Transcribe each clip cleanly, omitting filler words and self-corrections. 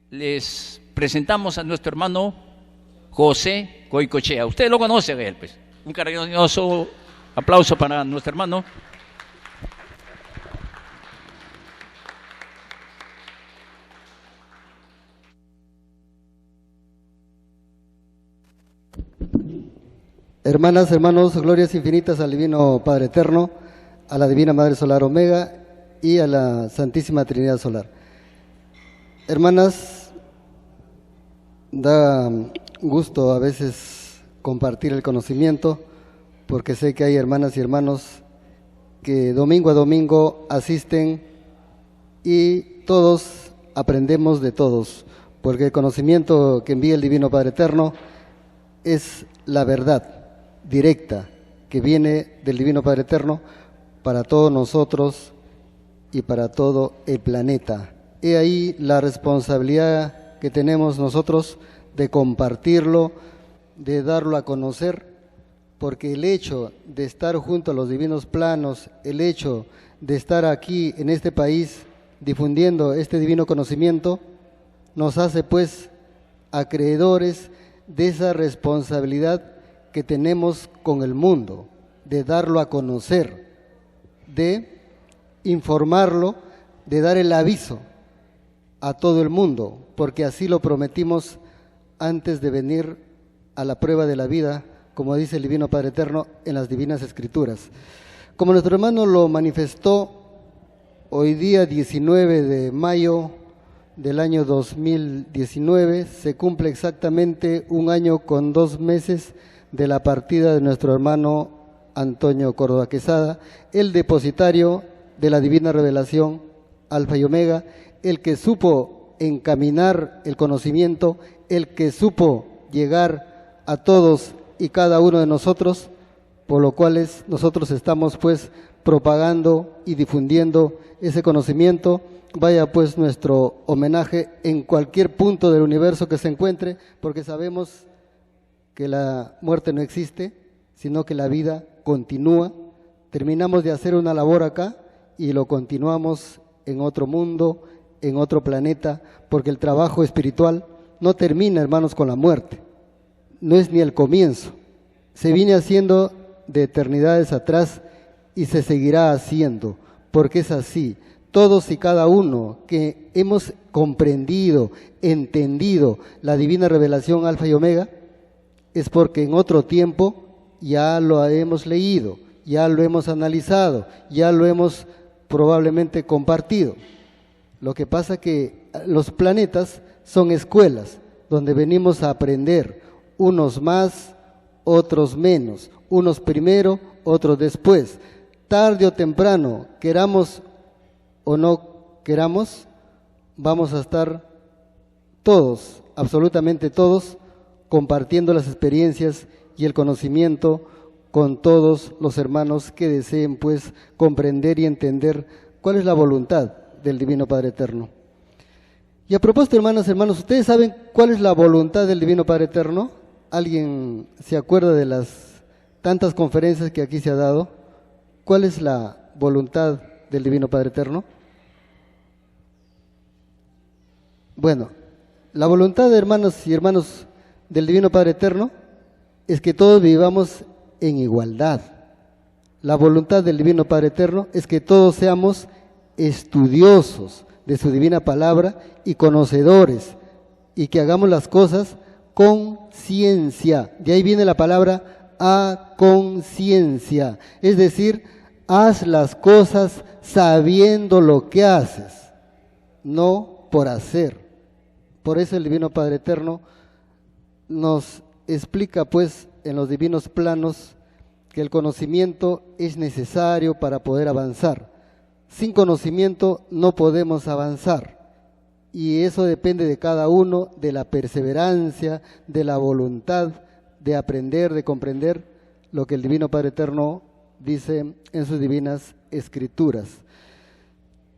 les presentamos a nuestro hermano José Goicochea. Usted lo conoce a él, pues. Un cariñoso aplauso para nuestro hermano. Hermanas, hermanos, glorias infinitas al Divino Padre Eterno, a la Divina Madre Solar Omega y a la Santísima Trinidad Solar. Hermanas, da gusto a veces compartir el conocimiento, porque sé que hay hermanas y hermanos que domingo a domingo asisten y todos aprendemos de todos, porque el conocimiento que envía el Divino Padre Eterno es la verdad directa que viene del Divino Padre Eterno para todos nosotros y para todo el planeta. He ahí la responsabilidad que tenemos nosotros de compartirlo, de darlo a conocer, porque el hecho de estar junto a los divinos planos, el hecho de estar aquí en este país difundiendo este divino conocimiento, nos hace pues acreedores de esa responsabilidad que tenemos con el mundo, de darlo a conocer, de informarlo, de dar el aviso a todo el mundo, porque así lo prometimos antes de venir a la prueba de la vida, como dice el Divino Padre Eterno en las Divinas Escrituras. Como nuestro hermano lo manifestó hoy día 19 de mayo del año 2019, se cumple exactamente un año con 2 meses de la partida de nuestro hermano Antonio Córdoba Quesada, el depositario de la divina revelación Alfa y Omega, el que supo encaminar el conocimiento, el que supo llegar a todos y cada uno de nosotros, por lo cual nosotros estamos pues propagando y difundiendo ese conocimiento. Vaya pues nuestro homenaje en cualquier punto del universo que se encuentre, porque sabemos que la muerte no existe, sino que la vida continúa. Terminamos de hacer una labor acá y lo continuamos en otro mundo, en otro planeta, porque el trabajo espiritual no termina, hermanos, con la muerte. No es ni el comienzo. Se viene haciendo de eternidades atrás y se seguirá haciendo, porque es así. Todos y cada uno que hemos comprendido, entendido la divina revelación Alfa y Omega, es porque en otro tiempo ya lo hemos leído, ya lo hemos analizado, ya lo hemos probablemente compartido. Lo que pasa que los planetas son escuelas donde venimos a aprender, unos más, otros menos, unos primero, otros después. Tarde o temprano, queramos o no queramos, vamos a estar todos, absolutamente todos, compartiendo las experiencias y el conocimiento con todos los hermanos que deseen pues comprender y entender cuál es la voluntad del Divino Padre Eterno. Y a propósito, hermanas, hermanos, ¿ustedes saben cuál es la voluntad del Divino Padre Eterno? ¿Alguien se acuerda de las tantas conferencias que aquí se ha dado? ¿Cuál es la voluntad del Divino Padre Eterno? Bueno, la voluntad de hermanos y hermanos del Divino Padre Eterno es que todos vivamos en igualdad. La voluntad del Divino Padre Eterno es que todos seamos estudiosos de su divina palabra y conocedores, y que hagamos las cosas con ciencia. De ahí viene la palabra a conciencia, es decir, haz las cosas sabiendo lo que haces, no por hacer. Por eso el Divino Padre Eterno nos explica pues en los divinos planos que el conocimiento es necesario para poder avanzar. Sin conocimiento no podemos avanzar, y eso depende de cada uno, de la perseverancia, de la voluntad de aprender, de comprender lo que el Divino Padre Eterno dice en sus divinas escrituras.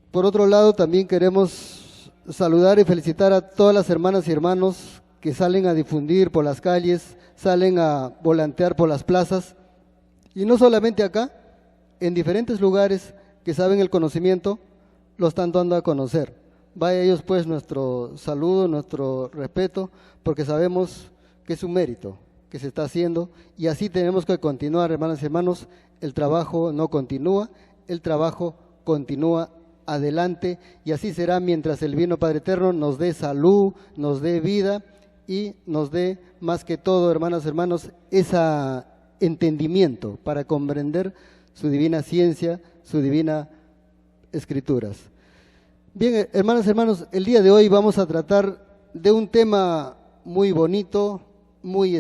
Por otro lado, también queremos saludar y felicitar a todas las hermanas y hermanos que salen a difundir por las calles, salen a volantear por las plazas, y no solamente acá, en diferentes lugares que saben el conocimiento, lo están dando a conocer, vaya a ellos pues nuestro saludo, nuestro respeto, porque sabemos que es un mérito que se está haciendo y así tenemos que continuar, hermanas y hermanos. El trabajo no continúa, el trabajo continúa adelante y así será mientras el Divino Padre Eterno nos dé salud, nos dé vida y nos dé más que todo, hermanas y hermanos, ese entendimiento para comprender su divina ciencia, su divina escrituras. Bien, hermanas y hermanos, el día de hoy vamos a tratar de un tema muy bonito, muy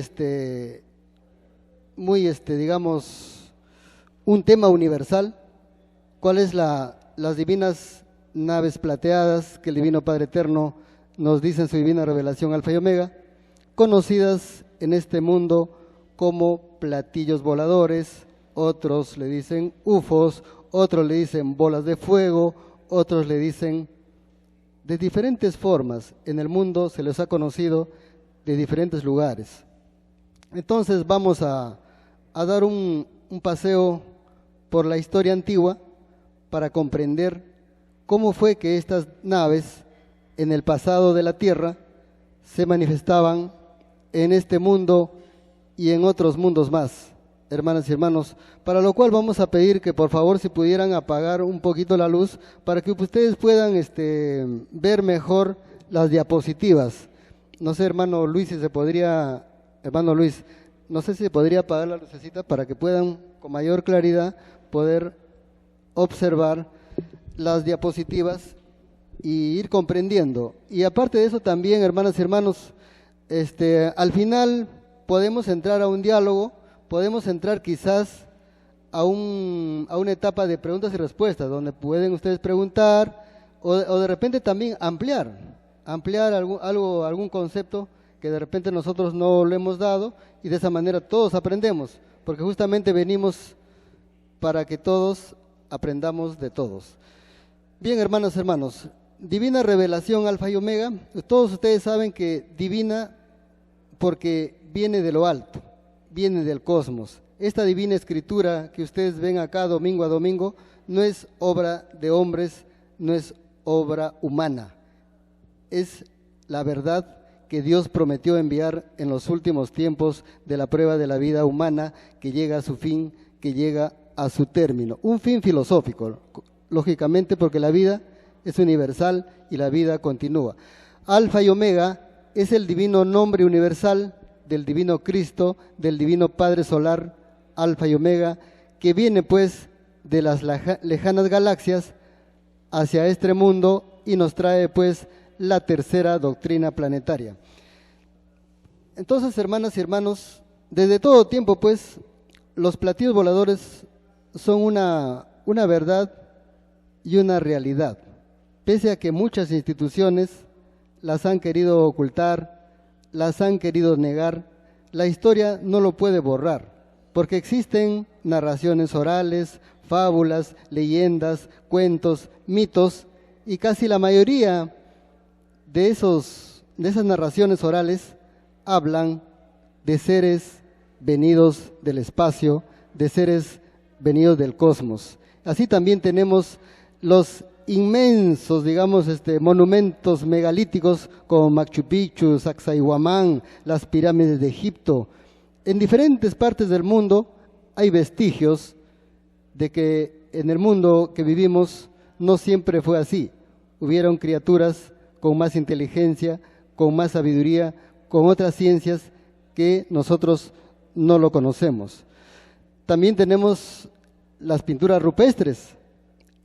digamos, un tema universal. ¿Cuál es las divinas naves plateadas que el Divino Padre Eterno nos dice en su divina revelación Alfa y Omega, conocidas en este mundo como platillos voladores? Otros le dicen UFOs, otros le dicen bolas de fuego, otros le dicen de diferentes formas. En el mundo se les ha conocido de diferentes lugares. Entonces vamos a dar un paseo por la historia antigua para comprender cómo fue que estas naves en el pasado de la Tierra se manifestaban en este mundo y en otros mundos más, hermanas y hermanos, para lo cual vamos a pedir que por favor si pudieran apagar un poquito la luz para que ustedes puedan ver mejor las diapositivas. No sé, hermano Luis, si se podría, hermano Luis, no sé si se podría apagar la lucecita para que puedan con mayor claridad poder observar las diapositivas y ir comprendiendo. Y aparte de eso también, hermanas y hermanos, al final podemos entrar a un diálogo, podemos entrar quizás a una etapa de preguntas y respuestas, donde pueden ustedes preguntar o de repente también ampliar algún concepto que de repente nosotros no lo hemos dado y de esa manera todos aprendemos, porque justamente venimos para que todos aprendamos de todos. Bien, hermanos, hermanos, divina revelación Alfa y Omega, todos ustedes saben que divina porque viene de lo alto, viene del cosmos. Esta divina escritura que ustedes ven acá domingo a domingo no es obra de hombres, no es obra humana, es la verdad que Dios prometió enviar en los últimos tiempos de la prueba de la vida humana, que llega a su fin, que llega a su término. Un fin filosófico, lógicamente, porque la vida es universal y la vida continúa. Alfa y Omega es el divino nombre universal del divino Cristo, del divino Padre Solar, Alfa y Omega, que viene pues de las lejanas galaxias hacia este mundo y nos trae pues la tercera doctrina planetaria. Entonces, hermanas y hermanos, desde todo tiempo pues los platillos voladores son una verdad y una realidad, pese a que muchas instituciones las han querido ocultar, las han querido negar. La historia no lo puede borrar, porque existen narraciones orales, fábulas, leyendas, cuentos, mitos, y casi la mayoría de esas narraciones orales hablan de seres venidos del espacio, de seres venidos del cosmos. Así también tenemos los inmensos, digamos, monumentos megalíticos como Machu Picchu, Sacsayhuamán, las pirámides de Egipto. En diferentes partes del mundo hay vestigios de que en el mundo que vivimos no siempre fue así. Hubieron criaturas con más inteligencia, con más sabiduría, con otras ciencias que nosotros no lo conocemos. También tenemos las pinturas rupestres.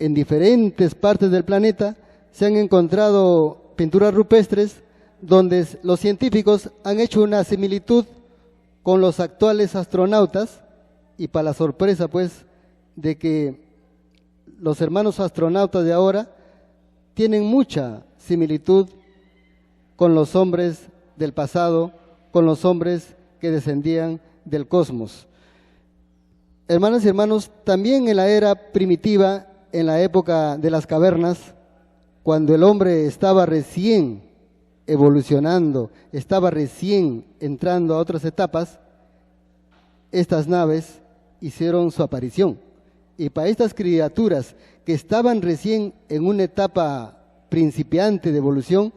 En diferentes partes del planeta se han encontrado pinturas rupestres donde los científicos han hecho una similitud con los actuales astronautas, y para la sorpresa pues de que los hermanos astronautas de ahora tienen mucha similitud con los hombres del pasado, con los hombres que descendían del cosmos. Hermanas y hermanos, también en la era primitiva, en la época de las cavernas, cuando el hombre estaba recién evolucionando, estaba recién entrando a otras etapas, estas naves hicieron su aparición. Y para estas criaturas que estaban recién en una etapa principiante de evolución,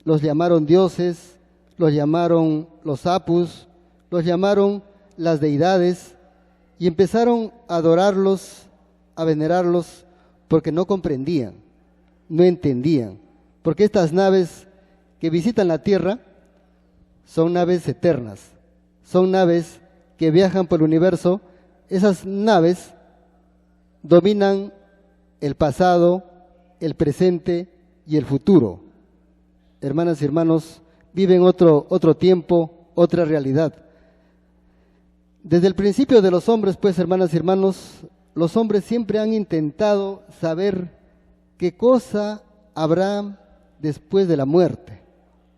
los llamaron dioses, los llamaron los apus, los llamaron las deidades y empezaron a adorarlos, a venerarlos porque no comprendían, no entendían, porque estas naves que visitan la Tierra son naves eternas, son naves que viajan por el universo. Esas naves dominan el pasado, el presente y el futuro. Hermanas y hermanos, viven otro tiempo, otra realidad. Desde el principio de los hombres, pues, hermanas y hermanos, los hombres siempre han intentado saber qué cosa habrá después de la muerte.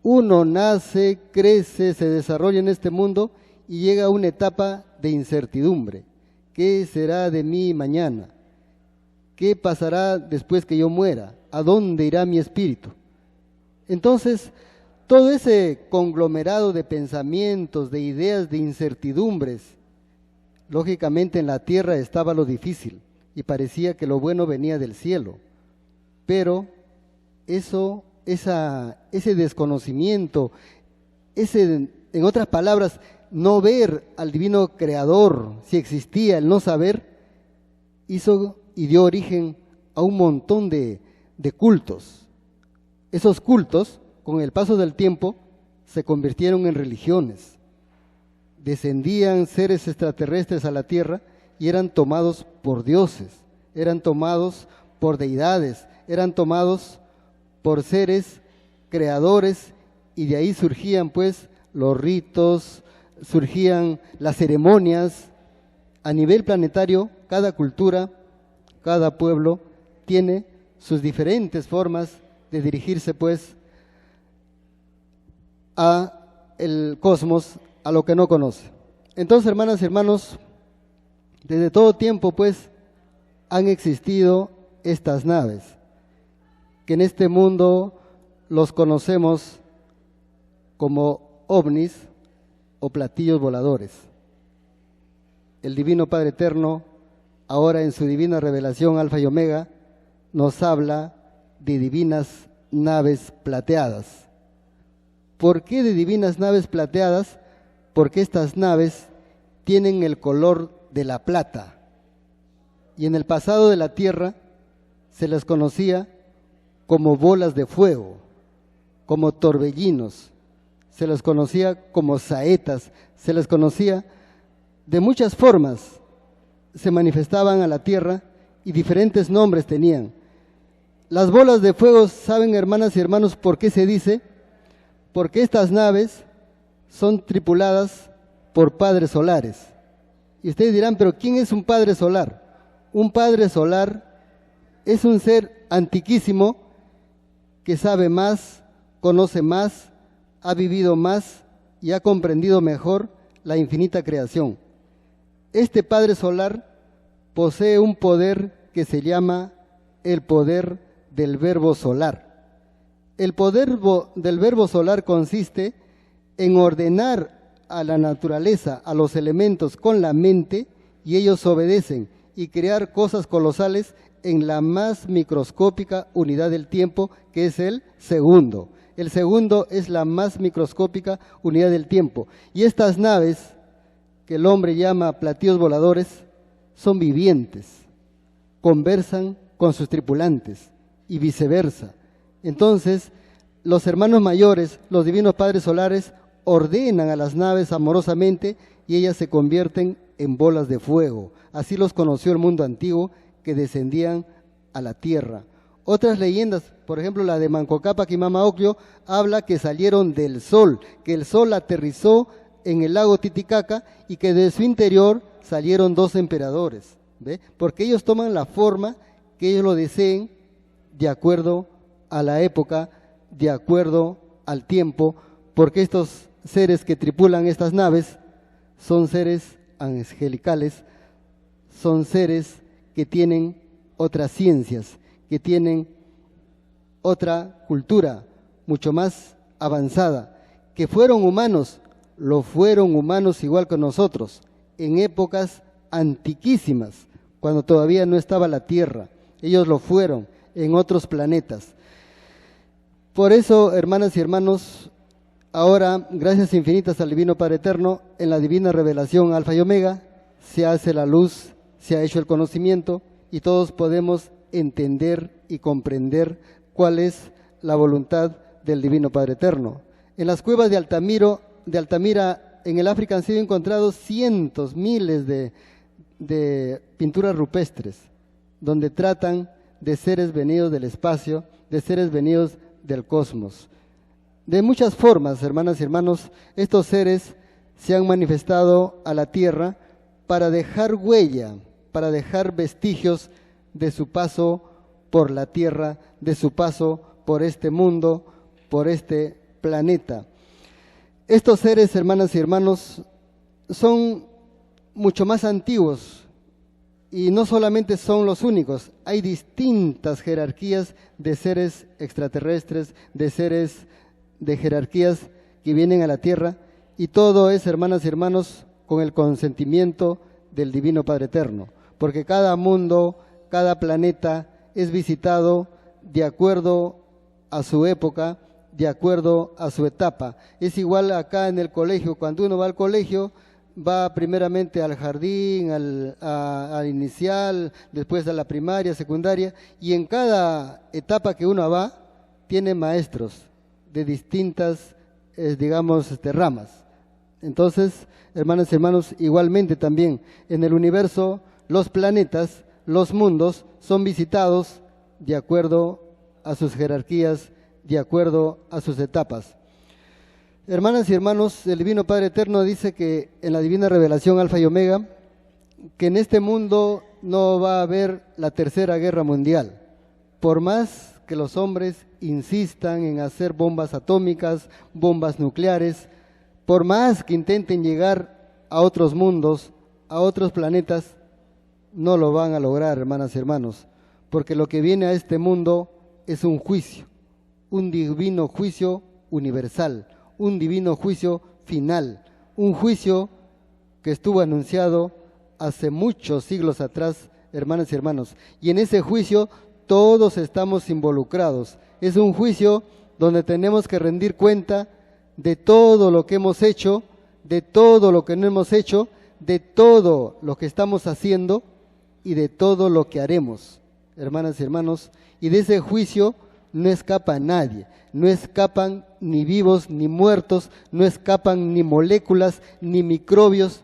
Uno nace, crece, se desarrolla en este mundo y llega a una etapa de incertidumbre. ¿Qué será de mí mañana? ¿Qué pasará después que yo muera? ¿A dónde irá mi espíritu? Entonces, todo ese conglomerado de pensamientos, de ideas, de incertidumbres, lógicamente en la tierra estaba lo difícil y parecía que lo bueno venía del cielo. Pero ese desconocimiento, en otras palabras, no ver al divino creador, si existía, el no saber, hizo y dio origen a un montón de cultos. Esos cultos, con el paso del tiempo, se convirtieron en religiones. Descendían seres extraterrestres a la tierra y eran tomados por dioses, eran tomados por deidades, eran tomados por seres creadores, y de ahí surgían pues los ritos, surgían las ceremonias. A nivel planetario, cada cultura, cada pueblo tiene sus diferentes formas de dirigirse pues a el cosmos, a lo que no conoce. Entonces, hermanas y hermanos, desde todo tiempo pues han existido estas naves, que en este mundo los conocemos como ovnis o platillos voladores. El Divino Padre Eterno, ahora en su divina revelación Alfa y Omega, nos habla de divinas naves plateadas. ¿Por qué de divinas naves plateadas? Porque estas naves tienen el color de la plata. Y en el pasado de la tierra se les conocía como bolas de fuego, como torbellinos, se les conocía como saetas, se les conocía de muchas formas. Se manifestaban a la tierra y diferentes nombres tenían. Las bolas de fuego, ¿saben, hermanas y hermanos, por qué se dice? Porque estas naves son tripuladas por padres solares. Y ustedes dirán, ¿pero quién es un padre solar? Un padre solar es un ser antiquísimo que sabe más, conoce más, ha vivido más y ha comprendido mejor la infinita creación. Este Padre Solar posee un poder que se llama el poder del verbo solar. El poder del verbo solar consiste en ordenar a la naturaleza, a los elementos con la mente, y ellos obedecen, y crear cosas colosales en la más microscópica unidad del tiempo, que es el segundo. El segundo es la más microscópica unidad del tiempo. Y estas naves, que el hombre llama platillos voladores, son vivientes, conversan con sus tripulantes y viceversa. Entonces, los hermanos mayores, los divinos padres solares, ordenan a las naves amorosamente y ellas se convierten en bolas de fuego. Así los conoció el mundo antiguo, que descendían a la tierra. Otras leyendas, por ejemplo la de Manco Cápac y Mama Ocllo, habla que salieron del sol, que el sol aterrizó en el lago Titicaca y que de su interior salieron 2 emperadores, ¿ve? Porque ellos toman la forma que ellos lo deseen, de acuerdo a la época, de acuerdo al tiempo, porque estos seres que tripulan estas naves son seres angelicales, son seres que tienen otras ciencias, que tienen otra cultura mucho más avanzada, que fueron humanos, lo fueron humanos igual que nosotros, en épocas antiquísimas, cuando todavía no estaba la tierra. Ellos lo fueron en otros planetas. Por eso, hermanas y hermanos, ahora, gracias infinitas al Divino Padre Eterno, en la divina revelación Alfa y Omega, se hace la luz, se ha hecho el conocimiento y todos podemos entender y comprender cuál es la voluntad del Divino Padre Eterno. En las cuevas de Altamira, en el África han sido encontrados cientos, miles de pinturas rupestres, donde tratan de seres venidos del espacio, de seres venidos del cosmos. De muchas formas, hermanas y hermanos, estos seres se han manifestado a la tierra para dejar huella, para dejar vestigios de su paso por la tierra, de su paso por este mundo, por este planeta. Estos seres, hermanas y hermanos, son mucho más antiguos y no solamente son los únicos, hay distintas jerarquías de seres extraterrestres, de seres de jerarquías que vienen a la tierra, y todo es, hermanas y hermanos, con el consentimiento del Divino Padre Eterno, porque cada mundo, cada planeta es visitado de acuerdo a su época, de acuerdo a su etapa. Es igual acá en el colegio, cuando uno va al colegio, va primeramente al jardín, al inicial, después a la primaria, secundaria, y en cada etapa que uno va, tiene maestros de distintas, ramas. Entonces, hermanas y hermanos, igualmente también en el universo, los planetas, los mundos, son visitados de acuerdo a sus jerarquías, de acuerdo a sus etapas. Hermanas y hermanos, el Divino Padre Eterno dice que en la divina revelación Alfa y Omega, que en este mundo no va a haber la tercera guerra mundial. Por más que los hombres insistan en hacer bombas atómicas, bombas nucleares, por más que intenten llegar a otros mundos, a otros planetas, no lo van a lograr, hermanas y hermanos, porque lo que viene a este mundo es un juicio, un divino juicio universal, un divino juicio final, un juicio que estuvo anunciado hace muchos siglos atrás, hermanas y hermanos, y en ese juicio todos estamos involucrados. Es un juicio donde tenemos que rendir cuenta de todo lo que hemos hecho, de todo lo que no hemos hecho, de todo lo que estamos haciendo y de todo lo que haremos, hermanas y hermanos, y de ese juicio no escapa nadie, no escapan ni vivos ni muertos, no escapan ni moléculas ni microbios,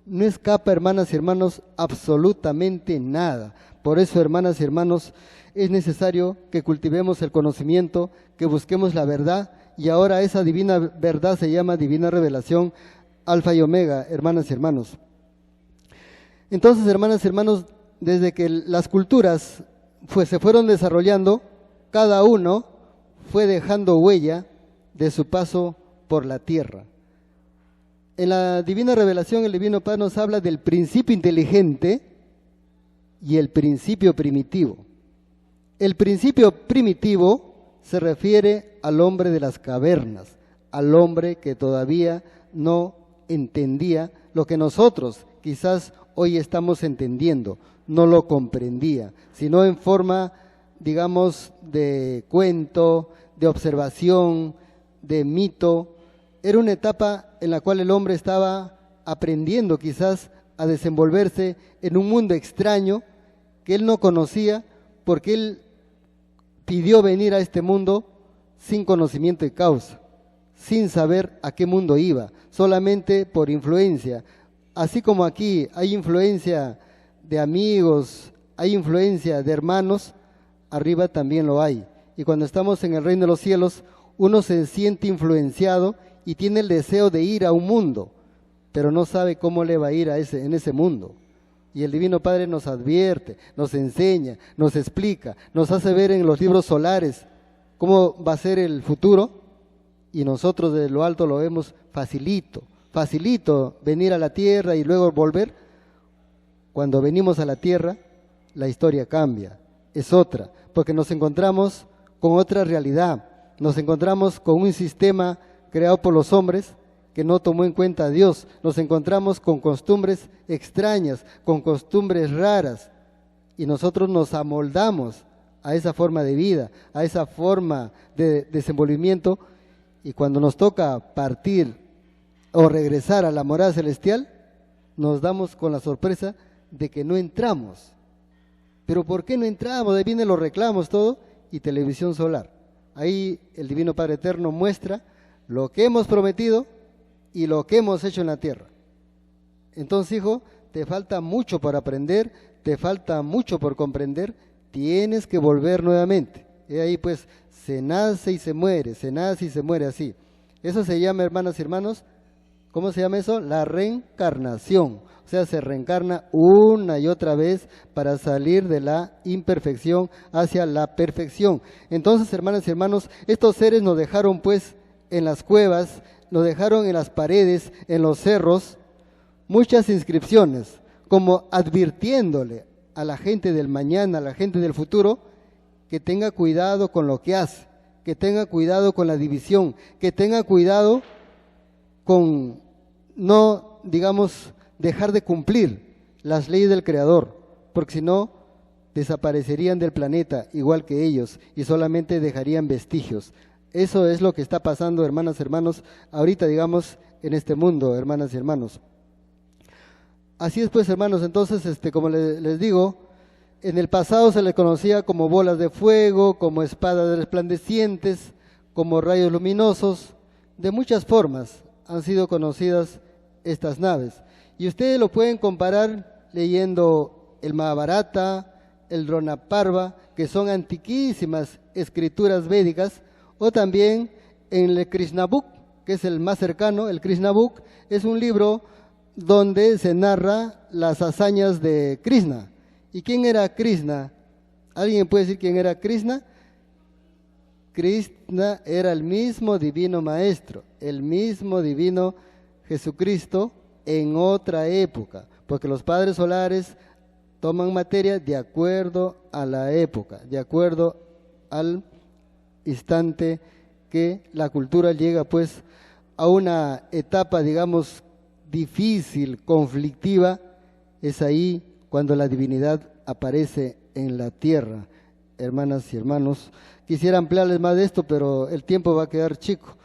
no escapa, hermanas y hermanos, absolutamente nada. Por eso, hermanas y hermanos, es necesario que cultivemos el conocimiento, que busquemos la verdad, y ahora esa divina verdad se llama divina revelación Alfa y Omega, hermanas y hermanos. Entonces, hermanas y hermanos, desde que las culturas se fueron desarrollando, cada uno fue dejando huella de su paso por la tierra. En la divina revelación, el Divino Padre nos habla del principio inteligente y el principio primitivo. El principio primitivo se refiere al hombre de las cavernas, al hombre que todavía no entendía lo que nosotros quizás hoy estamos entendiendo, no lo comprendía, sino en forma, digamos, de cuento, de observación, de mito. Era una etapa en la cual el hombre estaba aprendiendo quizás a desenvolverse en un mundo extraño que él no conocía, porque él pidió venir a este mundo sin conocimiento de causa, sin saber a qué mundo iba, solamente por influencia. Así como aquí hay influencia de amigos, hay influencia de hermanos, arriba también lo hay. Y cuando estamos en el reino de los cielos, uno se siente influenciado y tiene el deseo de ir a un mundo, pero no sabe cómo le va a ir en ese mundo. Y el Divino Padre nos advierte, nos enseña, nos explica, nos hace ver en los libros solares cómo va a ser el futuro, y nosotros desde lo alto lo vemos facilito venir a la tierra y luego volver. Cuando venimos a la tierra, la historia cambia, es otra, porque nos encontramos con otra realidad, nos encontramos con un sistema creado por los hombres que no tomó en cuenta a Dios, nos encontramos con costumbres extrañas, con costumbres raras, y nosotros nos amoldamos a esa forma de vida, a esa forma de desenvolvimiento, y cuando nos toca partir o regresar a la morada celestial, nos damos con la sorpresa de que no entramos. ¿Pero por qué no entramos? Ahí vienen los reclamos, todo, y televisión solar. Ahí el Divino Padre Eterno muestra lo que hemos prometido y lo que hemos hecho en la tierra. Entonces, hijo, te falta mucho por aprender, te falta mucho por comprender, tienes que volver nuevamente. Y ahí pues se nace y se muere, se nace y se muere así. Eso se llama, hermanas y hermanos, ¿cómo se llama eso? La reencarnación. O sea, se reencarna una y otra vez para salir de la imperfección hacia la perfección. Entonces, hermanas y hermanos, estos seres nos dejaron pues en las cuevas, nos dejaron en las paredes, en los cerros, muchas inscripciones, como advirtiéndole a la gente del mañana, a la gente del futuro, que tenga cuidado con lo que hace, que tenga cuidado con la división, que tenga cuidado con no, digamos, dejar de cumplir las leyes del Creador, porque si no, desaparecerían del planeta igual que ellos y solamente dejarían vestigios. Eso es lo que está pasando, hermanas y hermanos, ahorita, digamos, en este mundo, hermanas y hermanos. Así es pues, hermanos, entonces, como les digo, en el pasado se le conocía como bolas de fuego, como espadas resplandecientes, como rayos luminosos, de muchas formas han sido conocidas estas naves. Y ustedes lo pueden comparar leyendo el Mahabharata, el Dronaparva, que son antiquísimas escrituras védicas, o también en el Krishna Book, que es el más cercano. El Krishna Book es un libro donde se narra las hazañas de Krishna. ¿Y quién era Krishna? ¿Alguien puede decir quién era Krishna? Krishna era el mismo divino maestro, el mismo divino Jesucristo en otra época, porque los padres solares toman materia de acuerdo a la época, de acuerdo al instante que la cultura llega pues a una etapa, digamos, difícil, conflictiva. Es ahí cuando la divinidad aparece en la tierra. Hermanas y hermanos, quisiera ampliarles más de esto, pero el tiempo va a quedar chico.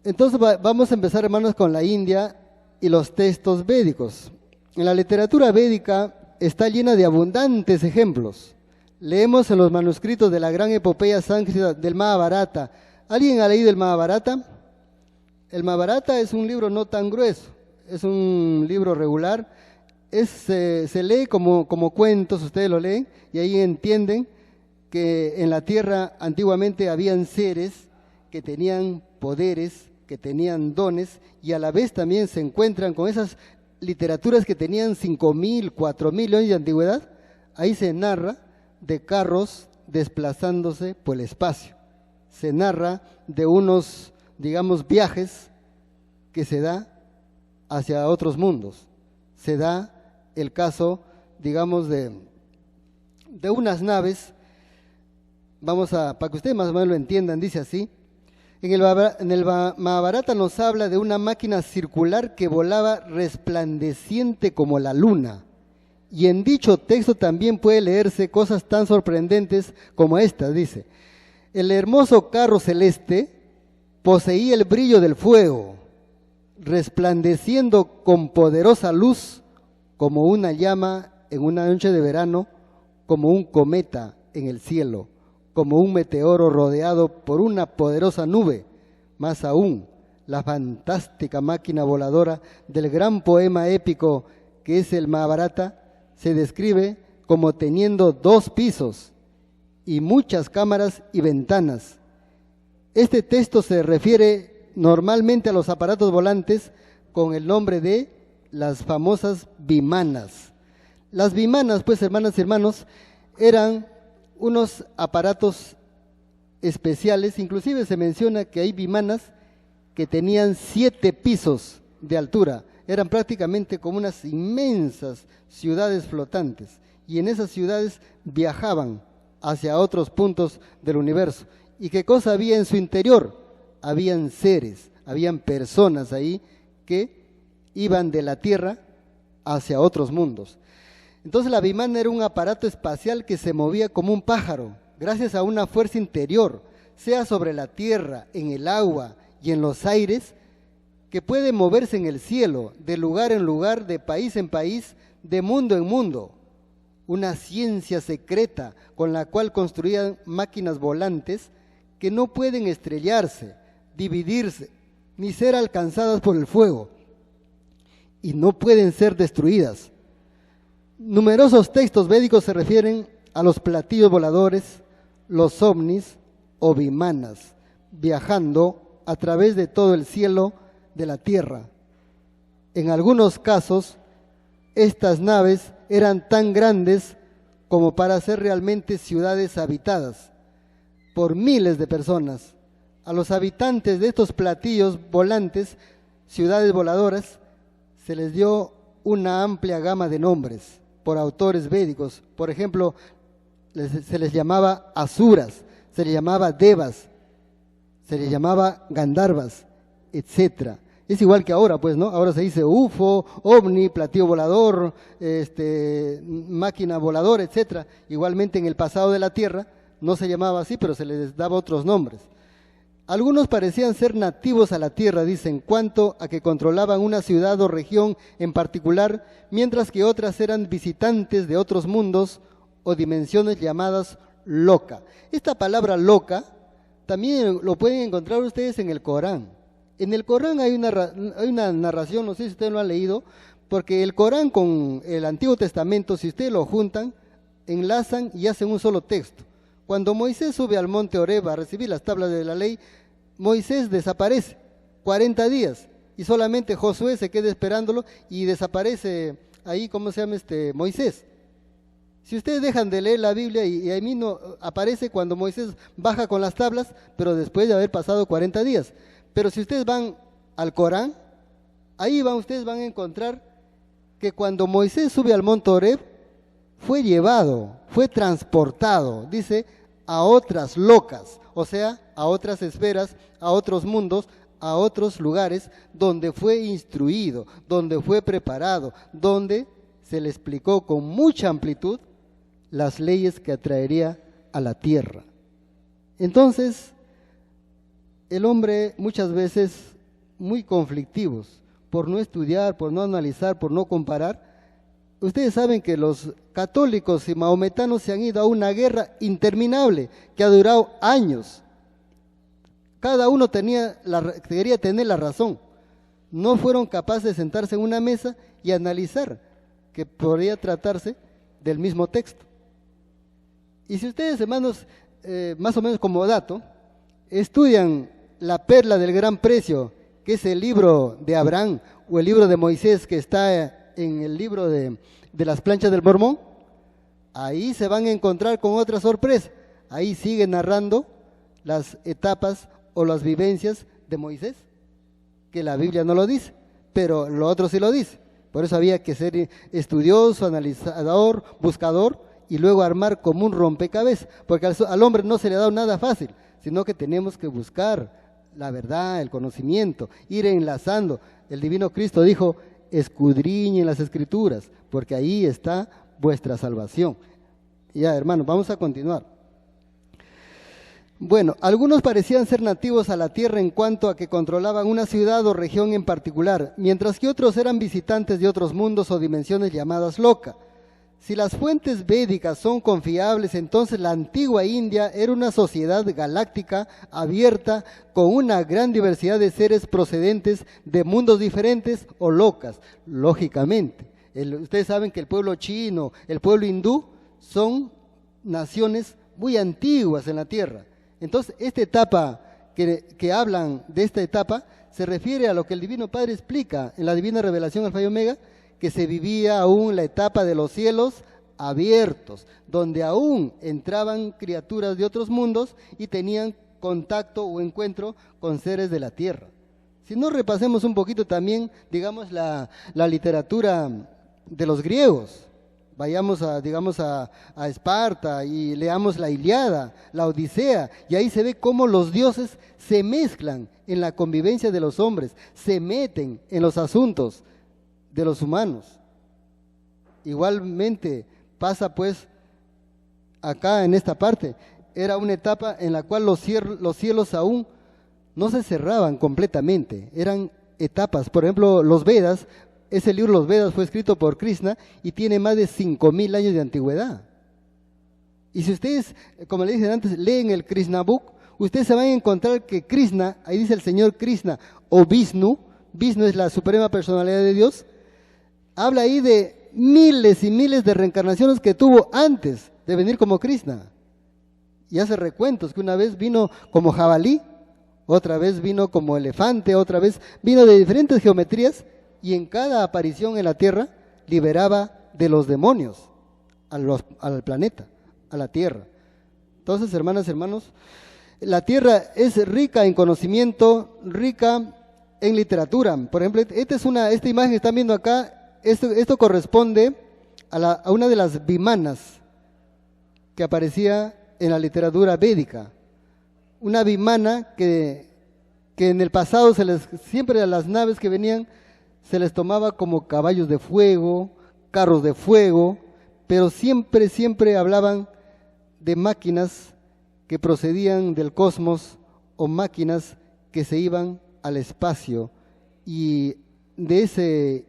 Entonces vamos a empezar, hermanos, con la India y los textos védicos. En la literatura védica está llena de abundantes ejemplos. Leemos en los manuscritos de la gran epopeya sánscrita del Mahabharata. ¿Alguien ha leído el Mahabharata? El Mahabharata es un libro no tan grueso, es un libro regular. Se lee como cuentos, ustedes lo leen y ahí entienden que en la tierra antiguamente habían seres que tenían poderes, que tenían dones, y a la vez también se encuentran con esas literaturas que tenían 5.000, 4.000 años de antigüedad. Ahí se narra de carros desplazándose por el espacio, se narra de unos, digamos, viajes que se da hacia otros mundos, se da el caso, digamos, de unas naves. Para que ustedes más o menos lo entiendan, dice así. En el Mahabharata nos habla de una máquina circular que volaba resplandeciente como la luna. Y en dicho texto también puede leerse cosas tan sorprendentes como esta, dice: el hermoso carro celeste poseía el brillo del fuego, resplandeciendo con poderosa luz como una llama en una noche de verano, como un cometa en el cielo, como un meteoro rodeado por una poderosa nube. Más aún, la fantástica máquina voladora del gran poema épico que es el Mahabharata se describe como teniendo 2 pisos y muchas cámaras y ventanas. Este texto se refiere normalmente a los aparatos volantes con el nombre de las famosas vimanas. Las vimanas, pues, hermanas y hermanos, eran unos aparatos especiales. Inclusive se menciona que hay vimanas que tenían 7 pisos de altura. Eran prácticamente como unas inmensas ciudades flotantes, y en esas ciudades viajaban hacia otros puntos del universo. ¿Y qué cosa había en su interior? Habían seres, habían personas ahí que iban de la tierra hacia otros mundos. Entonces la vimana era un aparato espacial que se movía como un pájaro, gracias a una fuerza interior, sea sobre la tierra, en el agua y en los aires, que puede moverse en el cielo, de lugar en lugar, de país en país, de mundo en mundo. Una ciencia secreta con la cual construían máquinas volantes que no pueden estrellarse, dividirse, ni ser alcanzadas por el fuego, y no pueden ser destruidas. Numerosos textos védicos se refieren a los platillos voladores, los ovnis o vimanas, viajando a través de todo el cielo de la tierra. En algunos casos, estas naves eran tan grandes como para ser realmente ciudades habitadas por miles de personas. A los habitantes de estos platillos volantes, ciudades voladoras, se les dio una amplia gama de nombres por autores védicos. Por ejemplo, se les llamaba asuras, se les llamaba devas, se les llamaba gandharvas, etcétera. Es igual que ahora, pues, ¿no? Ahora se dice UFO, ovni, platillo volador, máquina voladora, etcétera. Igualmente en el pasado de la Tierra no se llamaba así, pero se les daba otros nombres. Algunos parecían ser nativos a la Tierra, dicen, cuanto a que controlaban una ciudad o región en particular, mientras que otras eran visitantes de otros mundos o dimensiones llamadas loka. Esta palabra loka también lo pueden encontrar ustedes en el Corán. En el Corán hay una narración, no sé si ustedes lo han leído, porque el Corán con el Antiguo Testamento, si ustedes lo juntan, enlazan y hacen un solo texto. Cuando Moisés sube al monte Horeb a recibir las tablas de la ley, Moisés desaparece 40 días y solamente Josué se queda esperándolo y desaparece ahí, ¿cómo se llama Moisés? Si ustedes dejan de leer la Biblia y ahí mismo aparece cuando Moisés baja con las tablas, pero después de haber pasado 40 días. Pero si ustedes van al Corán, ahí ustedes van a encontrar que cuando Moisés sube al monte Horeb, fue llevado, fue transportado, dice, a otras locas, o sea, a otras esferas, a otros mundos, a otros lugares donde fue instruido, donde fue preparado, donde se le explicó con mucha amplitud las leyes que atraería a la tierra. Entonces, el hombre muchas veces muy conflictivos, por no estudiar, por no analizar, por no comparar. Ustedes saben que los católicos y mahometanos se han ido a una guerra interminable que ha durado años. Cada uno quería tener la razón. No fueron capaces de sentarse en una mesa y analizar que podría tratarse del mismo texto. Y si ustedes, hermanos, más o menos como dato, estudian la perla del gran precio, que es el libro de Abraham o el libro de Moisés que está en el libro de las planchas del Mormón, ahí se van a encontrar con otra sorpresa. Ahí sigue narrando las etapas o las vivencias de Moisés, que la Biblia no lo dice, pero lo otro sí lo dice. Por eso había que ser estudioso, analizador, buscador y luego armar como un rompecabezas, porque al hombre no se le ha dado nada fácil, sino que tenemos que buscar la verdad, el conocimiento, ir enlazando. El divino Cristo dijo: escudriñen las Escrituras, porque ahí está vuestra salvación. Ya, hermanos, vamos a continuar. Bueno, algunos parecían ser nativos a la tierra en cuanto a que controlaban una ciudad o región en particular, mientras que otros eran visitantes de otros mundos o dimensiones llamadas loka. Si las fuentes védicas son confiables, entonces la antigua India era una sociedad galáctica abierta con una gran diversidad de seres procedentes de mundos diferentes o locas, lógicamente. Ustedes saben que el pueblo chino, el pueblo hindú, son naciones muy antiguas en la tierra. Entonces, esta etapa que hablan de esta etapa se refiere a lo que el Divino Padre explica en la Divina Revelación Alfa y Omega, que se vivía aún la etapa de los cielos abiertos, donde aún entraban criaturas de otros mundos y tenían contacto o encuentro con seres de la tierra. Si no, repasemos un poquito también, digamos, la literatura de los griegos. Vayamos a Esparta y leamos la Ilíada, la Odisea, y ahí se ve cómo los dioses se mezclan en la convivencia de los hombres, se meten en los asuntos de los humanos. igualmente pasa pues acá en esta parte. Era una etapa en la cual los cielos aún no se cerraban completamente, eran etapas. Por ejemplo, los Vedas, ese libro Los Vedas fue escrito por Krishna y tiene más de 5000 años de antigüedad. Y si ustedes, como le dije antes, leen el Krishna Book, ustedes se van a encontrar que Krishna, ahí dice el Señor Krishna o Vishnu, Vishnu es la suprema personalidad de Dios, habla ahí de miles y miles de reencarnaciones que tuvo antes de venir como Krishna. Y hace recuentos que una vez vino como jabalí, otra vez vino como elefante, otra vez vino de diferentes geometrías, y en cada aparición en la tierra liberaba de los demonios al planeta, a la tierra. Entonces, hermanas, hermanos, la tierra es rica en conocimiento, rica en literatura. Por ejemplo, esta imagen que están viendo acá, esto corresponde a una de las vimanas que aparecía en la literatura védica. Una vimana que en el pasado siempre a las naves que venían se les tomaba como caballos de fuego, carros de fuego, pero siempre hablaban de máquinas que procedían del cosmos o máquinas que se iban al espacio, y de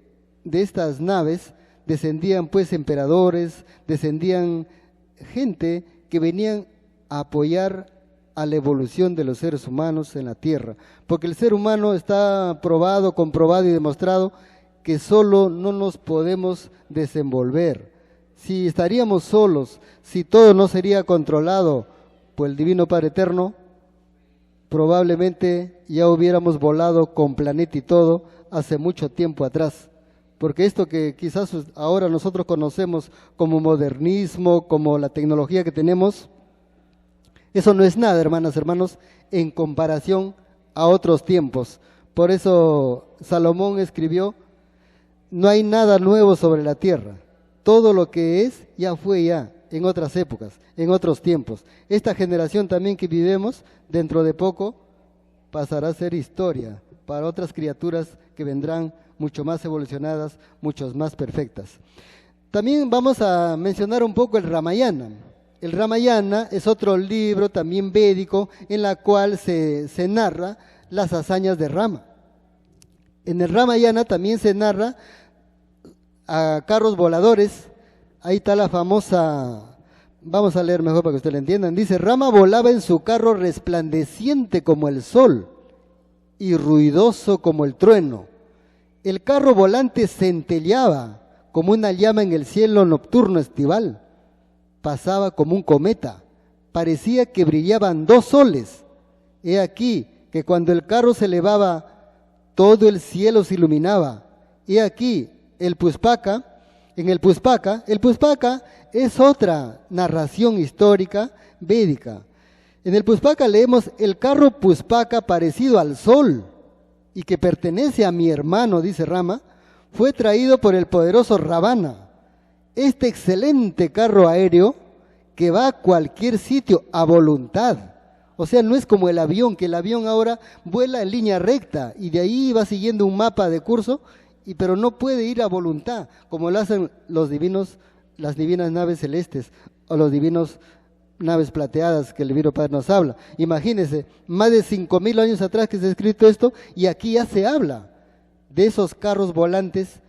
estas naves descendían pues emperadores, descendían gente que venían a apoyar a la evolución de los seres humanos en la tierra, porque el ser humano está probado, comprobado y demostrado que solo no nos podemos desenvolver. Si estaríamos solos, si todo no sería controlado por el Divino Padre Eterno, probablemente ya hubiéramos volado con planeta y todo hace mucho tiempo atrás. Porque esto que quizás ahora nosotros conocemos como modernismo, como la tecnología que tenemos, eso no es nada, hermanas, hermanos, en comparación a otros tiempos. Por eso Salomón escribió, no hay nada nuevo sobre la tierra. Todo lo que es ya fue ya en otras épocas, en otros tiempos. Esta generación también que vivimos, dentro de poco, pasará a ser historia para otras criaturas que vendrán mucho más evolucionadas, mucho más perfectas. También vamos a mencionar un poco el Ramayana. El Ramayana es otro libro también védico en la cual se narra las hazañas de Rama. En el Ramayana también se narra a carros voladores. Ahí está la famosa, vamos a leer mejor para que ustedes lo entiendan. Dice, Rama volaba en su carro resplandeciente como el sol y ruidoso como el trueno. El carro volante centelleaba como una llama en el cielo nocturno estival. Pasaba como un cometa, parecía que brillaban 2 soles. He aquí que cuando el carro se elevaba, todo el cielo se iluminaba. He aquí el Puspaka. El Puspaka es otra narración histórica védica. En el Puspaka leemos, el carro Puspaka parecido al sol y que pertenece a mi hermano, dice Rama, fue traído por el poderoso Ravana. Este excelente carro aéreo que va a cualquier sitio a voluntad. O sea, no es como el avión, que el avión ahora vuela en línea recta y de ahí va siguiendo un mapa de curso, pero no puede ir a voluntad, como lo hacen las divinas naves celestes o los divinos naves plateadas que el Divino Padre nos habla. Imagínense, más de 5000 años atrás que se ha escrito esto, y aquí ya se habla de esos carros volantes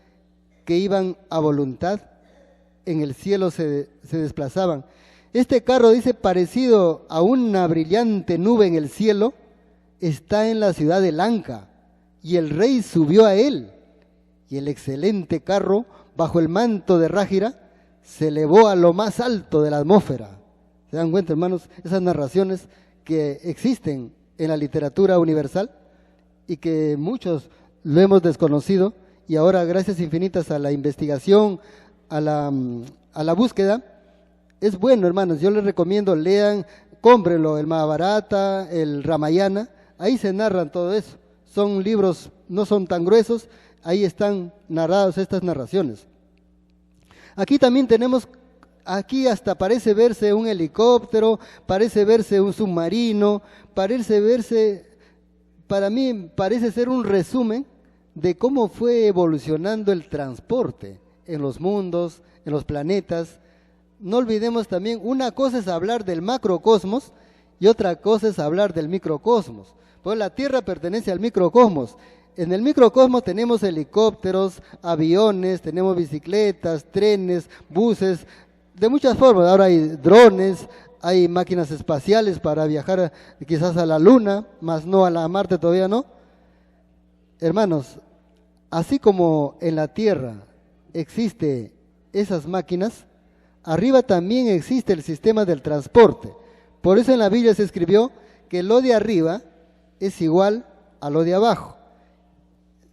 que iban a voluntad, en el cielo se desplazaban. Este carro, dice, parecido a una brillante nube en el cielo, está en la ciudad de Lanka, y el rey subió a él, y el excelente carro, bajo el manto de Rágira, se elevó a lo más alto de la atmósfera. ¿Se dan cuenta, hermanos? Esas narraciones que existen en la literatura universal y que muchos lo hemos desconocido, y ahora, gracias infinitas a la investigación, a la búsqueda, es bueno, hermanos. Yo les recomiendo, lean, cómprenlo, el Mahabharata, el Ramayana, ahí se narran todo eso. Son libros, no son tan gruesos, ahí están narradas estas narraciones. Aquí también tenemos, aquí hasta parece verse un helicóptero, parece verse un submarino, para mí parece ser un resumen de cómo fue evolucionando el transporte en los mundos, en los planetas. No olvidemos también, una cosa es hablar del macrocosmos y otra cosa es hablar del microcosmos. Pues la Tierra pertenece al microcosmos. En el microcosmos tenemos helicópteros, aviones, tenemos bicicletas, trenes, buses, de muchas formas. Ahora hay drones, hay máquinas espaciales para viajar quizás a la Luna, más no a la Marte todavía no. Hermanos, así como en la Tierra existen esas máquinas, arriba también existe el sistema del transporte. Por eso en la Biblia se escribió que lo de arriba es igual a lo de abajo.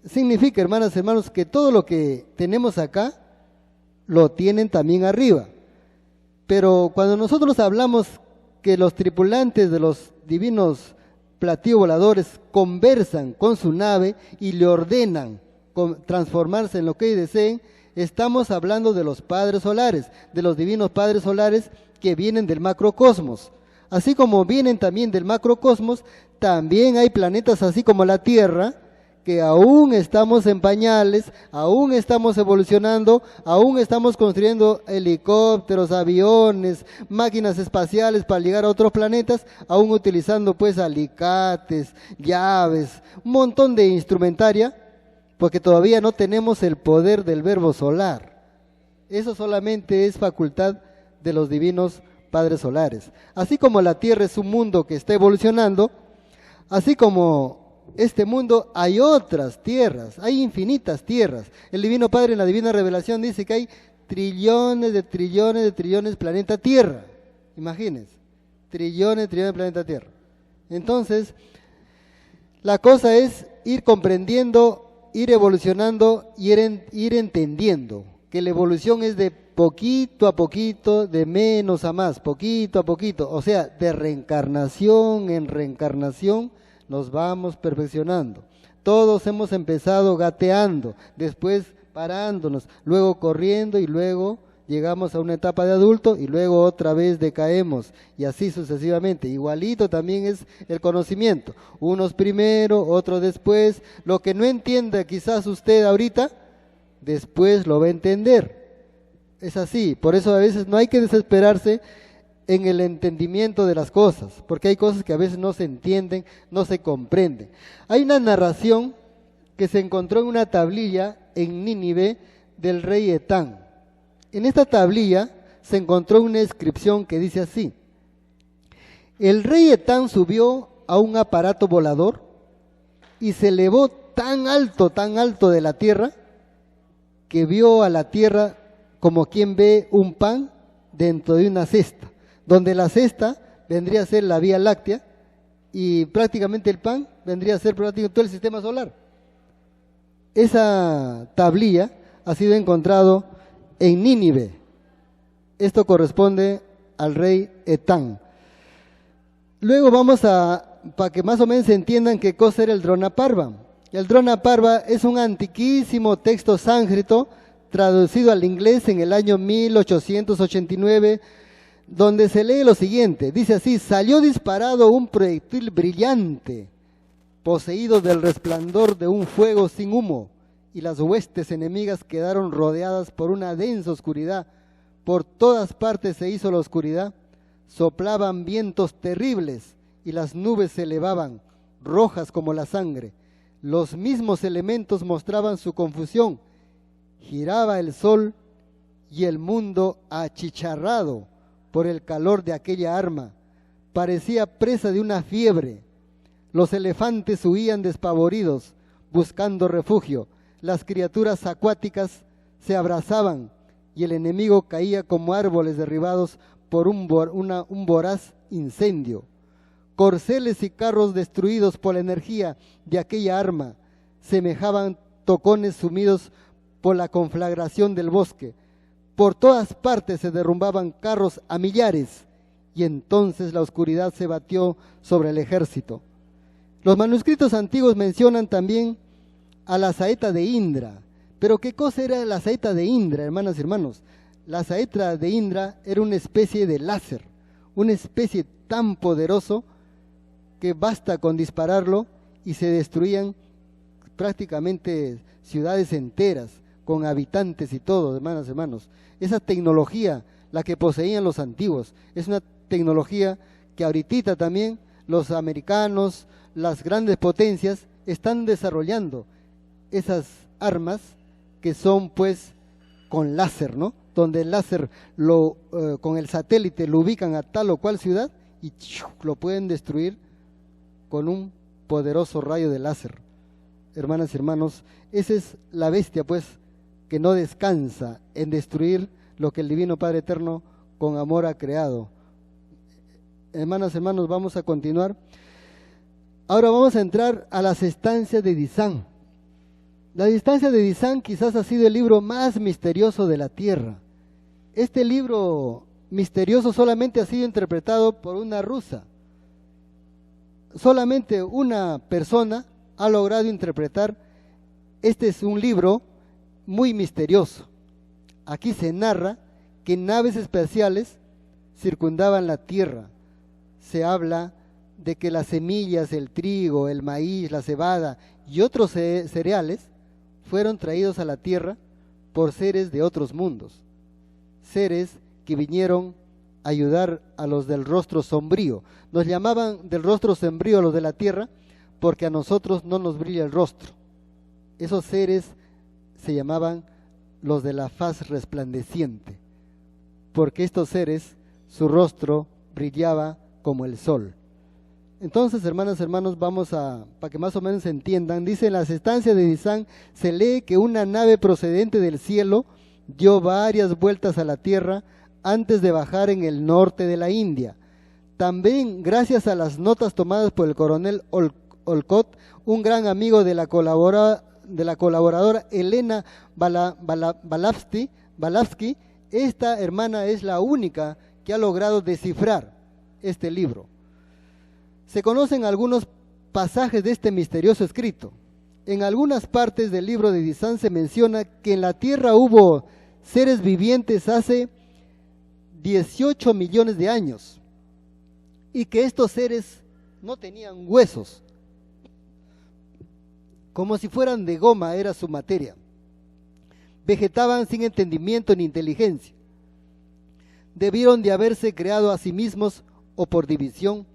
Significa, hermanas y hermanos, que todo lo que tenemos acá lo tienen también arriba. Pero cuando nosotros hablamos que los tripulantes de los divinos platillos voladores conversan con su nave y le ordenan transformarse en lo que ellos deseen, estamos hablando de los padres solares, de los divinos padres solares que vienen del macrocosmos. Así como vienen también del macrocosmos, también hay planetas así como la Tierra, que aún estamos en pañales, aún estamos evolucionando, aún estamos construyendo helicópteros, aviones, máquinas espaciales para llegar a otros planetas, aún utilizando pues alicates, llaves, un montón de instrumentaria, porque todavía no tenemos el poder del verbo solar. Eso solamente es facultad de los divinos padres solares. Así como la Tierra es un mundo que está evolucionando, así como este mundo hay otras tierras, hay infinitas tierras. El Divino Padre en la Divina Revelación dice que hay trillones de planeta Tierra. Imagínense, trillones de planeta Tierra. Entonces, la cosa es ir comprendiendo, ir evolucionando y ir entendiendo que la evolución es de poquito a poquito, de menos a más, poquito a poquito, o sea, de reencarnación en reencarnación, nos vamos perfeccionando. Todos hemos empezado gateando, después parándonos, luego corriendo y luego llegamos a una etapa de adulto y luego otra vez decaemos y así sucesivamente. Igualito también es el conocimiento, unos primero, otros después. Lo que no entienda quizás usted ahorita, después lo va a entender. Es así, por eso a veces no hay que desesperarse en el entendimiento de las cosas, porque hay cosas que a veces no se entienden, no se comprenden. Hay una narración que se encontró en una tablilla en Nínive del rey Etán. En esta tablilla se encontró una inscripción que dice así: el rey Etán subió a un aparato volador y se elevó tan alto de la tierra, que vio a la tierra como quien ve un pan dentro de una cesta, donde la cesta vendría a ser la Vía Láctea y prácticamente el pan vendría a ser prácticamente todo el sistema solar. Esa tablilla ha sido encontrado en Nínive. Esto corresponde al rey Etán. Luego vamos para que más o menos entiendan qué cosa era el Dronaparva. El Dronaparva es un antiquísimo texto sánscrito traducido al inglés en el año 1889, donde se lee lo siguiente, dice así: salió disparado un proyectil brillante, poseído del resplandor de un fuego sin humo, y las huestes enemigas quedaron rodeadas por una densa oscuridad. Por todas partes se hizo la oscuridad, soplaban vientos terribles, y las nubes se elevaban, rojas como la sangre. Los mismos elementos mostraban su confusión, giraba el sol, y el mundo achicharrado por el calor de aquella arma, parecía presa de una fiebre. Los elefantes huían despavoridos, buscando refugio. Las criaturas acuáticas se abrazaban y el enemigo caía como árboles derribados por un voraz incendio. Corceles y carros destruidos por la energía de aquella arma semejaban tocones sumidos por la conflagración del bosque. Por todas partes se derrumbaban carros a millares, y entonces la oscuridad se batió sobre el ejército. Los manuscritos antiguos mencionan también a la saeta de Indra. Pero ¿qué cosa era la saeta de Indra, hermanas y hermanos? La saeta de Indra era una especie de láser, una especie tan poderoso que basta con dispararlo y se destruían prácticamente ciudades enteras, con habitantes y todo, hermanas y hermanos. Esa tecnología, la que poseían los antiguos, es una tecnología que ahorita también los americanos, las grandes potencias, están desarrollando esas armas que son pues con láser, ¿no? Donde el láser con el satélite lo ubican a tal o cual ciudad y lo pueden destruir con un poderoso rayo de láser. Hermanas y hermanos, esa es la bestia pues que no descansa en destruir lo que el Divino Padre Eterno con amor ha creado. Hermanas y hermanos, vamos a continuar. Ahora vamos a entrar a las estancias de Disán. La estancia de Disán quizás ha sido el libro más misterioso de la tierra. Este libro misterioso solamente ha sido interpretado por una rusa. Solamente una persona ha logrado interpretar. Este es un libro muy misterioso. Aquí se narra que naves espaciales circundaban la tierra. Se habla de que las semillas, el trigo, el maíz, la cebada y otros cereales fueron traídos a la tierra por seres de otros mundos, seres que vinieron a ayudar a los del rostro sombrío. Nos llamaban del rostro sombrío a los de la tierra porque a nosotros no nos brilla el rostro. Esos seres se llamaban los de la faz resplandeciente, porque estos seres, su rostro brillaba como el sol. Entonces, hermanas, hermanos, para que más o menos se entiendan, dice: en las estancias de Disán se lee que una nave procedente del cielo dio varias vueltas a la tierra antes de bajar en el norte de la India. También, gracias a las notas tomadas por el coronel Olcott, un gran amigo de la colaboradora Elena Balavsky, esta hermana es la única que ha logrado descifrar este libro. Se conocen algunos pasajes de este misterioso escrito. En algunas partes del libro de Disán se menciona que en la tierra hubo seres vivientes hace 18 millones de años y que estos seres no tenían huesos, como si fueran de goma era su materia. Vegetaban sin entendimiento ni inteligencia. Debieron de haberse creado a sí mismos o por división.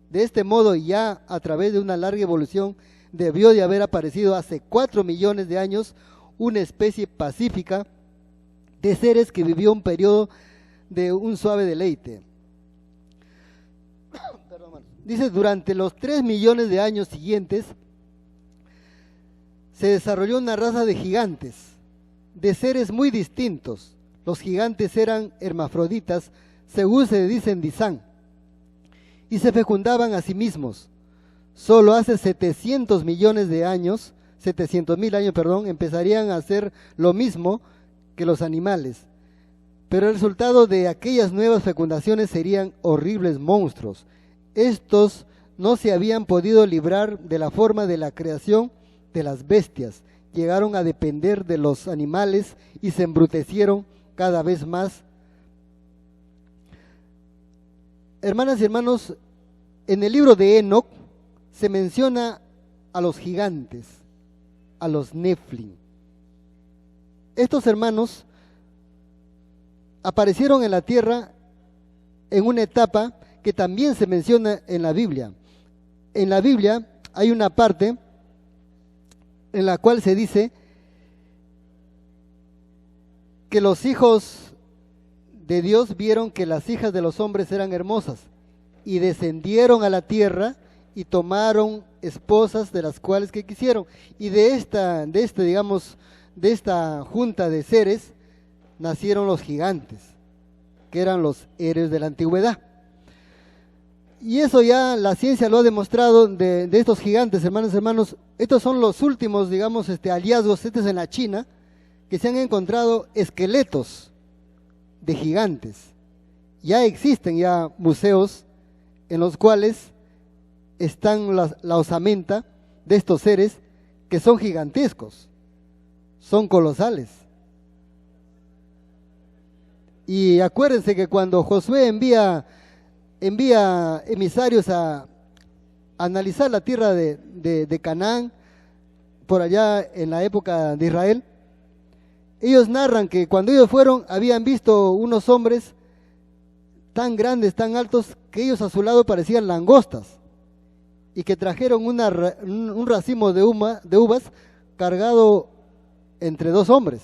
De este modo, ya a través de una larga evolución, debió de haber aparecido hace 4 millones de años una especie pacífica de seres que vivió un periodo de un suave deleite. Dice: durante los 3 millones de años siguientes se desarrolló una raza de gigantes, de seres muy distintos. Los gigantes eran hermafroditas, según se dice en Disán, y se fecundaban a sí mismos. Solo hace 700 millones de años, 700.000 años, empezarían a hacer lo mismo que los animales. Pero el resultado de aquellas nuevas fecundaciones serían horribles monstruos. Estos no se habían podido librar de la forma de la creación de las bestias. Llegaron a depender de los animales y se embrutecieron cada vez más. Hermanas y hermanos, en el libro de Enoc se menciona a los gigantes, a los Nephilim. Estos hermanos aparecieron en la tierra en una etapa que también se menciona en la Biblia. En la Biblia hay una parte en la cual se dice que los hijos de Dios vieron que las hijas de los hombres eran hermosas y descendieron a la tierra y tomaron esposas de las cuales que quisieron. Y de esta junta de seres nacieron los gigantes, que eran los héroes de la antigüedad. Y eso ya la ciencia lo ha demostrado de estos gigantes, hermanos y hermanos. Estos son los últimos, hallazgos, este es en la China, que se han encontrado esqueletos de gigantes. Ya existen museos en los cuales están la osamenta de estos seres que son gigantescos, son colosales. Y acuérdense que cuando Josué envía emisarios a analizar la tierra de Canaán, por allá en la época de Israel, ellos narran que cuando ellos fueron habían visto unos hombres tan grandes, tan altos, que ellos a su lado parecían langostas, y que trajeron un racimo de uvas cargado entre dos hombres.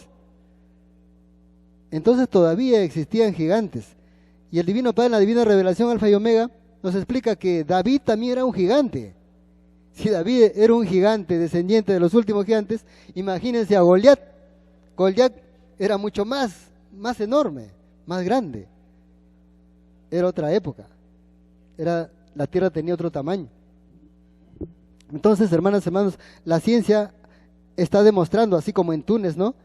Entonces todavía existían gigantes. Y el Divino Padre en la Divina Revelación Alfa y Omega nos explica que David también era un gigante. Si David era un gigante, descendiente de los últimos gigantes, imagínense a Goliat. Goliat era mucho más enorme, más grande. Era otra época. La tierra tenía otro tamaño. Entonces, hermanas, hermanos, la ciencia está demostrando, así como en Túnez, ¿no?,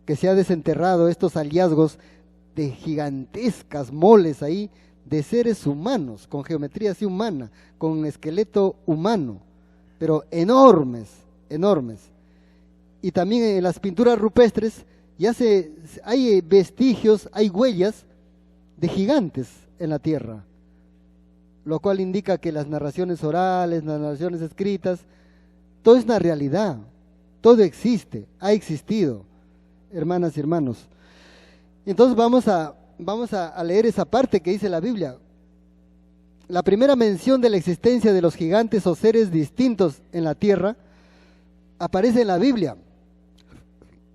que se ha desenterrado estos hallazgos de gigantescas moles ahí, de seres humanos, con geometría así humana, con esqueleto humano, pero enormes, enormes. Y también en las pinturas rupestres hay vestigios, hay huellas de gigantes en la tierra, lo cual indica que las narraciones orales, las narraciones escritas, todo es una realidad, todo existe, ha existido, hermanas y hermanos. Entonces vamos a leer esa parte que dice la Biblia. La primera mención de la existencia de los gigantes o seres distintos en la tierra aparece en la Biblia.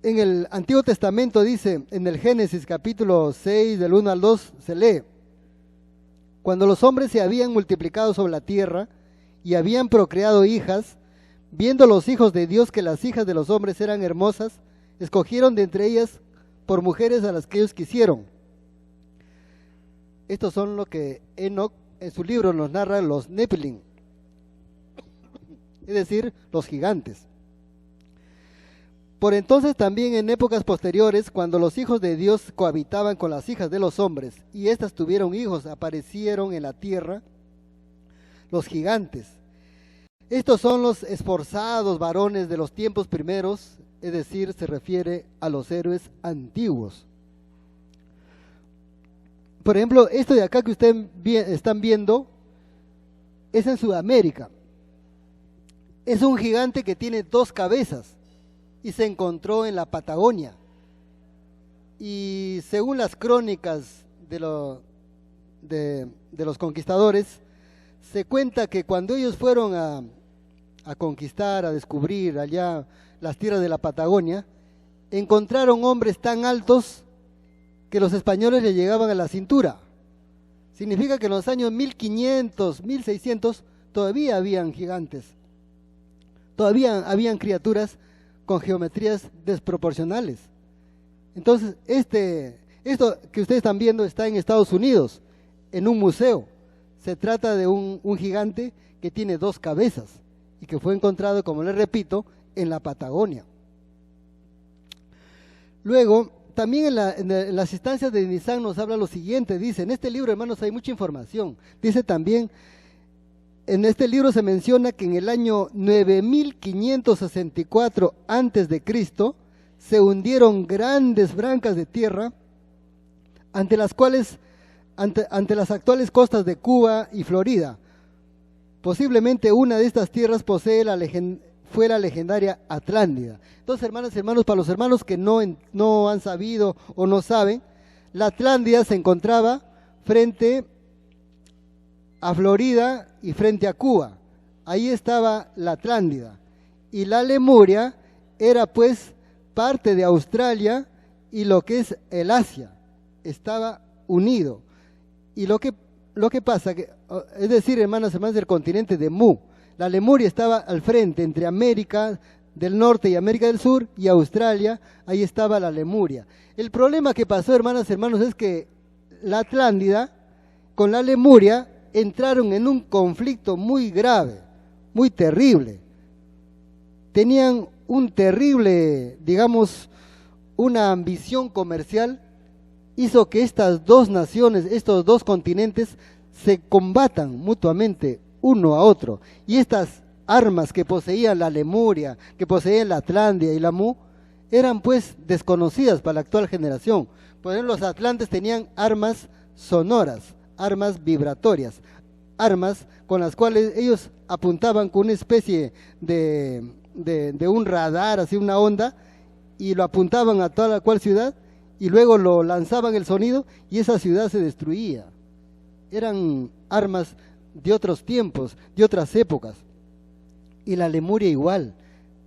En el Antiguo Testamento dice, en el Génesis capítulo 6, del 1 al 2, se lee: cuando los hombres se habían multiplicado sobre la tierra y habían procreado hijas, viendo los hijos de Dios que las hijas de los hombres eran hermosas, escogieron de entre ellas por mujeres a las que ellos quisieron. Estos son lo que Enoc en su libro nos narra, los Nepilim, es decir, los gigantes. Por entonces también en épocas posteriores, cuando los hijos de Dios cohabitaban con las hijas de los hombres, y éstas tuvieron hijos, aparecieron en la tierra los gigantes. Estos son los esforzados varones de los tiempos primeros, es decir, se refiere a los héroes antiguos. Por ejemplo, esto de acá que ustedes están viendo es en Sudamérica. Es un gigante que tiene 2 cabezas y se encontró en la Patagonia. Y según las crónicas de los conquistadores, se cuenta que cuando ellos fueron a conquistar, a descubrir allá las tierras de la Patagonia, encontraron hombres tan altos que los españoles le llegaban a la cintura. Significa que en los años 1500, 1600 todavía habían gigantes, todavía habían criaturas con geometrías desproporcionales. Entonces, esto que ustedes están viendo está en Estados Unidos, en un museo. Se trata de un gigante que tiene 2 cabezas y que fue encontrado, como les repito, en la Patagonia. Luego, también en las instancias de Nizam nos habla lo siguiente, dice, en este libro, hermanos, hay mucha información. Dice también, en este libro se menciona que en el año 9564 antes de Cristo se hundieron grandes brancas de tierra ante las actuales costas de Cuba y Florida. Posiblemente una de estas tierras fue la legendaria Atlántida. Entonces, hermanas y hermanos, para los hermanos que no han sabido o no saben, la Atlántida se encontraba frente a Florida y frente a Cuba. Ahí estaba la Atlántida. Y la Lemuria era pues parte de Australia y lo que es el Asia. Estaba unido. Y lo que pasa, es decir, hermanas y hermanos, del continente de Mu. La Lemuria estaba al frente, entre América del Norte y América del Sur y Australia, ahí estaba la Lemuria. El problema que pasó, hermanas y hermanos, es que la Atlántida con la Lemuria entraron en un conflicto muy grave, muy terrible. Tenían un terrible, digamos, una ambición comercial, hizo que estas 2 naciones, estos 2 continentes, se combatan mutuamente uno a otro. Y estas armas que poseía la Lemuria, que poseía la Atlántida y la Mu, eran pues desconocidas para la actual generación. Por ejemplo, los atlantes tenían armas sonoras, armas vibratorias, armas con las cuales ellos apuntaban con una especie de un radar, así una onda, y lo apuntaban a toda la cual ciudad y luego lo lanzaban el sonido y esa ciudad se destruía. Eran armas de otros tiempos, de otras épocas. Y la Lemuria igual,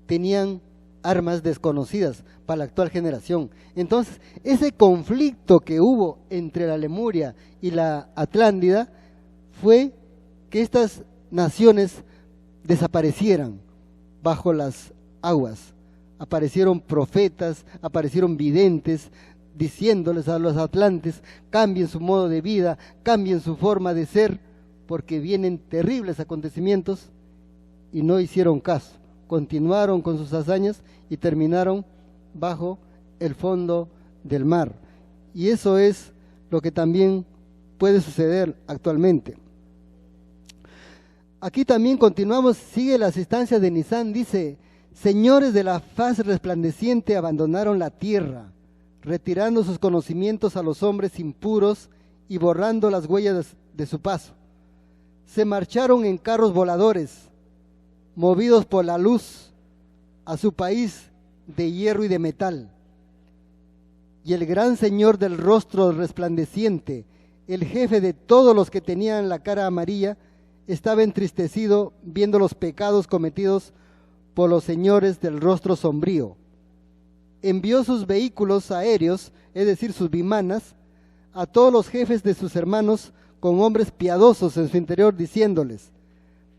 tenían armas desconocidas para la actual generación. Entonces, ese conflicto que hubo entre la Lemuria y la Atlántida fue que estas naciones desaparecieran bajo las aguas. Aparecieron profetas, aparecieron videntes, diciéndoles a los atlantes, cambien su modo de vida, cambien su forma de ser, porque vienen terribles acontecimientos, y no hicieron caso. Continuaron con sus hazañas y terminaron bajo el fondo del mar. Y eso es lo que también puede suceder actualmente. Aquí también continuamos, sigue las instancias de Nizam, dice: señores de la faz resplandeciente abandonaron la tierra, retirando sus conocimientos a los hombres impuros y borrando las huellas de su paso. Se marcharon en carros voladores, movidos por la luz, a su país de hierro y de metal. Y el gran señor del rostro resplandeciente, el jefe de todos los que tenían la cara amarilla, estaba entristecido viendo los pecados cometidos por los señores del rostro sombrío. Envió sus vehículos aéreos, es decir, sus vimanas, a todos los jefes de sus hermanos con hombres piadosos en su interior, diciéndoles: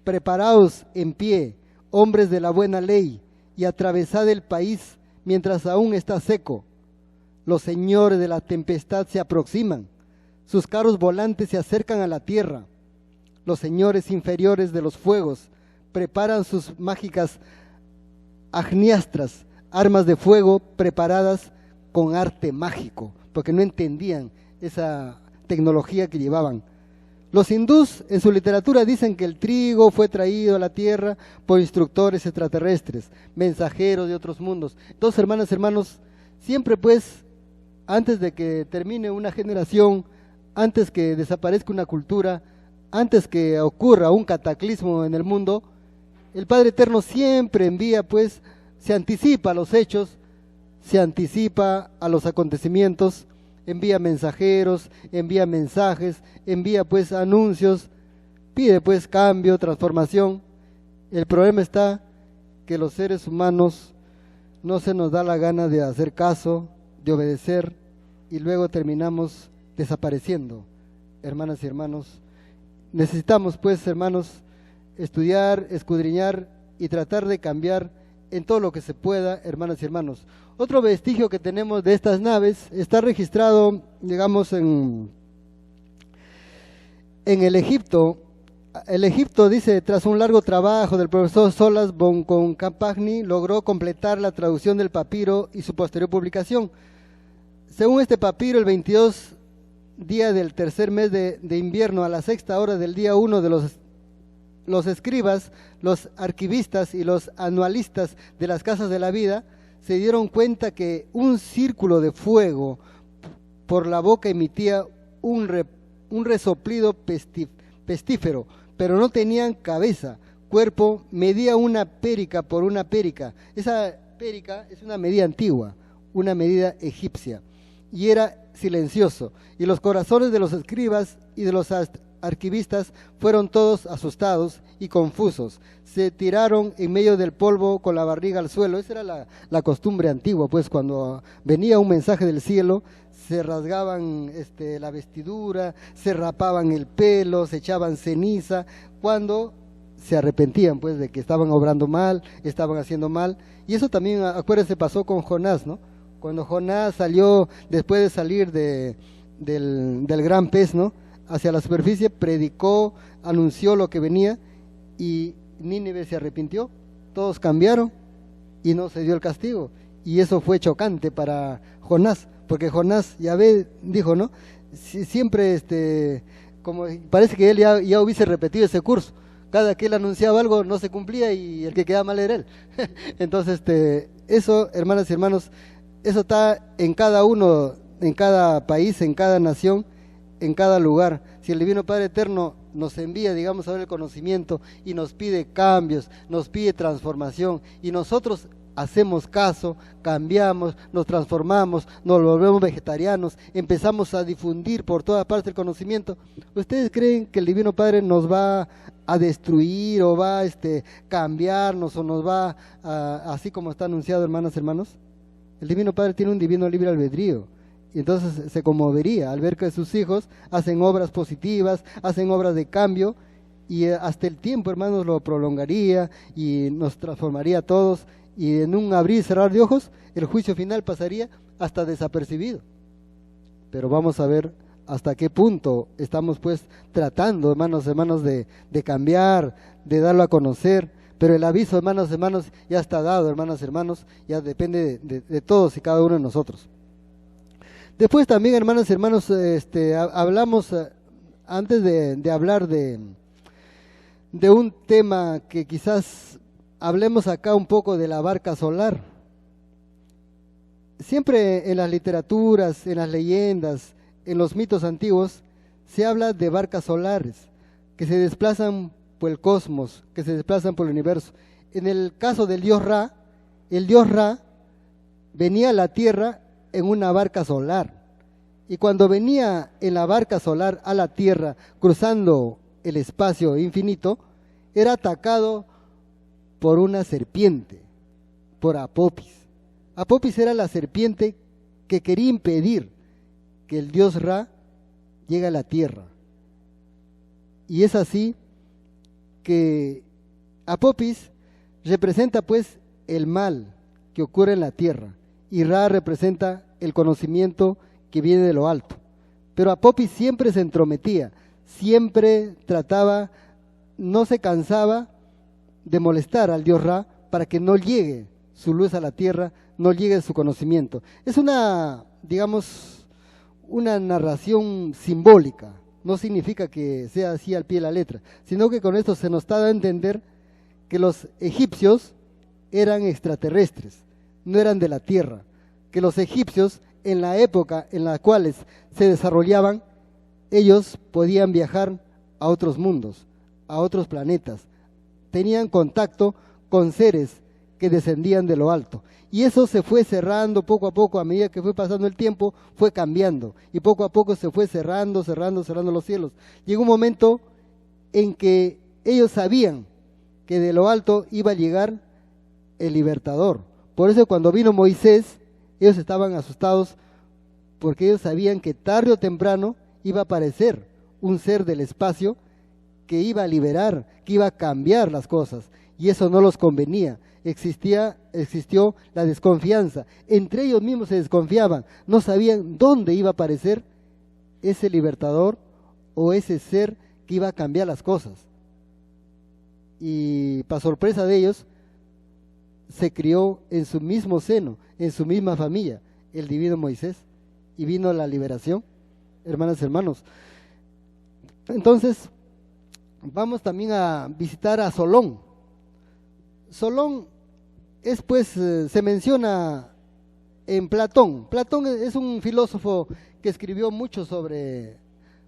preparaos en pie, hombres de la buena ley, y atravesad el país mientras aún está seco. Los señores de la tempestad se aproximan, sus carros volantes se acercan a la tierra. Los señores inferiores de los fuegos preparan sus mágicas agniastras, armas de fuego preparadas con arte mágico, porque no entendían esa tecnología que llevaban. Los hindús en su literatura dicen que el trigo fue traído a la tierra por instructores extraterrestres, mensajeros de otros mundos. Entonces, hermanas, hermanos, siempre pues, antes de que termine una generación, antes que desaparezca una cultura, antes que ocurra un cataclismo en el mundo, el Padre Eterno siempre envía pues, se anticipa a los hechos, se anticipa a los acontecimientos, envía mensajeros, envía mensajes, envía pues anuncios, pide pues cambio, transformación. El problema está que los seres humanos no se nos da la gana de hacer caso, de obedecer, y luego terminamos desapareciendo. Hermanas y hermanos, necesitamos pues, hermanos, estudiar, escudriñar y tratar de cambiar en todo lo que se pueda, hermanas y hermanos. Otro vestigio que tenemos de estas naves está registrado, digamos, en el Egipto. El Egipto, dice, tras un largo trabajo del profesor Solas Bonconcampagni, logró completar la traducción del papiro y su posterior publicación. Según este papiro, el 22 día del tercer mes de invierno, a la sexta hora del día 1, de los escribas, los arquivistas y los anualistas de las casas de la vida se dieron cuenta que un círculo de fuego por la boca emitía un resoplido pestífero, pero no tenían cabeza, cuerpo, medía una périca por una périca. Esa périca es una medida antigua, una medida egipcia, y era silencioso, y los corazones de los escribas y de los arquivistas fueron todos asustados y confusos. Se tiraron en medio del polvo con la barriga al suelo. Esa era la costumbre antigua, pues cuando venía un mensaje del cielo, se rasgaban la vestidura, se rapaban el pelo, se echaban ceniza, cuando se arrepentían pues de que estaban obrando mal, estaban haciendo mal. Y eso también, acuérdense, pasó con Jonás, ¿no? Cuando Jonás salió, después de salir del gran pez, ¿no?, hacia la superficie, predicó, anunció lo que venía, y Nínive se arrepintió, todos cambiaron y no se dio el castigo. Y eso fue chocante para Jonás, porque Jonás, Yahvé dijo, ¿no?, siempre, como parece que él ya hubiese repetido ese curso. Cada que él anunciaba algo no se cumplía y el que quedaba mal era él. Entonces, eso, hermanas y hermanos, eso está en cada uno, en cada país, en cada nación, en cada lugar. Si el Divino Padre Eterno nos envía, digamos, a ver el conocimiento y nos pide cambios, nos pide transformación, y nosotros hacemos caso, cambiamos, nos transformamos, nos volvemos vegetarianos, empezamos a difundir por toda parte el conocimiento, ¿ustedes creen que el Divino Padre nos va a destruir o va a cambiarnos o nos va así como está anunciado, hermanas, hermanos? El Divino Padre tiene un divino libre albedrío. Y entonces se conmovería al ver que sus hijos hacen obras positivas, hacen obras de cambio, y hasta el tiempo, hermanos, lo prolongaría y nos transformaría a todos, y en un abrir y cerrar de ojos, el juicio final pasaría hasta desapercibido. Pero vamos a ver hasta qué punto estamos pues tratando, hermanos, de cambiar, de darlo a conocer. Pero el aviso, hermanos, ya está dado, hermanos, ya depende de todos y cada uno de nosotros. Después también, hermanos, hablamos, antes de hablar de un tema que quizás hablemos acá un poco de la barca solar. Siempre en las literaturas, en las leyendas, en los mitos antiguos, se habla de barcas solares que se desplazan por el cosmos, que se desplazan por el universo. En el caso del dios Ra, el dios Ra venía a la Tierra en una barca solar, y cuando venía en la barca solar a la Tierra, cruzando el espacio infinito, era atacado por una serpiente, por Apopis. Apopis era la serpiente que quería impedir que el dios Ra llegue a la Tierra. Y es así que Apopis representa pues el mal que ocurre en la Tierra, y Ra representa el conocimiento que viene de lo alto. Pero Apopis siempre se entrometía, siempre trataba, no se cansaba de molestar al dios Ra para que no llegue su luz a la Tierra, no llegue su conocimiento. Es una, digamos, una narración simbólica, no significa que sea así al pie de la letra, sino que con esto se nos está dando a entender que los egipcios eran extraterrestres, no eran de la Tierra, que los egipcios en la época en la cual se desarrollaban, ellos podían viajar a otros mundos, a otros planetas, tenían contacto con seres que descendían de lo alto. Y eso se fue cerrando poco a poco, a medida que fue pasando el tiempo, fue cambiando. Y poco a poco se fue cerrando los cielos. Llegó un momento en que ellos sabían que de lo alto iba a llegar el libertador. Por eso cuando vino Moisés, ellos estaban asustados, porque ellos sabían que tarde o temprano iba a aparecer un ser del espacio que iba a liberar, que iba a cambiar las cosas, y eso no los convenía. Existió la desconfianza, entre ellos mismos se desconfiaban, no sabían dónde iba a aparecer ese libertador o ese ser que iba a cambiar las cosas. Y para sorpresa de ellos, se crió en su mismo seno, en su misma familia, el divino Moisés, y vino la liberación, hermanas y hermanos. Entonces, vamos también a visitar a Solón. Solón es pues, se menciona en Platón. Platón es un filósofo que escribió mucho sobre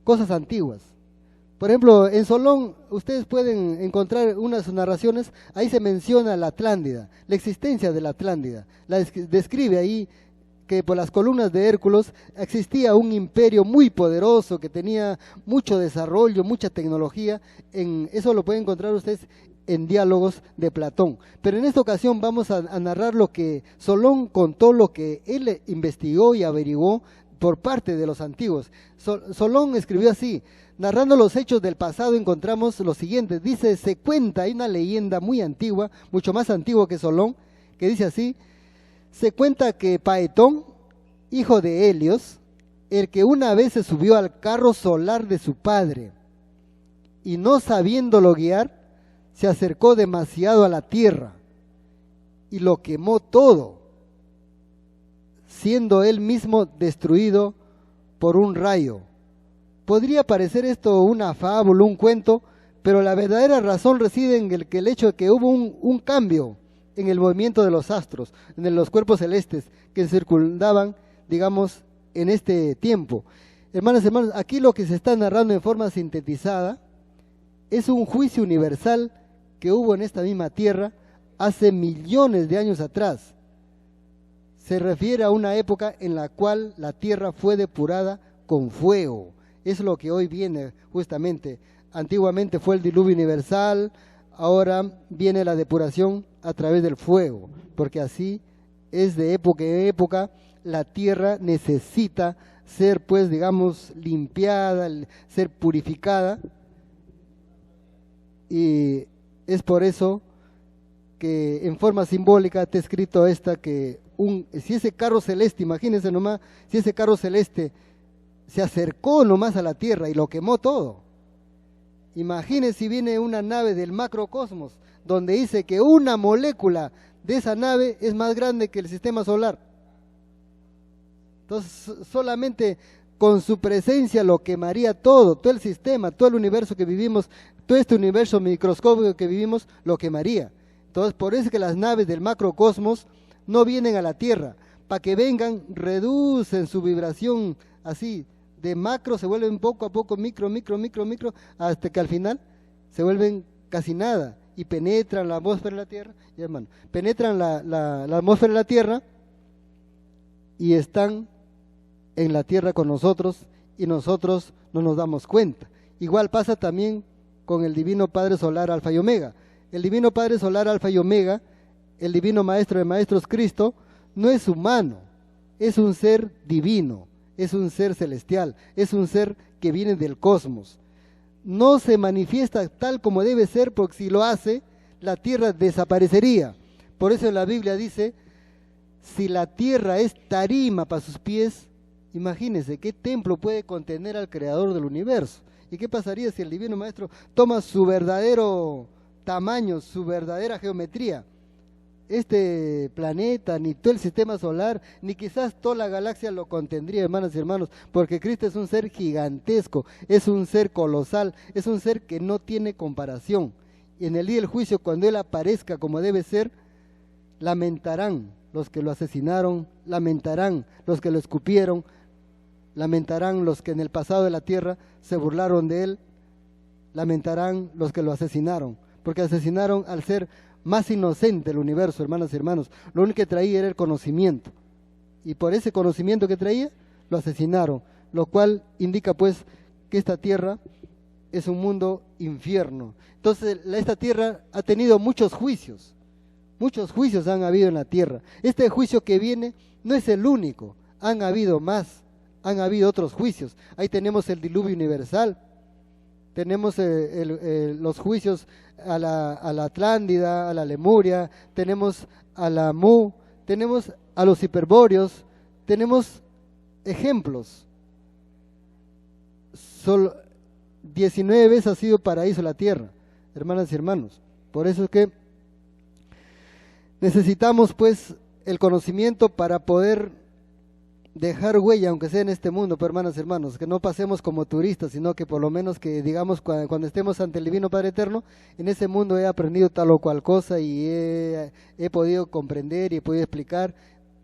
cosas antiguas. Por ejemplo, en Solón ustedes pueden encontrar unas narraciones, ahí se menciona la Atlántida, la existencia de la Atlántida. La describe ahí que por las columnas de Hércules existía un imperio muy poderoso que tenía mucho desarrollo, mucha tecnología. Eso lo pueden encontrar ustedes en diálogos de Platón. Pero en esta ocasión vamos a narrar lo que Solón contó, lo que él investigó y averiguó por parte de los antiguos. Solón escribió así: narrando los hechos del pasado encontramos lo siguiente. Dice, se cuenta, hay una leyenda muy antigua, mucho más antigua que Solón, que dice así: se cuenta que Paetón, hijo de Helios, el que una vez se subió al carro solar de su padre, y no sabiéndolo guiar, se acercó demasiado a la tierra, y lo quemó todo, siendo él mismo destruido por un rayo. Podría parecer esto una fábula, un cuento, pero la verdadera razón reside en el hecho de que hubo un cambio en el movimiento de los astros, en los cuerpos celestes que circundaban, digamos, en este tiempo. Hermanas y hermanos, aquí lo que se está narrando en forma sintetizada es un juicio universal que hubo en esta misma tierra hace millones de años atrás. Se refiere a una época en la cual la tierra fue depurada con fuego. Es lo que hoy viene justamente. Antiguamente fue el diluvio universal, ahora viene la depuración a través del fuego, porque así es de época en época. La tierra necesita ser, pues, digamos, limpiada, ser purificada, y es por eso que en forma simbólica está escrito que si ese carro celeste, imagínense nomás, si ese carro celeste se acercó nomás a la tierra y lo quemó todo. Imagínense si viene una nave del macrocosmos, donde dice que una molécula de esa nave es más grande que el sistema solar. Entonces, solamente con su presencia lo quemaría todo el sistema, todo el universo que vivimos, todo este universo microscópico que vivimos, lo quemaría. Entonces, por eso es que las naves del macrocosmos no vienen a la Tierra, para que vengan, reducen su vibración así, de macro se vuelven poco a poco micro, hasta que al final se vuelven casi nada, y penetran la atmósfera de la Tierra, y hermano, penetran la atmósfera de la Tierra, y están en la Tierra con nosotros, y nosotros no nos damos cuenta. Igual pasa también con el Divino Padre Solar Alfa y Omega. El Divino Padre Solar Alfa y Omega, el Divino Maestro de Maestros Cristo, no es humano, es un ser divino, es un ser celestial, es un ser que viene del cosmos. No se manifiesta tal como debe ser, porque si lo hace, la tierra desaparecería. Por eso en la Biblia dice, si la tierra es tarima para sus pies, imagínense qué templo puede contener al creador del universo. ¿Y qué pasaría si el Divino Maestro toma su verdadero tamaño, su verdadera geometría? Este planeta, ni todo el sistema solar, ni quizás toda la galaxia lo contendría, hermanas y hermanos, porque Cristo es un ser gigantesco, es un ser colosal, es un ser que no tiene comparación. Y en el día del juicio, cuando Él aparezca como debe ser, lamentarán los que lo asesinaron, lamentarán los que lo escupieron, lamentarán los que en el pasado de la tierra se burlaron de Él, lamentarán los que lo asesinaron, porque asesinaron al ser más inocente del universo, hermanas y hermanos. Lo único que traía era el conocimiento, y por ese conocimiento que traía, lo asesinaron, lo cual indica pues que esta tierra es un mundo infierno. Entonces esta tierra ha tenido muchos juicios han habido en la tierra. Este juicio que viene no es el único, han habido más, han habido otros juicios. Ahí tenemos el diluvio universal, tenemos los juicios a la Atlántida, a la Lemuria, tenemos a la Mu, tenemos a los hiperbóreos, tenemos ejemplos. 19 veces ha sido paraíso la tierra, hermanas y hermanos. Por eso es que necesitamos pues el conocimiento para poder dejar huella, aunque sea en este mundo, pero hermanas y hermanos, que no pasemos como turistas, sino que por lo menos que digamos cuando estemos ante el Divino Padre Eterno, en ese mundo he aprendido tal o cual cosa y he podido comprender y he podido explicar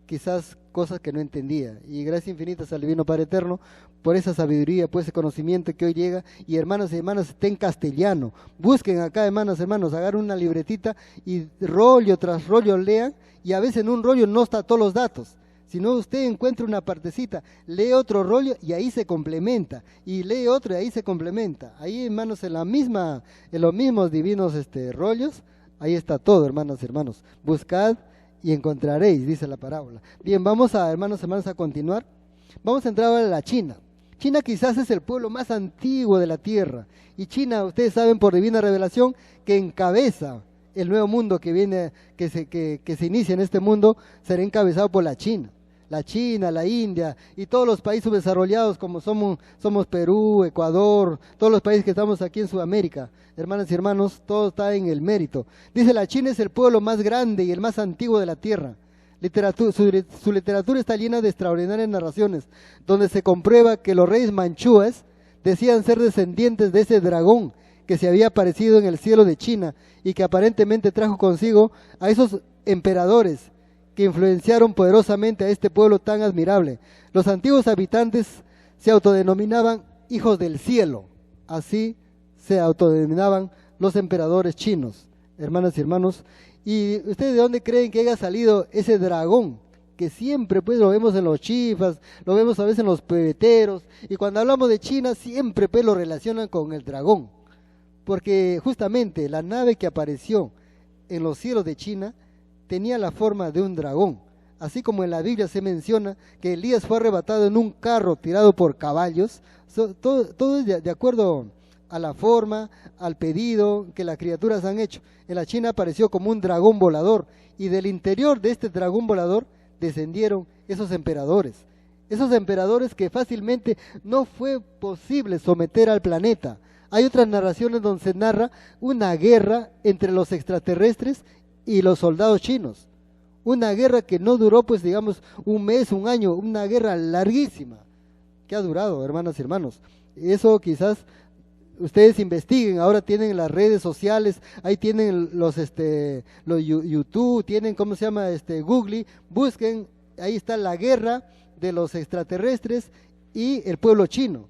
quizás cosas que no entendía. Y gracias infinitas al Divino Padre Eterno por esa sabiduría, por ese conocimiento que hoy llega. Y hermanos y hermanas, está en castellano. Busquen acá, hermanas y hermanos, agarren una libretita y rollo tras rollo lean, y a veces en un rollo no está todos los datos. Si no, usted encuentra una partecita, lee otro rollo y ahí se complementa, y lee otro y ahí se complementa. Ahí, hermanos, en los mismos divinos rollos, ahí está todo, hermanas y hermanos. Buscad y encontraréis, dice la parábola. Bien, vamos a, hermanos y hermanas, a continuar. Vamos a entrar ahora a la China. China quizás es el pueblo más antiguo de la tierra, y China, ustedes saben por divina revelación, que encabeza el nuevo mundo que viene, que se inicia en este mundo, será encabezado por la China. La China, la India y todos los países subdesarrollados como somos Perú, Ecuador, todos los países que estamos aquí en Sudamérica, hermanas y hermanos, todo está en el mérito. Dice, la China es el pueblo más grande y el más antiguo de la tierra. Su literatura está llena de extraordinarias narraciones, donde se comprueba que los reyes manchúes decían ser descendientes de ese dragón que se había aparecido en el cielo de China y que aparentemente trajo consigo a esos emperadores que influenciaron poderosamente a este pueblo tan admirable. Los antiguos habitantes se autodenominaban hijos del cielo, así se autodenominaban los emperadores chinos, hermanas y hermanos, ¿Y ustedes de dónde creen que haya salido ese dragón? Que siempre pues lo vemos en los chifas, lo vemos a veces en los pebeteros, y cuando hablamos de China siempre pues lo relacionan con el dragón, porque justamente la nave que apareció en los cielos de China tenía la forma de un dragón, así como en la Biblia se menciona que Elías fue arrebatado en un carro tirado por caballos. Todo es de acuerdo a la forma, al pedido que las criaturas han hecho. En la China apareció como un dragón volador, y del interior de este dragón volador descendieron esos emperadores que fácilmente no fue posible someter al planeta. Hay otras narraciones donde se narra una guerra entre los extraterrestres y los soldados chinos, una guerra que no duró pues digamos un mes, un año, una guerra larguísima que ha durado, hermanas y hermanos. Eso quizás ustedes investiguen, ahora tienen las redes sociales, ahí tienen los YouTube, tienen ¿cómo se llama? Google, busquen, ahí está la guerra de los extraterrestres y el pueblo chino.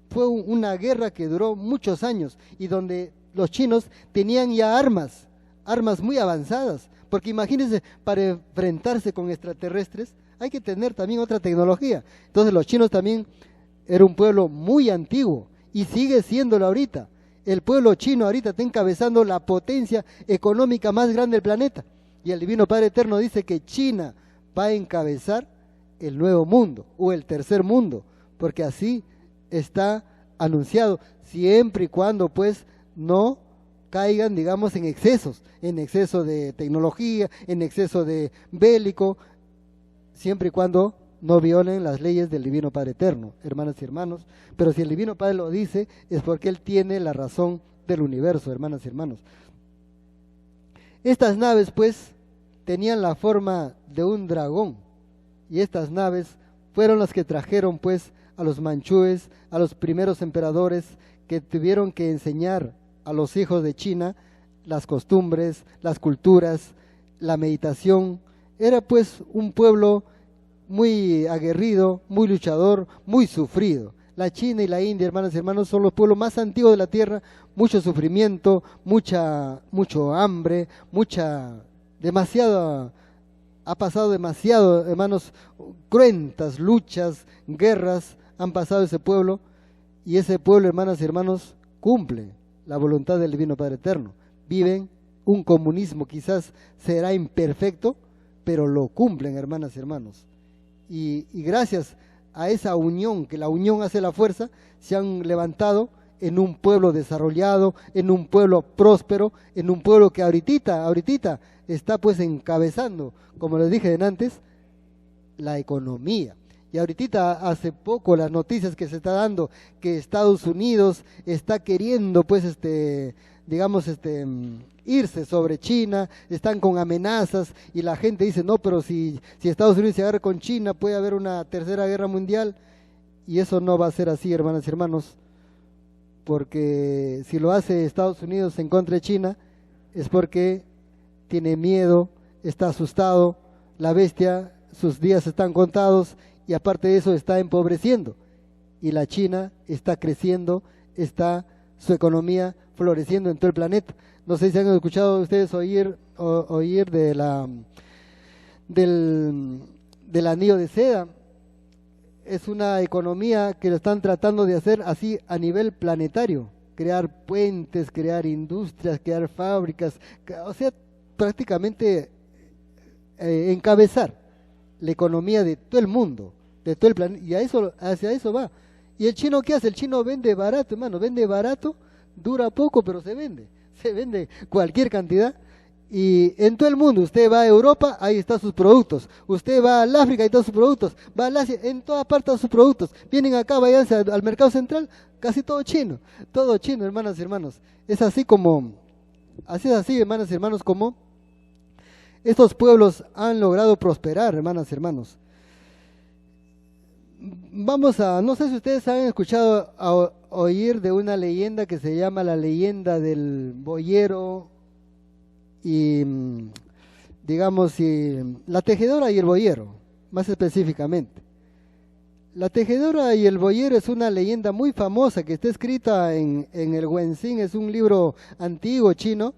Fue una guerra que duró muchos años y donde los chinos tenían ya armas muy avanzadas, porque imagínense, para enfrentarse con extraterrestres hay que tener también otra tecnología. Entonces los chinos también era un pueblo muy antiguo, y sigue siéndolo ahorita. El pueblo chino ahorita está encabezando la potencia económica más grande del planeta. Y el Divino Padre Eterno dice que China va a encabezar el nuevo mundo o el tercer mundo, porque así está anunciado, siempre y cuando pues no caigan, digamos, en exceso de tecnología, en exceso de bélico, siempre y cuando no violen las leyes del Divino Padre Eterno, hermanas y hermanos. Pero si el Divino Padre lo dice, es porque Él tiene la razón del universo, hermanas y hermanos. Estas naves, pues, tenían la forma de un dragón, y estas naves fueron las que trajeron, pues, a los manchúes, a los primeros emperadores, que tuvieron que enseñar a los hijos de China las costumbres, las culturas, la meditación. Era, pues, un pueblo muy aguerrido, muy luchador, muy sufrido. La China y la India, hermanas y hermanos, son los pueblos más antiguos de la tierra. Mucho sufrimiento, mucho hambre, ha pasado demasiado, hermanos, cruentas luchas, guerras, han pasado ese pueblo, y ese pueblo, hermanas y hermanos, cumple la voluntad del Divino Padre Eterno. Viven un comunismo, quizás será imperfecto, pero lo cumplen, hermanas y hermanos. Y gracias a esa unión, que la unión hace la fuerza, se han levantado en un pueblo desarrollado, en un pueblo próspero, en un pueblo que ahorita está pues encabezando, como les dije antes, la economía. Y ahorita hace poco las noticias que se está dando, que Estados Unidos está queriendo pues irse sobre China, están con amenazas, y la gente dice, no, pero si Estados Unidos se agarra con China puede haber una tercera guerra mundial, y eso no va a ser así, hermanas y hermanos, porque si lo hace Estados Unidos en contra de China, es porque tiene miedo, está asustado, la bestia, sus días están contados, y aparte de eso está empobreciendo, y la China está creciendo, está su economía floreciendo en todo el planeta. No sé si han escuchado ustedes oír del anillo de seda. Es una economía que lo están tratando de hacer así a nivel planetario, crear puentes, crear industrias, crear fábricas, o sea, prácticamente encabezar la economía de todo el mundo, de todo el planeta, y hacia eso va. ¿Y el chino qué hace? El chino vende barato, hermano, vende barato, dura poco, pero se vende cualquier cantidad. Y en todo el mundo, usted va a Europa, ahí están sus productos. Usted va al África, ahí están sus productos. Va al Asia, en todas partes sus productos. Vienen acá, váyanse al mercado central, casi todo chino, hermanas y hermanos. Es así, hermanas y hermanos, como estos pueblos han logrado prosperar, hermanas y hermanos. No sé si ustedes han escuchado oír de una leyenda que se llama la leyenda del boyero y, digamos, la tejedora y el boyero, más específicamente. La tejedora y el boyero es una leyenda muy famosa que está escrita en el Wenzin, es un libro antiguo chino.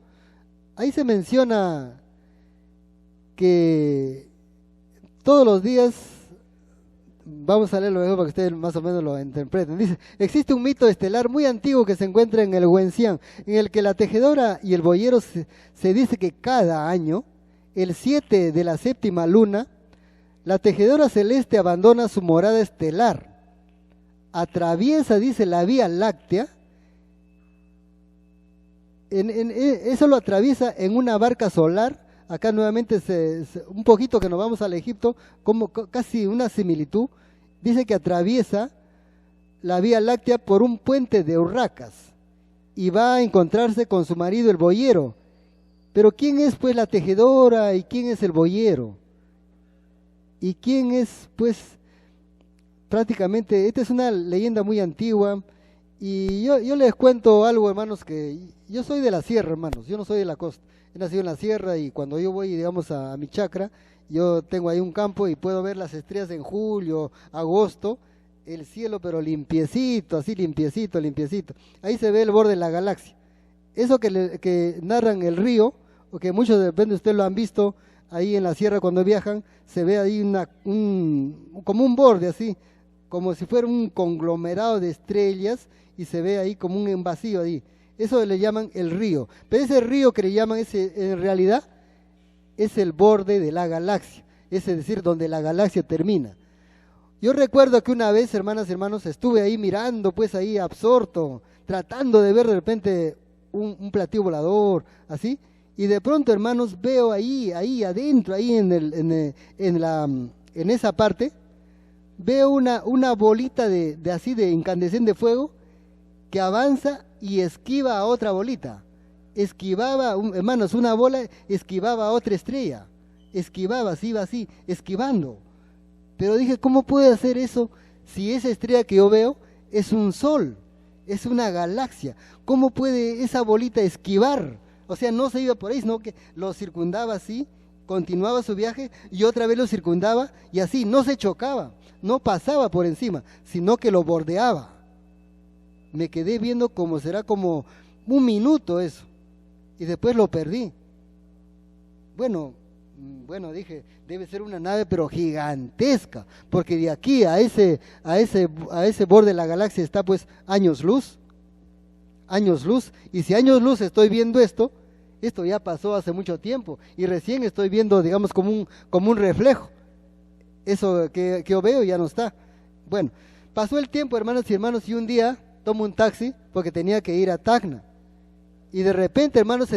Ahí se menciona que todos los días, vamos a leerlo mejor para que ustedes más o menos lo interpreten. Dice, existe un mito estelar muy antiguo que se encuentra en el Wenxian, en el que la tejedora y el boyero se dice que cada año, el 7 de la séptima luna, la tejedora celeste abandona su morada estelar, atraviesa, dice, la Vía Láctea, eso lo atraviesa en una barca solar. Acá nuevamente un poquito que nos vamos al Egipto, como casi una similitud, dice que atraviesa la Vía Láctea por un puente de urracas y va a encontrarse con su marido el boyero. Pero ¿quién es pues la tejedora y quién es el boyero? ¿Y quién es pues prácticamente, esta es una leyenda muy antigua? Y yo les cuento algo, hermanos, que yo soy de la sierra, hermanos, yo no soy de la costa. He nacido en la sierra y cuando yo voy, digamos, a mi chacra, yo tengo ahí un campo y puedo ver las estrellas en julio, agosto, el cielo pero limpiecito, así limpiecito, limpiecito. Ahí se ve el borde de la galaxia. Eso que narran el río, o que muchos de repente ustedes lo han visto ahí en la sierra cuando viajan, se ve ahí como un borde así, como si fuera un conglomerado de estrellas y se ve ahí como un vacío ahí. Eso le llaman el río. Pero ese río que le llaman, en realidad, es el borde de la galaxia. Es decir, donde la galaxia termina. Yo recuerdo que una vez, hermanas y hermanos, estuve ahí mirando, pues ahí absorto, tratando de ver de repente un platillo volador, así. Y de pronto, hermanos, veo ahí adentro, ahí en esa parte, veo una bolita de incandescente de fuego que avanza y esquiva a otra bolita. Esquivaba, hermanos, una bola esquivaba a otra estrella. Esquivaba, así iba así, esquivando. Pero dije, ¿cómo puede hacer eso si esa estrella que yo veo es un sol, es una galaxia? ¿Cómo puede esa bolita esquivar? O sea, no se iba por ahí, sino que lo circundaba así, continuaba su viaje y otra vez lo circundaba y así, no se chocaba, no pasaba por encima, sino que lo bordeaba. Me quedé viendo como será como un minuto eso y después lo perdí. Bueno, dije, debe ser una nave pero gigantesca, porque de aquí a ese borde de la galaxia está pues años luz, y si años luz estoy viendo esto ya pasó hace mucho tiempo y recién estoy viendo, digamos, como un reflejo. Eso que yo veo ya no está. Bueno, pasó el tiempo, hermanas y hermanos, y un día tomo un taxi porque tenía que ir a Tacna. Y de repente, hermanos,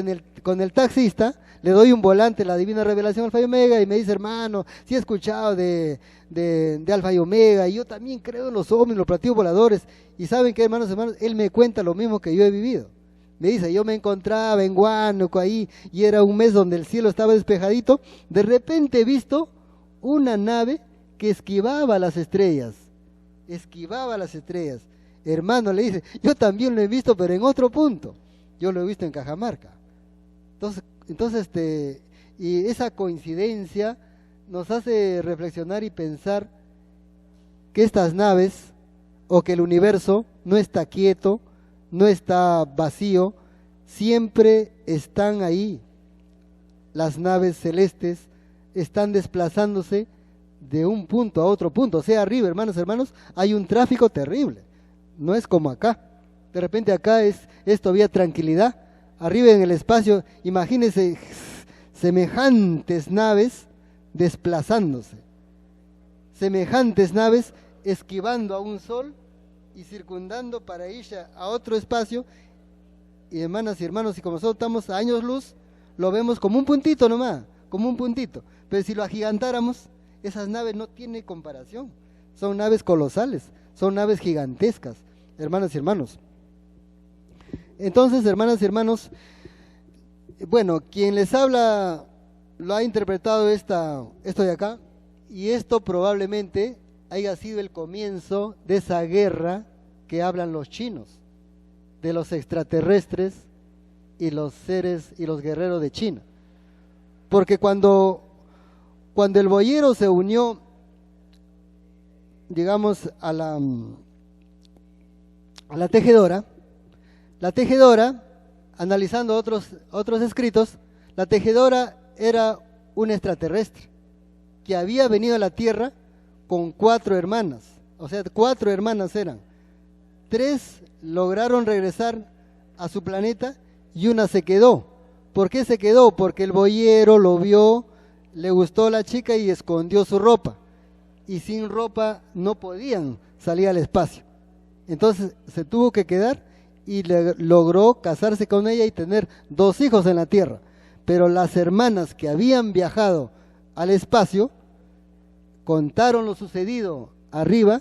con el taxista le doy un volante, la Divina Revelación Alfa y Omega, y me dice, hermano, sí he escuchado de Alfa y Omega, y yo también creo en los ovnis, los platillos voladores. Y ¿saben qué, hermanos y hermanos? Él me cuenta lo mismo que yo he vivido. Me dice, yo me encontraba en Huánuco ahí, y era un mes donde el cielo estaba despejadito. De repente he visto una nave que esquivaba las estrellas. Hermano, le dice, yo también lo he visto, pero en otro punto. Yo lo he visto en Cajamarca. Entonces, y esa coincidencia nos hace reflexionar y pensar que estas naves, o que el universo no está quieto, no está vacío, siempre están ahí. Las naves celestes están desplazándose de un punto a otro punto. O sea, arriba, hermanos, hay un tráfico terrible. No es como acá. De repente acá es todavía tranquilidad. Arriba en el espacio, imagínense semejantes naves desplazándose. Semejantes naves esquivando a un sol y circundando para ir a otro espacio. Y hermanas y hermanos, y como nosotros estamos a años luz, lo vemos como un puntito nomás, como un puntito. Pero si lo agigantáramos, esas naves no tienen comparación. Son naves colosales, son naves gigantescas, hermanas y hermanos. Entonces, hermanas y hermanos, bueno, quien les habla lo ha interpretado esto de acá, y esto probablemente haya sido el comienzo de esa guerra que hablan los chinos, de los extraterrestres y los seres y los guerreros de China. Porque cuando el boyero se unió, digamos, a la tejedora, analizando otros escritos, la tejedora era un extraterrestre que había venido a la Tierra con 4 hermanas, o sea, 4 hermanas eran. 3 lograron regresar a su planeta y una se quedó. ¿Por qué se quedó? Porque el boyero lo vio, le gustó la chica y escondió su ropa. Y sin ropa no podían salir al espacio. Entonces se tuvo que quedar y logró casarse con ella y tener 2 hijos en la Tierra. Pero las hermanas que habían viajado al espacio contaron lo sucedido arriba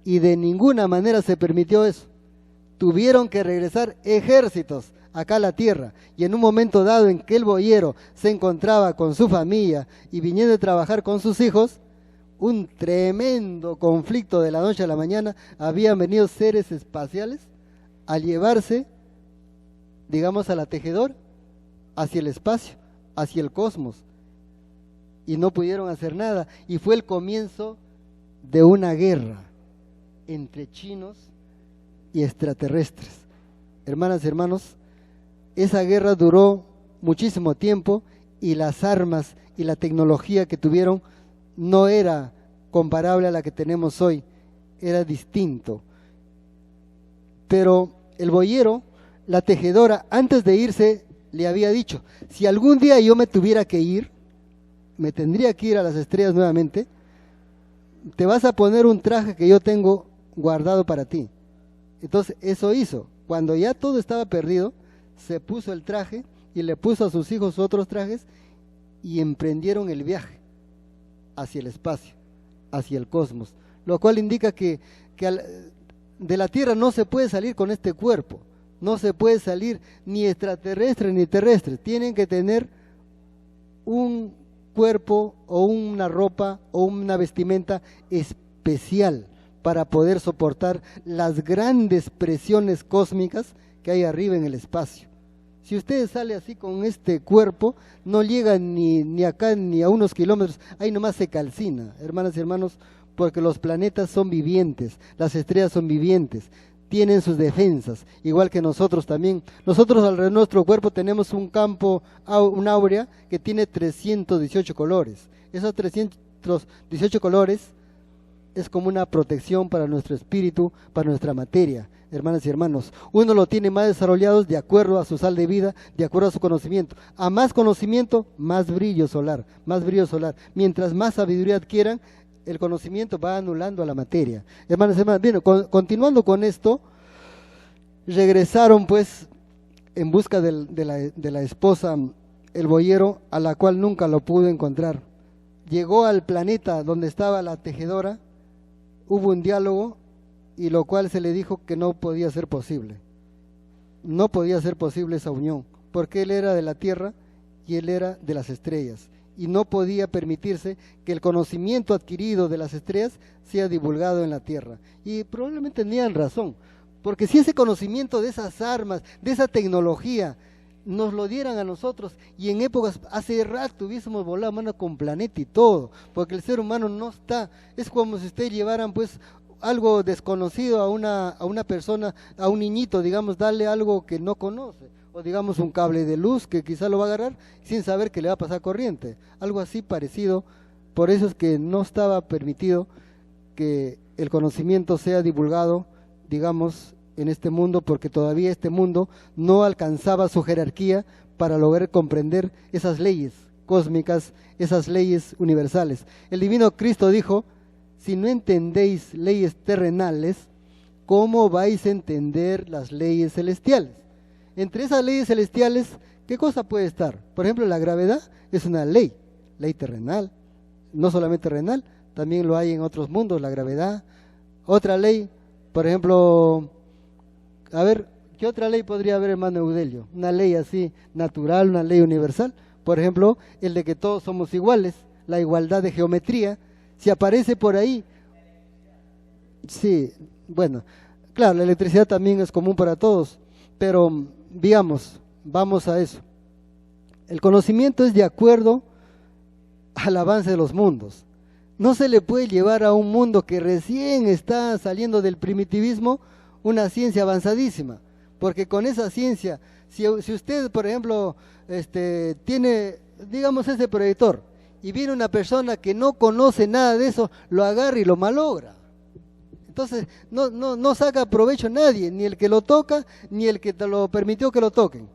y de ninguna manera se permitió eso. Tuvieron que regresar ejércitos acá a la Tierra, y en un momento dado en que el boyero se encontraba con su familia y viniendo a trabajar con sus hijos, un tremendo conflicto de la noche a la mañana, habían venido seres espaciales a llevarse, digamos, a la tejedora hacia el espacio, hacia el cosmos, y no pudieron hacer nada, y fue el comienzo de una guerra entre chinos y extraterrestres. Hermanas y hermanos, esa guerra duró muchísimo tiempo y las armas y la tecnología que tuvieron no era comparable a la que tenemos hoy, era distinto. Pero el boyero, la tejedora, antes de irse le había dicho, si algún día yo me tuviera que ir, me tendría que ir a las estrellas nuevamente, te vas a poner un traje que yo tengo guardado para ti. Entonces eso hizo. Cuando ya todo estaba perdido, se puso el traje y le puso a sus hijos otros trajes y emprendieron el viaje hacia el espacio, hacia el cosmos, lo cual indica que de la Tierra no se puede salir con este cuerpo, no se puede salir ni extraterrestre ni terrestre, tienen que tener un cuerpo o una ropa o una vestimenta especial para poder soportar las grandes presiones cósmicas que hay arriba en el espacio. Si usted sale así con este cuerpo, no llega ni acá ni a unos kilómetros, ahí nomás se calcina, hermanas y hermanos, porque los planetas son vivientes, las estrellas son vivientes, tienen sus defensas, igual que nosotros también. Nosotros alrededor de nuestro cuerpo tenemos un campo, un áurea que tiene 318 colores. Esos 318 colores es como una protección para nuestro espíritu, para nuestra materia. Hermanas y hermanos, uno lo tiene más desarrollados de acuerdo a su sal de vida, de acuerdo a su conocimiento. A más conocimiento, más brillo solar, más brillo solar. Mientras más sabiduría adquieran, el conocimiento va anulando a la materia. Hermanos y hermanas, bien, continuando con esto, regresaron pues en busca de la esposa, el boyero, a la cual nunca lo pudo encontrar. Llegó al planeta donde estaba la tejedora, hubo un diálogo, y lo cual se le dijo que no podía ser posible. No podía ser posible esa unión, porque él era de la tierra y él era de las estrellas, y no podía permitirse que el conocimiento adquirido de las estrellas sea divulgado en la tierra. Y probablemente tenían razón, porque si ese conocimiento de esas armas, de esa tecnología, nos lo dieran a nosotros, y en épocas, hace rato hubiésemos volado mano con planeta y todo, porque el ser humano no está, es como si ustedes llevaran pues algo desconocido a una persona, a un niñito, digamos, darle algo que no conoce, o digamos un cable de luz que quizá lo va a agarrar sin saber que le va a pasar corriente, algo así parecido. Por eso es que no estaba permitido que el conocimiento sea divulgado, digamos, en este mundo, porque todavía este mundo no alcanzaba su jerarquía para lograr comprender esas leyes cósmicas, esas leyes universales. El divino Cristo dijo: si no entendéis leyes terrenales, ¿cómo vais a entender las leyes celestiales? Entre esas leyes celestiales, ¿qué cosa puede estar? Por ejemplo, la gravedad es una ley terrenal, no solamente terrenal, también lo hay en otros mundos, la gravedad. Otra ley, por ejemplo, a ver, ¿qué otra ley podría haber, hermano Eudelio? Una ley así natural, una ley universal. Por ejemplo, el de que todos somos iguales, la igualdad de geometría. Si aparece por ahí, sí, bueno, claro, la electricidad también es común para todos, pero digamos, vamos a eso. El conocimiento es de acuerdo al avance de los mundos. No se le puede llevar a un mundo que recién está saliendo del primitivismo una ciencia avanzadísima, porque con esa ciencia, si usted, por ejemplo, tiene digamos, ese proyector, y viene una persona que no conoce nada de eso, lo agarra y lo malogra. Entonces, no saca provecho nadie, ni el que lo toca, ni el que te lo permitió que lo toquen.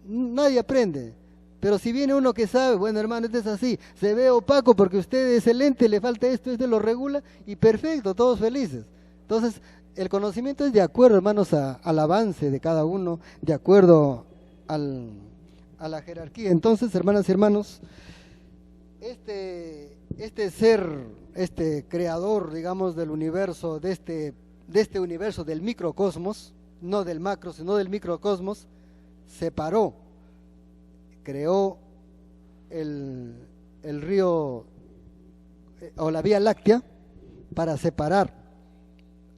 Nadie aprende. Pero si viene uno que sabe, bueno, hermano, este es así, se ve opaco porque usted es el ente, le falta esto, este lo regula, y perfecto, todos felices. Entonces, el conocimiento es de acuerdo, hermanos, al avance de cada uno, de acuerdo a la jerarquía. Entonces, hermanas y hermanos, este ser, este creador, digamos, del universo, de este universo, del microcosmos, no del macro, sino del microcosmos, separó, creó el río o la Vía Láctea para separar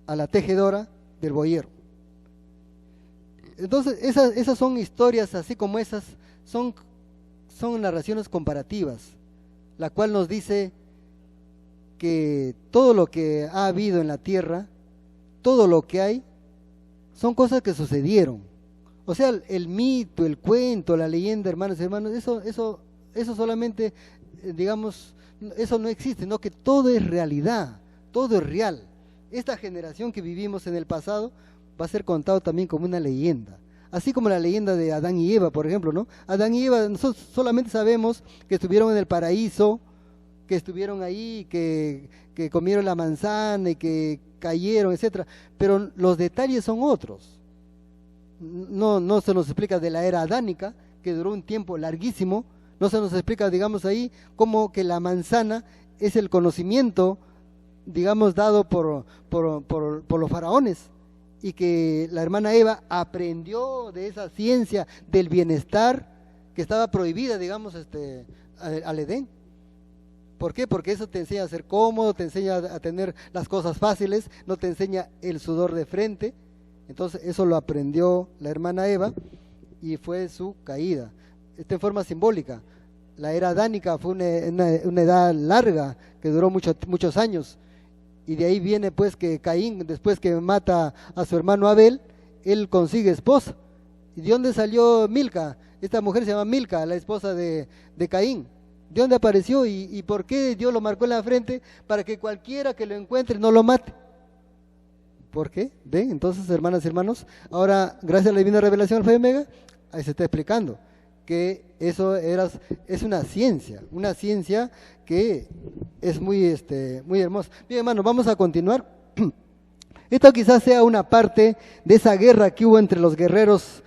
a la tejedora del boyero. Entonces, esas son historias, así como esas, son narraciones comparativas, la cual nos dice que todo lo que ha habido en la tierra, todo lo que hay, son cosas que sucedieron. O sea, el mito, el cuento, la leyenda, hermanos y hermanos, eso solamente, digamos, eso no existe, sino que todo es realidad, todo es real. Esta generación que vivimos en el pasado va a ser contado también como una leyenda. Así como la leyenda de Adán y Eva, por ejemplo, ¿no? Adán y Eva, nosotros solamente sabemos que estuvieron en el paraíso, que estuvieron ahí, que comieron la manzana y que cayeron, etcétera. Pero los detalles son otros. No se nos explica de la era adánica, que duró un tiempo larguísimo. No se nos explica, digamos, ahí cómo que la manzana es el conocimiento, digamos, dado por los faraones, y que la hermana Eva aprendió de esa ciencia del bienestar que estaba prohibida, digamos, al Edén. ¿Por qué? Porque eso te enseña a ser cómodo, te enseña a tener las cosas fáciles, no te enseña el sudor de frente. Entonces eso lo aprendió la hermana Eva y fue su caída. En forma simbólica. La era adánica fue una edad larga que duró muchos años. Y de ahí viene pues que Caín, después que mata a su hermano Abel, él consigue esposa. ¿Y de dónde salió Milca? Esta mujer se llama Milca, la esposa de Caín. ¿De dónde apareció y por qué Dios lo marcó en la frente? Para que cualquiera que lo encuentre no lo mate. ¿Por qué? ¿Ven? Entonces, hermanas y hermanos, ahora, gracias a la divina revelación Alfa y Omega, ahí se está explicando que eso es una ciencia que es muy hermosa. Bien, hermanos, vamos a continuar. Esto quizás sea una parte de esa guerra que hubo entre los guerreros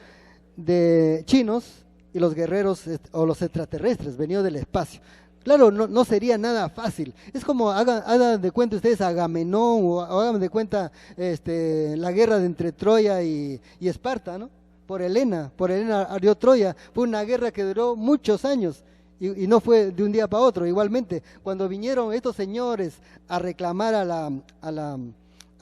chinos y los guerreros o los extraterrestres venidos del espacio. Claro, no sería nada fácil. Es como, hagan de cuenta ustedes Agamenón, o hagan de cuenta la guerra entre Troya y Esparta, ¿no? Por Helena ardió Troya. Fue una guerra que duró muchos años y no fue de un día para otro. Igualmente, cuando vinieron estos señores a reclamar a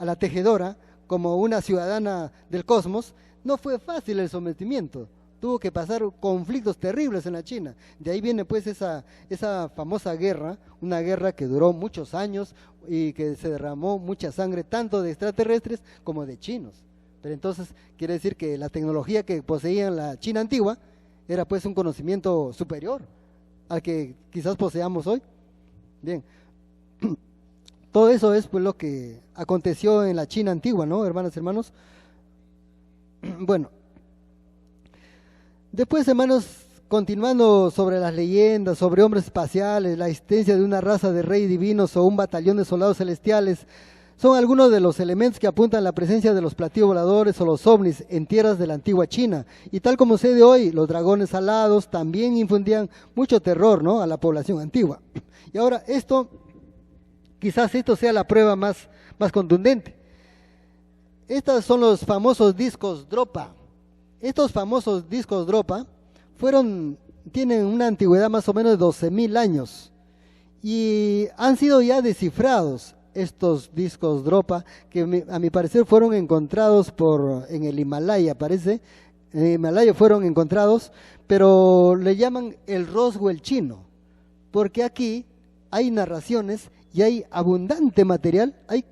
la tejedora como una ciudadana del cosmos, no fue fácil el sometimiento. Tuvo que pasar conflictos terribles en la China. De ahí viene pues esa famosa guerra, una guerra que duró muchos años y que se derramó mucha sangre tanto de extraterrestres como de chinos. Pero entonces quiere decir que la tecnología que poseía la China antigua era pues un conocimiento superior al que quizás poseamos hoy. Bien, todo eso es pues lo que aconteció en la China antigua, ¿no, hermanas y hermanos? Bueno. Después, hermanos, continuando sobre las leyendas, sobre hombres espaciales, la existencia de una raza de reyes divinos o un batallón de soldados celestiales, son algunos de los elementos que apuntan a la presencia de los platillos voladores o los ovnis en tierras de la antigua China. Y tal como sucede hoy, los dragones alados también infundían mucho terror, ¿no?, a la población antigua. Y ahora quizás esto sea la prueba más contundente. Estos son los famosos discos Dropa. Estos famosos discos Dropa tienen una antigüedad más o menos de 12.000 años y han sido ya descifrados estos discos Dropa, que a mi parecer fueron encontrados en el Himalaya, parece. En el Himalaya fueron encontrados, pero le llaman el Roswell chino, porque aquí hay narraciones y hay abundante material, hay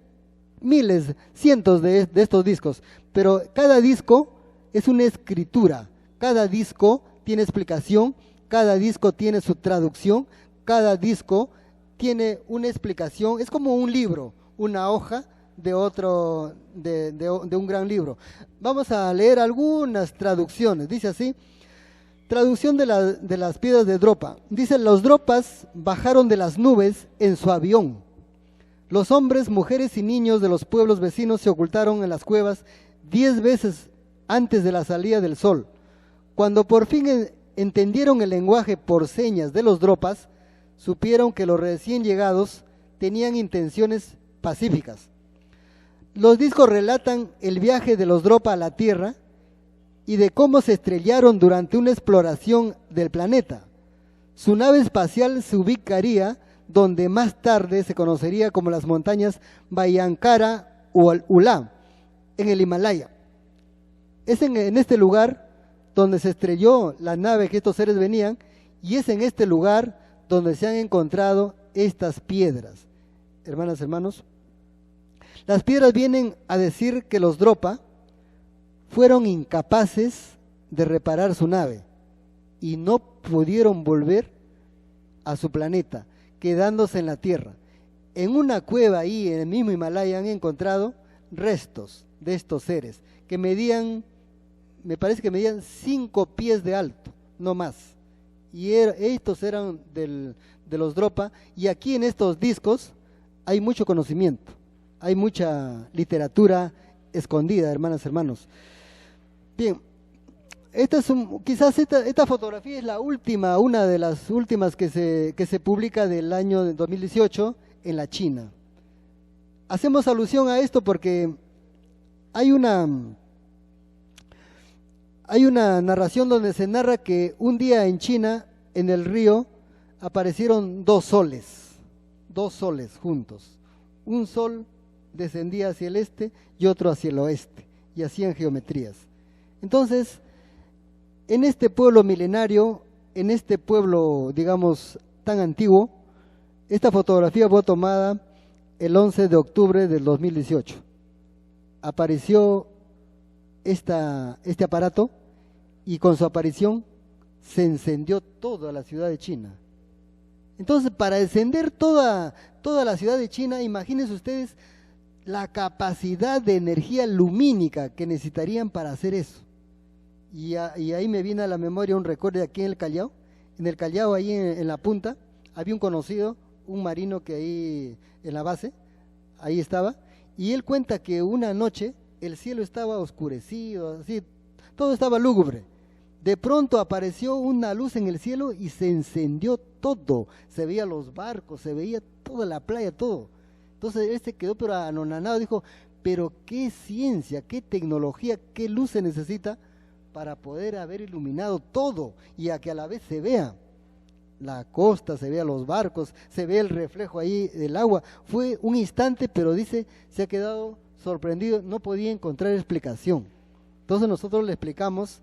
miles, cientos de estos discos, pero cada disco es una escritura, cada disco tiene explicación cada disco tiene su traducción, cada disco tiene una explicación, es como un libro, una hoja de un gran libro. Vamos a leer algunas traducciones, dice así. Traducción de las piedras de Dropa. Dice: los Dropas bajaron de las nubes en su avión. Los hombres, mujeres y niños de los pueblos vecinos se ocultaron en las cuevas 10 veces antes de la salida del sol. Cuando por fin entendieron el lenguaje por señas de los Dropas, supieron que los recién llegados tenían intenciones pacíficas. Los discos relatan el viaje de los Dropa a la Tierra y de cómo se estrellaron durante una exploración del planeta. Su nave espacial se ubicaría donde más tarde se conocería como las montañas Bhayankara o Ula, en el Himalaya. Es en este lugar donde se estrelló la nave que estos seres venían, y es en este lugar donde se han encontrado estas piedras. Hermanas, hermanos, las piedras vienen a decir que los Dropa fueron incapaces de reparar su nave y no pudieron volver a su planeta, quedándose en la Tierra. En una cueva ahí en el mismo Himalaya han encontrado restos de estos seres que medían, me parece que medían 5 pies de alto, no más. Y estos eran de los Dropa, y aquí en estos discos hay mucho conocimiento, hay mucha literatura escondida, hermanas, hermanos. Bien, quizás esta fotografía es la última, una de las últimas que se publica del año 2018 en la China. Hacemos alusión a esto porque hay una narración donde se narra que un día en China, en el río, aparecieron dos soles juntos. Un sol descendía hacia el este y otro hacia el oeste, y hacían geometrías. Entonces, en este pueblo milenario, en este pueblo, digamos, tan antiguo, esta fotografía fue tomada el 11 de octubre del 2018. Apareció este aparato, y con su aparición se encendió toda la ciudad de China. Entonces, para encender toda la ciudad de China, imagínense ustedes la capacidad de energía lumínica que necesitarían para hacer eso. Y ahí me viene a la memoria un recuerdo de aquí en el Callao. En el Callao, ahí en la punta, había un conocido, un marino que ahí en la base, ahí estaba, y él cuenta que una noche el cielo estaba oscurecido, así, todo estaba lúgubre. De pronto apareció una luz en el cielo y se encendió todo. Se veía los barcos, se veía toda la playa, todo. Entonces él se quedó pero anonadado, dijo: pero qué ciencia, qué tecnología, qué luz se necesita para poder haber iluminado todo y a que a la vez se vea la costa, se vea los barcos, se ve el reflejo ahí del agua. Fue un instante, pero dice, se ha quedado sorprendido, no podía encontrar explicación. Entonces nosotros le explicamos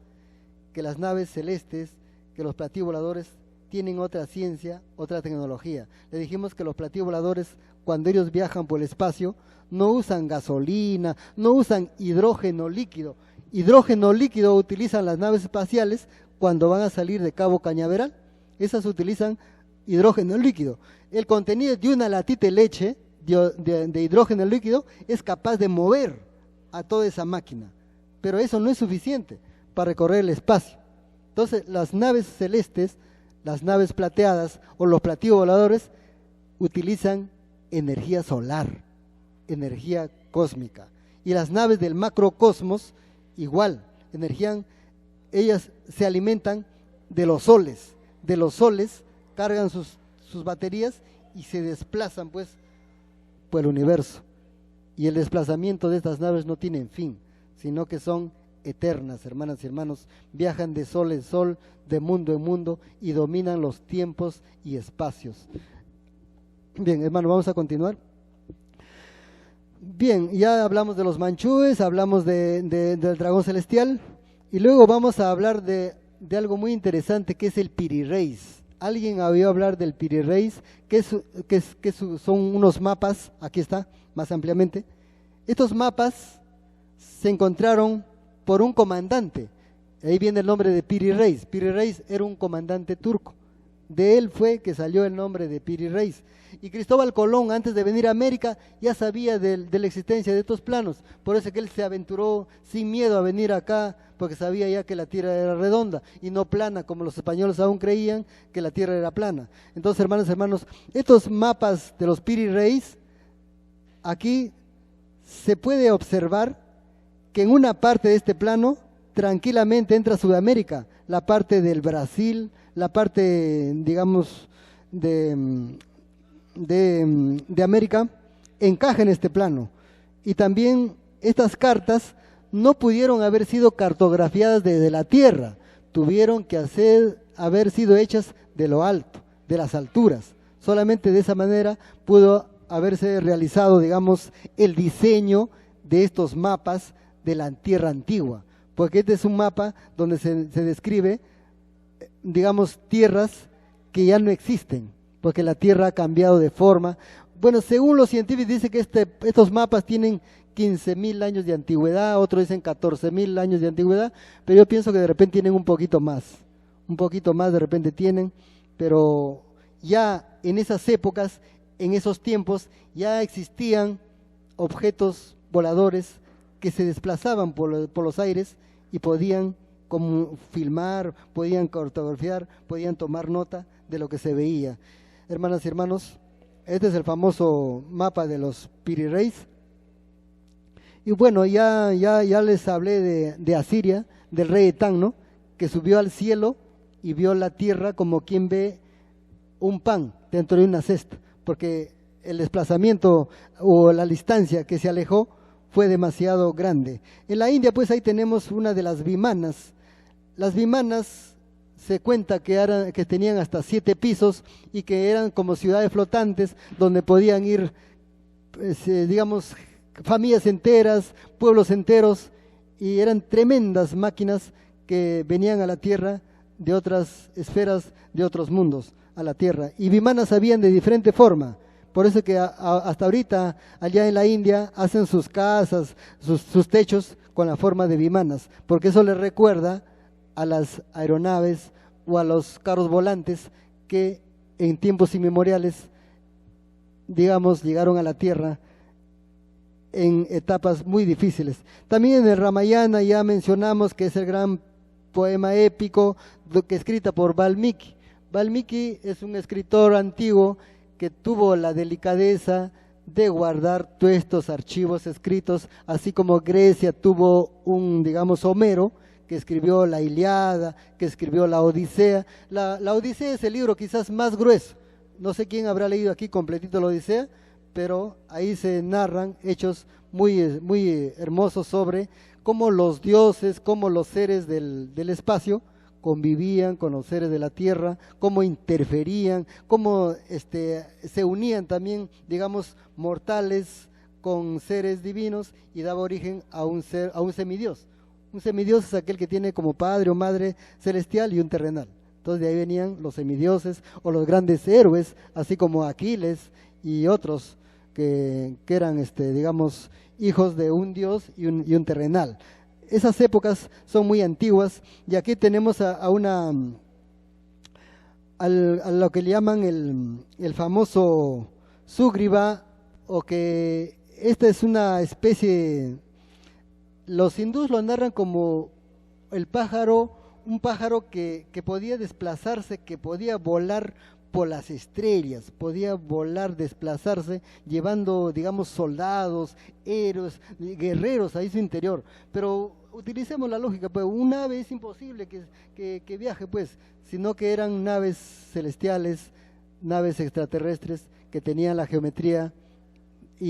que las naves celestes, que los platillos voladores tienen otra ciencia, otra tecnología. Le dijimos que los platillos voladores, cuando ellos viajan por el espacio, no usan gasolina, no usan hidrógeno líquido. Hidrógeno líquido utilizan las naves espaciales cuando van a salir de Cabo Cañaveral. Esas utilizan hidrógeno líquido. El contenido de una latita de leche de hidrógeno líquido es capaz de mover a toda esa máquina, pero eso no es suficiente para recorrer el espacio. Entonces las naves celestes, las naves plateadas o los platillos voladores utilizan energía solar, energía cósmica, y las naves del macrocosmos igual, ellas se alimentan de los soles cargan sus baterías y se desplazan pues por el universo, y el desplazamiento de estas naves no tiene fin, sino que son eternas, hermanas y hermanos. Viajan de sol en sol, de mundo en mundo, y dominan los tiempos y espacios. Bien, hermano, vamos a continuar. Bien, ya hablamos de los manchúes, hablamos del dragón celestial, y luego vamos a hablar de algo muy interesante, que es el Piri-Reis. ¿Alguien ha oído hablar del Piri-Reis? Son unos mapas, aquí está, más ampliamente. Estos mapas se encontraron por un comandante, Ahí viene el nombre de Piri Reis. Piri Reis era un comandante turco. De él fue que salió el nombre de Piri Reis. Y Cristóbal Colón, antes de venir a América, ya sabía de la existencia de estos planos. Por eso que él se aventuró sin miedo a venir acá, porque sabía ya que la tierra era redonda y no plana, como los españoles aún creían que la tierra era plana. Entonces, hermanos, estos mapas de los Piri Reis, aquí se puede observar que en una parte de este plano tranquilamente entra Sudamérica, la parte del Brasil, la parte, digamos, de América, encaja en este plano. Y también estas cartas no pudieron haber sido cartografiadas desde la tierra, tuvieron que haber sido hechas de lo alto, de las alturas. Solamente de esa manera pudo haberse realizado, digamos, el diseño de estos mapas de la tierra antigua, porque este es un mapa donde se describe, digamos, tierras que ya no existen, porque la tierra ha cambiado de forma. Bueno, según los científicos dice que estos mapas tienen 15.000 años de antigüedad, otros dicen 14.000 años de antigüedad, pero yo pienso que de repente tienen un poquito más de repente tienen, pero ya en esas épocas, en esos tiempos, ya existían objetos voladores que se desplazaban por los aires y podían como filmar, podían cartografiar, podían tomar nota de lo que se veía. Hermanas y hermanos, este es el famoso mapa de los Piri Reis. Y bueno, ya les hablé de Asiria, del rey Etán, ¿no? Que subió al cielo y vio la tierra como quien ve un pan dentro de una cesta, porque el desplazamiento o la distancia que se alejó fue demasiado grande. En la India, pues ahí tenemos una de las vimanas. Las vimanas se cuenta que tenían hasta 7 pisos y que eran como ciudades flotantes donde podían ir, pues, digamos, familias enteras, pueblos enteros, y eran tremendas máquinas que venían a la tierra de otras esferas, de otros mundos, a la tierra. Y vimanas habían de diferente forma. Por eso que hasta ahorita, allá en la India, hacen sus casas, sus techos con la forma de vimanas, porque eso les recuerda a las aeronaves o a los carros volantes que en tiempos inmemoriales, digamos, llegaron a la tierra en etapas muy difíciles. También en el Ramayana ya mencionamos que es el gran poema épico que escrita por Valmiki. Valmiki es un escritor antiguo que tuvo la delicadeza de guardar todos estos archivos escritos, así como Grecia tuvo digamos, Homero, que escribió la Ilíada, que escribió la Odisea. La Odisea es el libro quizás más grueso. No sé quién habrá leído aquí completito la Odisea, pero ahí se narran hechos muy, muy hermosos sobre cómo los dioses, cómo los seres del espacio convivían con los seres de la tierra, cómo interferían, cómo se unían también, digamos, mortales con seres divinos y daba origen a un semidios. Un semidios es aquel que tiene como padre o madre celestial y un terrenal. Entonces de ahí venían los semidioses o los grandes héroes, así como Aquiles y otros que eran, digamos, hijos de un dios y un terrenal. Esas épocas son muy antiguas y aquí tenemos a lo que le llaman el famoso Sugriva, o que esta es una especie, los hindús lo narran como el pájaro, un pájaro que podía desplazarse, que podía volar por las estrellas, podía volar, desplazarse, llevando, digamos, soldados, héroes, guerreros ahí su interior. Pero utilicemos la lógica, pues un ave es imposible que viaje, pues, sino que eran naves celestiales, naves extraterrestres que tenían la geometría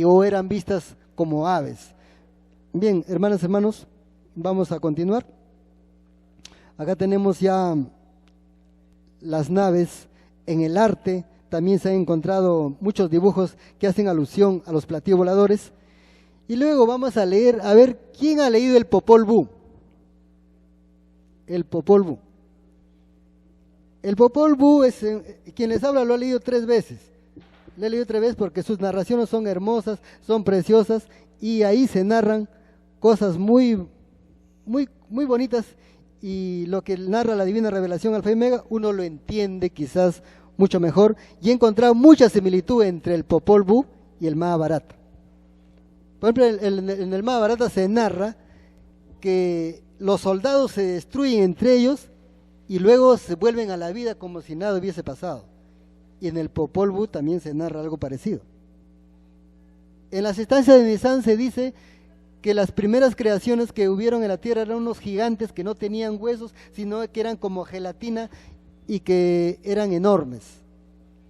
o eran vistas como aves. Bien, hermanas, hermanos, vamos a continuar. Acá tenemos ya las naves. En el arte también se han encontrado muchos dibujos que hacen alusión a los platillos voladores. Y luego vamos a leer, a ver, ¿quién ha leído el Popol Vuh? El Popol Vuh. El Popol Vuh, quien les habla lo ha leído 3 veces. Lo he leído 3 veces porque sus narraciones son hermosas, son preciosas, y ahí se narran cosas muy, muy, muy bonitas y lo que narra la Divina Revelación Alfa y Omega, uno lo entiende quizás mucho mejor, y he encontrado mucha similitud entre el Popol Vuh y el Mahabharata. Por ejemplo, en el Mahabharata se narra que los soldados se destruyen entre ellos y luego se vuelven a la vida como si nada hubiese pasado. Y en el Popol Vuh también se narra algo parecido. En las estancias de Nizam se dice que las primeras creaciones que hubieron en la tierra eran unos gigantes que no tenían huesos, sino que eran como gelatina y que eran enormes.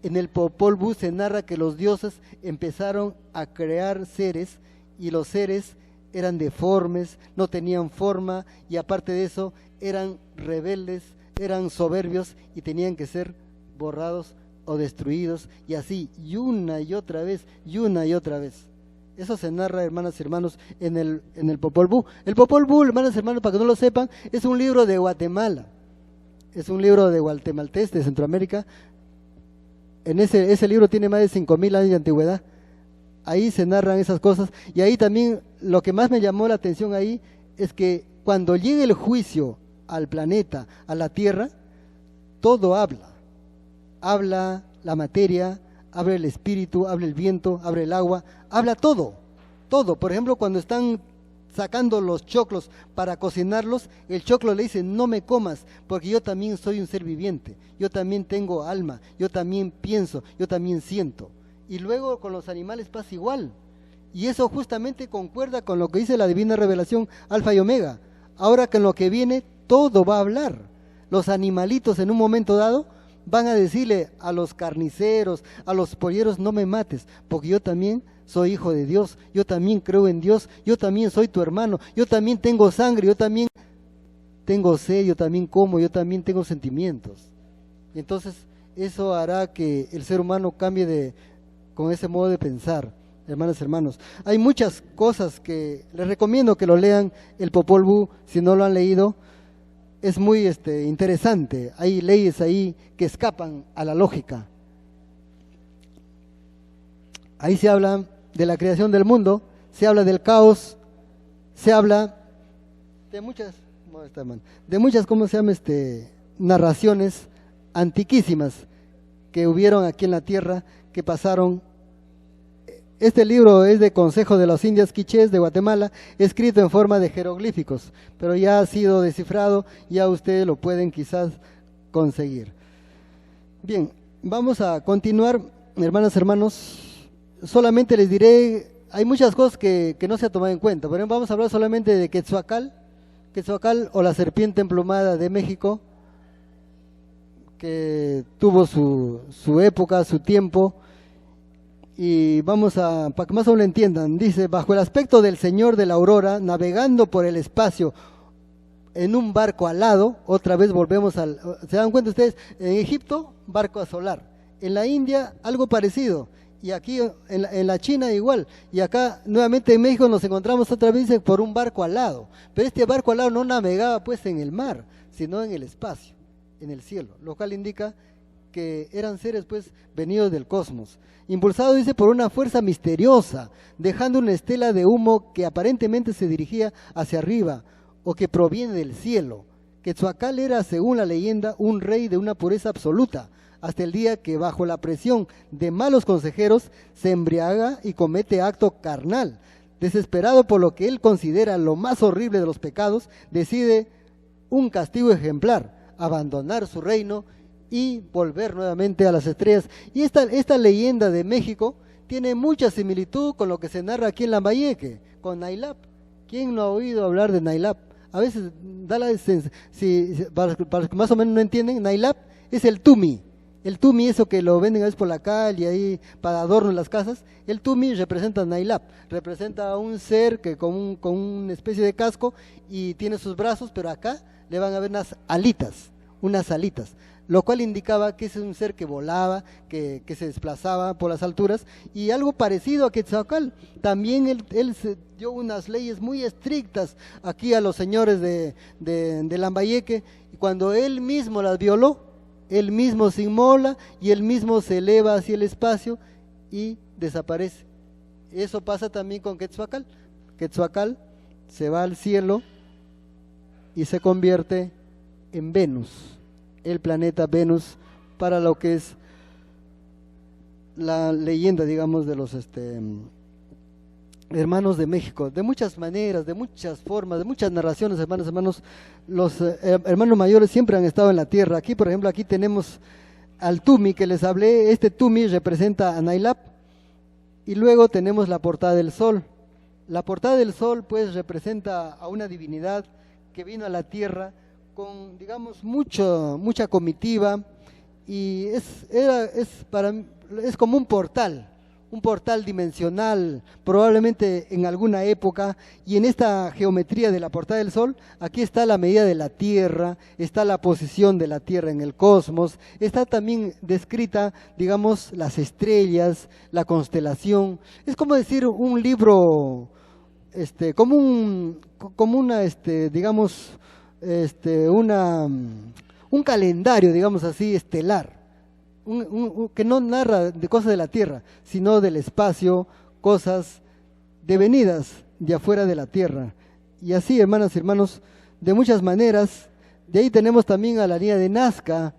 En el Popol Vuh se narra que los dioses empezaron a crear seres y los seres eran deformes, no tenían forma y aparte de eso eran rebeldes, eran soberbios y tenían que ser borrados o destruidos y así, y una y otra vez, y una y otra vez. Eso se narra, hermanas y hermanos, en el Popol Vuh. El Popol Vuh, hermanas y hermanos, para que no lo sepan, es un libro de Guatemala, es un libro de guatemaltés, de Centroamérica. Ese libro tiene más de 5000 años de antigüedad. Ahí se narran esas cosas, y ahí también lo que más me llamó la atención ahí es que cuando llegue el juicio al planeta, a la Tierra, todo habla. Habla la materia, habla el espíritu, habla el viento, habla el agua, habla todo, todo. Por ejemplo, cuando están sacando los choclos para cocinarlos, el choclo le dice, no me comas, porque yo también soy un ser viviente, yo también tengo alma, yo también pienso, yo también siento. Y luego con los animales pasa igual. Y eso justamente concuerda con lo que dice la Divina Revelación Alfa y Omega. Ahora que en lo que viene todo va a hablar. Los animalitos en un momento dado van a decirle a los carniceros, a los polleros, no me mates, porque yo también soy hijo de Dios, yo también creo en Dios, yo también soy tu hermano, yo también tengo sangre, yo también tengo sed, yo también como, yo también tengo sentimientos. Y entonces eso hará que el ser humano cambie con ese modo de pensar, hermanas y hermanos. Hay muchas cosas que les recomiendo que lo lean, el Popol Vuh, si no lo han leído. Es muy interesante, hay leyes ahí que escapan a la lógica. Ahí se habla de la creación del mundo, se habla del caos, se habla de muchas, ¿cómo se llama? Narraciones antiquísimas que hubieron aquí en la tierra, que pasaron. Este libro es de Consejo de las Indias Quichés de Guatemala, escrito en forma de jeroglíficos, pero ya ha sido descifrado, ya ustedes lo pueden quizás conseguir. Bien, vamos a continuar, hermanas, hermanos. Solamente les diré, hay muchas cosas que no se han tomado en cuenta. Por ejemplo, vamos a hablar solamente de Quetzalcóatl o la serpiente emplumada de México, que tuvo su época, su tiempo. Y vamos para que más o menos lo entiendan, dice, bajo el aspecto del Señor de la Aurora, navegando por el espacio en un barco alado, otra vez volvemos ¿se dan cuenta ustedes? En Egipto, barco solar, en la India, algo parecido, y aquí en la China igual, y acá nuevamente en México nos encontramos otra vez por un barco alado, pero este barco alado no navegaba pues en el mar, sino en el espacio, en el cielo, lo cual indica que eran seres pues venidos del cosmos, impulsado dice por una fuerza misteriosa, dejando una estela de humo que aparentemente se dirigía hacia arriba o que proviene del cielo. Quetzalcóatl era, según la leyenda, un rey de una pureza absoluta, hasta el día que bajo la presión de malos consejeros se embriaga y comete acto carnal. Desesperado por lo que él considera lo más horrible de los pecados, decide un castigo ejemplar, abandonar su reino y volver nuevamente a las estrellas. Y esta leyenda de México tiene mucha similitud con lo que se narra aquí en Lambayeque, con Nailap. ¿Quién no ha oído hablar de Nailap? A veces, para los que más o menos no entienden, Nailap es el tumi. El tumi, eso que lo venden a veces por la calle, ahí para adorno en las casas, el tumi representa a Nailap, representa a un ser que con una especie de casco y tiene sus brazos, pero acá le van a ver unas alitas, lo cual indicaba que ese es un ser que volaba, que se desplazaba por las alturas, y algo parecido a Quetzalcóatl. También él se dio unas leyes muy estrictas aquí a los señores de Lambayeque, y cuando él mismo las violó, él mismo se inmola y él mismo se eleva hacia el espacio y desaparece. Eso pasa también con Quetzalcóatl. Quetzalcóatl se va al cielo y se convierte en Venus, el planeta Venus, para lo que es la leyenda, digamos, de los hermanos de México, de muchas maneras, de muchas formas, de muchas narraciones, hermanos, los hermanos mayores siempre han estado en la tierra. Aquí, por ejemplo, aquí tenemos al Tumi que les hablé. Este Tumi representa a Nailap, y luego tenemos la portada del sol. La portada del sol pues representa a una divinidad que vino a la tierra con, digamos, mucha comitiva, y es como un portal dimensional, probablemente en alguna época. Y en esta geometría de la portada del sol, aquí está la medida de la Tierra, está la posición de la Tierra en el cosmos, está también descrita, digamos, las estrellas, la constelación. Es como decir un libro, digamos, un calendario, digamos así, estelar, que no narra de cosas de la tierra, sino del espacio, cosas devenidas de afuera de la tierra. Y así, hermanas y hermanos, de muchas maneras. De ahí tenemos también a la línea de Nazca.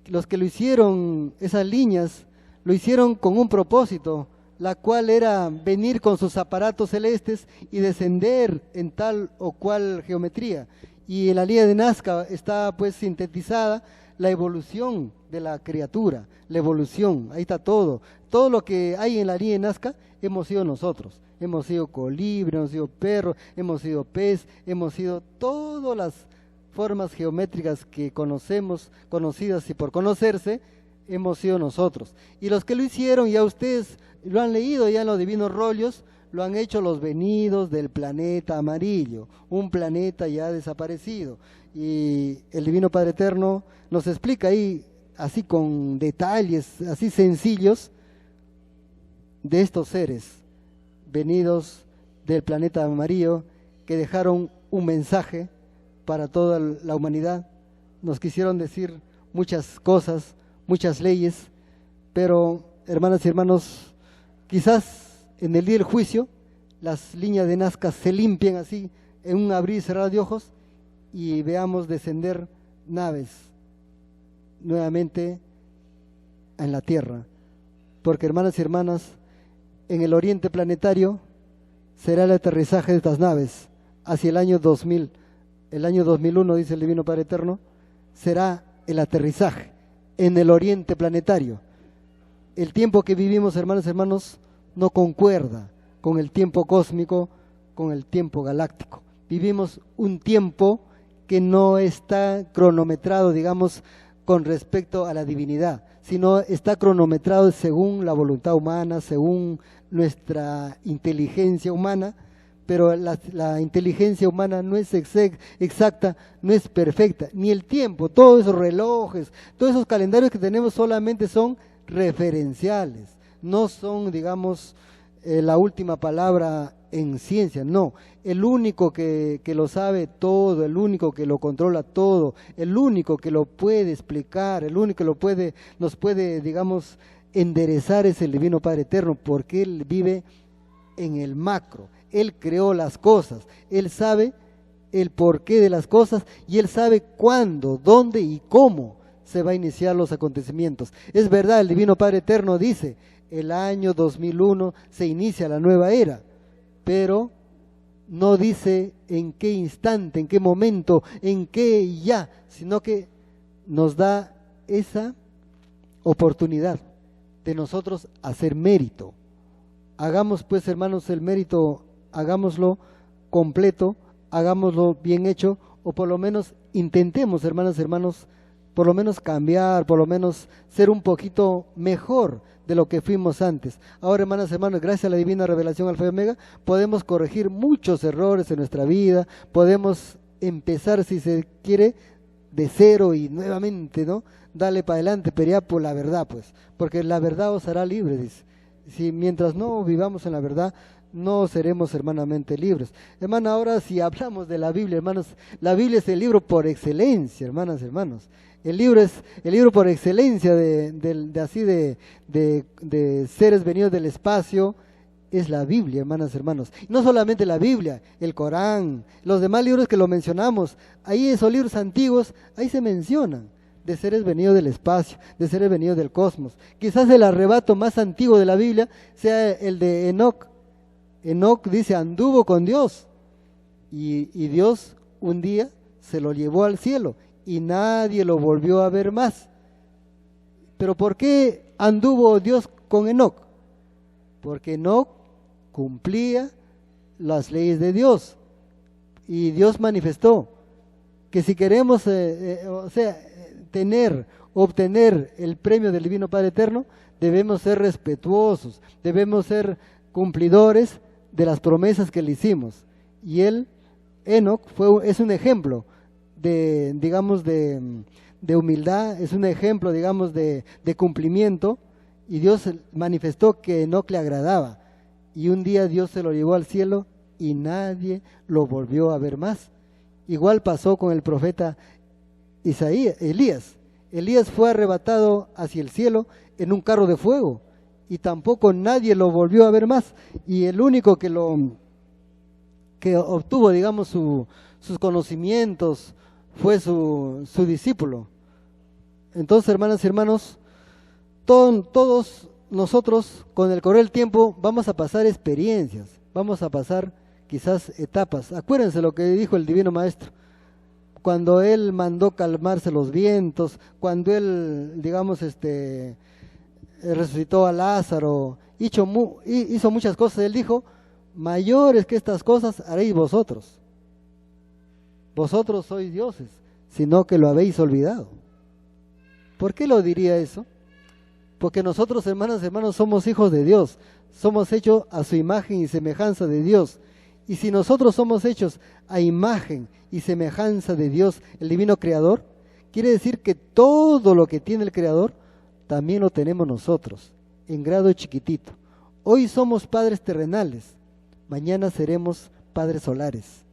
Los que lo hicieron, esas líneas, lo hicieron con un propósito, la cual era venir con sus aparatos celestes y descender en tal o cual geometría. Y en la línea de Nazca está pues sintetizada la evolución de la criatura, la evolución, ahí está todo. Todo lo que hay en la línea de Nazca hemos sido nosotros. Hemos sido colibrí, hemos sido perro, hemos sido pez, hemos sido todas las formas geométricas que conocemos, conocidas y por conocerse, hemos sido nosotros. Y los que lo hicieron, ya ustedes lo han leído ya en los divinos rollos, lo han hecho los venidos del planeta amarillo, un planeta ya desaparecido. Y el Divino Padre Eterno nos explica ahí, así con detalles, así sencillos, de estos seres venidos del planeta amarillo, que dejaron un mensaje para toda la humanidad. Nos quisieron decir muchas cosas, muchas leyes, pero, hermanas y hermanos, quizás en el día del juicio las líneas de Nazca se limpien así en un abrir y cerrar de ojos, y veamos descender naves nuevamente en la tierra. Porque, hermanas y hermanas, en el oriente planetario será el aterrizaje de estas naves hacia el año 2000. El año 2001, dice el Divino Padre Eterno, será el aterrizaje en el oriente planetario. El tiempo que vivimos, hermanas y hermanos, no concuerda con el tiempo cósmico, con el tiempo galáctico. Vivimos un tiempo que no está cronometrado, digamos, con respecto a la divinidad, sino está cronometrado según la voluntad humana, según nuestra inteligencia humana. Pero la inteligencia humana no es exacta, no es perfecta, ni el tiempo, todos esos relojes, todos esos calendarios que tenemos solamente son referenciales, no son, digamos, la última palabra en ciencia. No, el único que lo sabe todo, el único que lo controla todo, el único que lo puede explicar, el único que nos puede, digamos, enderezar es el Divino Padre Eterno, porque Él vive en el macro. Él creó las cosas, Él sabe el porqué de las cosas, y Él sabe cuándo, dónde y cómo se va a iniciar los acontecimientos. Es verdad, el Divino Padre Eterno dice, el año 2001 se inicia la nueva era, pero no dice en qué instante, en qué momento, en qué ya, sino que nos da esa oportunidad de nosotros hacer mérito. Hagamos pues, hermanos, el mérito, hagámoslo completo, hagámoslo bien hecho, o por lo menos intentemos, hermanas y hermanos, por lo menos cambiar, por lo menos ser un poquito mejor de lo que fuimos antes. Ahora, hermanas y hermanos, gracias a la divina revelación Alfa y Omega, podemos corregir muchos errores en nuestra vida, podemos empezar, si se quiere, de cero y nuevamente, ¿no? Dale para adelante, pero ya por la verdad, pues, porque la verdad os hará libres, dice. Si mientras no vivamos en la verdad, no seremos hermanamente libres. Hermana, ahora si hablamos de la Biblia, hermanos, la Biblia es el libro por excelencia, hermanas y hermanos. El libro es el libro por excelencia de seres venidos del espacio, es la Biblia, hermanas y hermanos. No solamente la Biblia, el Corán, los demás libros que lo mencionamos, ahí esos libros antiguos, ahí se mencionan de seres venidos del espacio, de seres venidos del cosmos. Quizás el arrebato más antiguo de la Biblia sea el de Enoc. Enoc dice, anduvo con Dios y Dios un día se lo llevó al cielo y nadie lo volvió a ver más. Pero ¿por qué anduvo Dios con Enoc? Porque Enoc cumplía las leyes de Dios y Dios manifestó que si queremos obtener el premio del Divino Padre Eterno, debemos ser respetuosos, debemos ser cumplidores de las promesas que le hicimos. Y Enoc es un ejemplo de, digamos, de humildad, es un ejemplo, digamos, de cumplimiento, y Dios manifestó que Enoc le agradaba, y un día Dios se lo llevó al cielo y nadie lo volvió a ver más. Igual pasó con el profeta Elías. Elías fue arrebatado hacia el cielo en un carro de fuego y tampoco nadie lo volvió a ver más, y el único que obtuvo, digamos, sus conocimientos fue su discípulo. Entonces, hermanas y hermanos, todos nosotros con el correr del tiempo vamos a pasar experiencias, vamos a pasar quizás etapas. Acuérdense lo que dijo el Divino Maestro, cuando Él mandó calmarse los vientos, cuando Él, digamos, resucitó a Lázaro, hizo muchas cosas. Él dijo, mayores que estas cosas haréis vosotros. Vosotros sois dioses, sino que lo habéis olvidado. ¿Por qué lo diría eso? Porque nosotros, hermanas y hermanos, somos hijos de Dios, somos hechos a su imagen y semejanza de Dios. Y si nosotros somos hechos a imagen y semejanza de Dios, el divino Creador, quiere decir que todo lo que tiene el Creador, también lo tenemos nosotros, en grado chiquitito. Hoy somos padres terrenales, mañana seremos padres solares.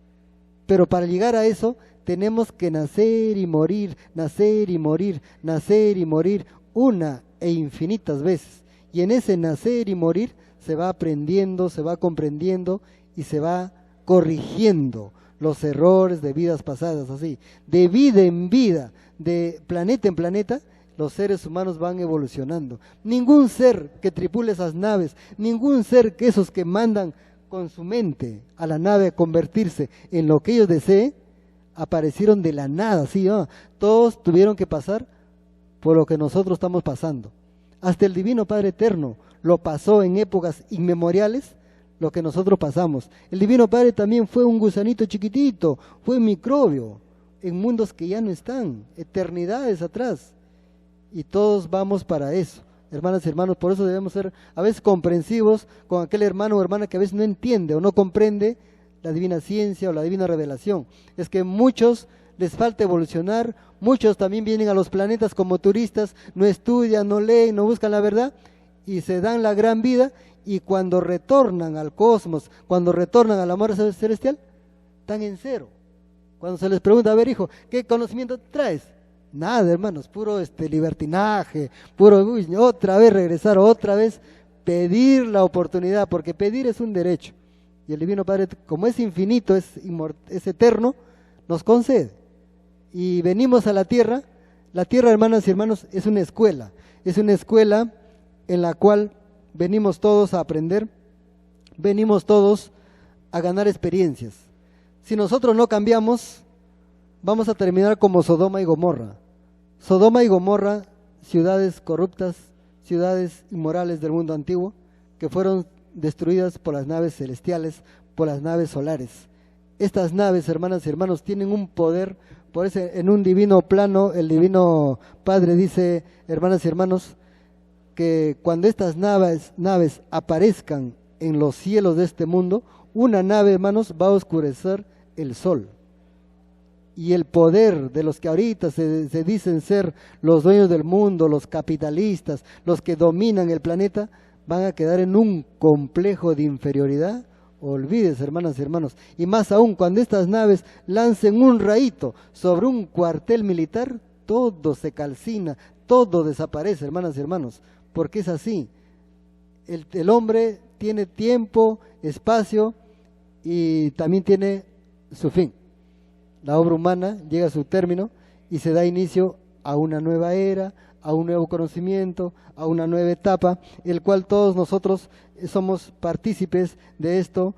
Pero para llegar a eso, tenemos que nacer y morir, nacer y morir, nacer y morir, una e infinitas veces. Y en ese nacer y morir se va aprendiendo, se va comprendiendo y se va corrigiendo los errores de vidas pasadas, así. De vida en vida, de planeta en planeta, los seres humanos van evolucionando. Ningún ser que tripule esas naves, ningún ser que esos que mandan con su mente a la nave a convertirse en lo que ellos deseen, aparecieron de la nada, ¿sí? Todos tuvieron que pasar por lo que nosotros estamos pasando. Hasta el Divino Padre Eterno lo pasó en épocas inmemoriales, lo que nosotros pasamos. El Divino Padre también fue un gusanito chiquitito, fue un microbio, en mundos que ya no están, eternidades atrás. Y todos vamos para eso, hermanas y hermanos. Por eso debemos ser a veces comprensivos con aquel hermano o hermana que a veces no entiende o no comprende la divina ciencia o la divina revelación. Es que muchos les falta evolucionar, muchos también vienen a los planetas como turistas, no estudian, no leen, no buscan la verdad y se dan la gran vida, y cuando retornan al cosmos, cuando retornan al amor celestial, están en cero. Cuando se les pregunta, a ver hijo, ¿qué conocimiento traes? Nada, hermanos, puro libertinaje, puro, otra vez regresar, otra vez pedir la oportunidad, porque pedir es un derecho. Y el Divino Padre, como es infinito, es eterno, nos concede. Y venimos a la tierra, hermanas y hermanos, es una escuela en la cual venimos todos a aprender, venimos todos a ganar experiencias. Si nosotros no cambiamos, vamos a terminar como Sodoma y Gomorra. Sodoma y Gomorra, ciudades corruptas, ciudades inmorales del mundo antiguo, que fueron destruidas por las naves celestiales, por las naves solares. Estas naves, hermanas y hermanos, tienen un poder, por eso en un divino plano, el Divino Padre dice, hermanas y hermanos, que cuando estas naves aparezcan en los cielos de este mundo, una nave, hermanos, va a oscurecer el sol. Y el poder de los que ahorita se dicen ser los dueños del mundo, los capitalistas, los que dominan el planeta, van a quedar en un complejo de inferioridad. Olvídese, hermanas y hermanos. Y más aún, cuando estas naves lancen un rayito sobre un cuartel militar, todo se calcina, todo desaparece, hermanas y hermanos. Porque es así. El hombre tiene tiempo, espacio y también tiene su fin. La obra humana llega a su término y se da inicio a una nueva era, a un nuevo conocimiento, a una nueva etapa, el cual todos nosotros somos partícipes de esto.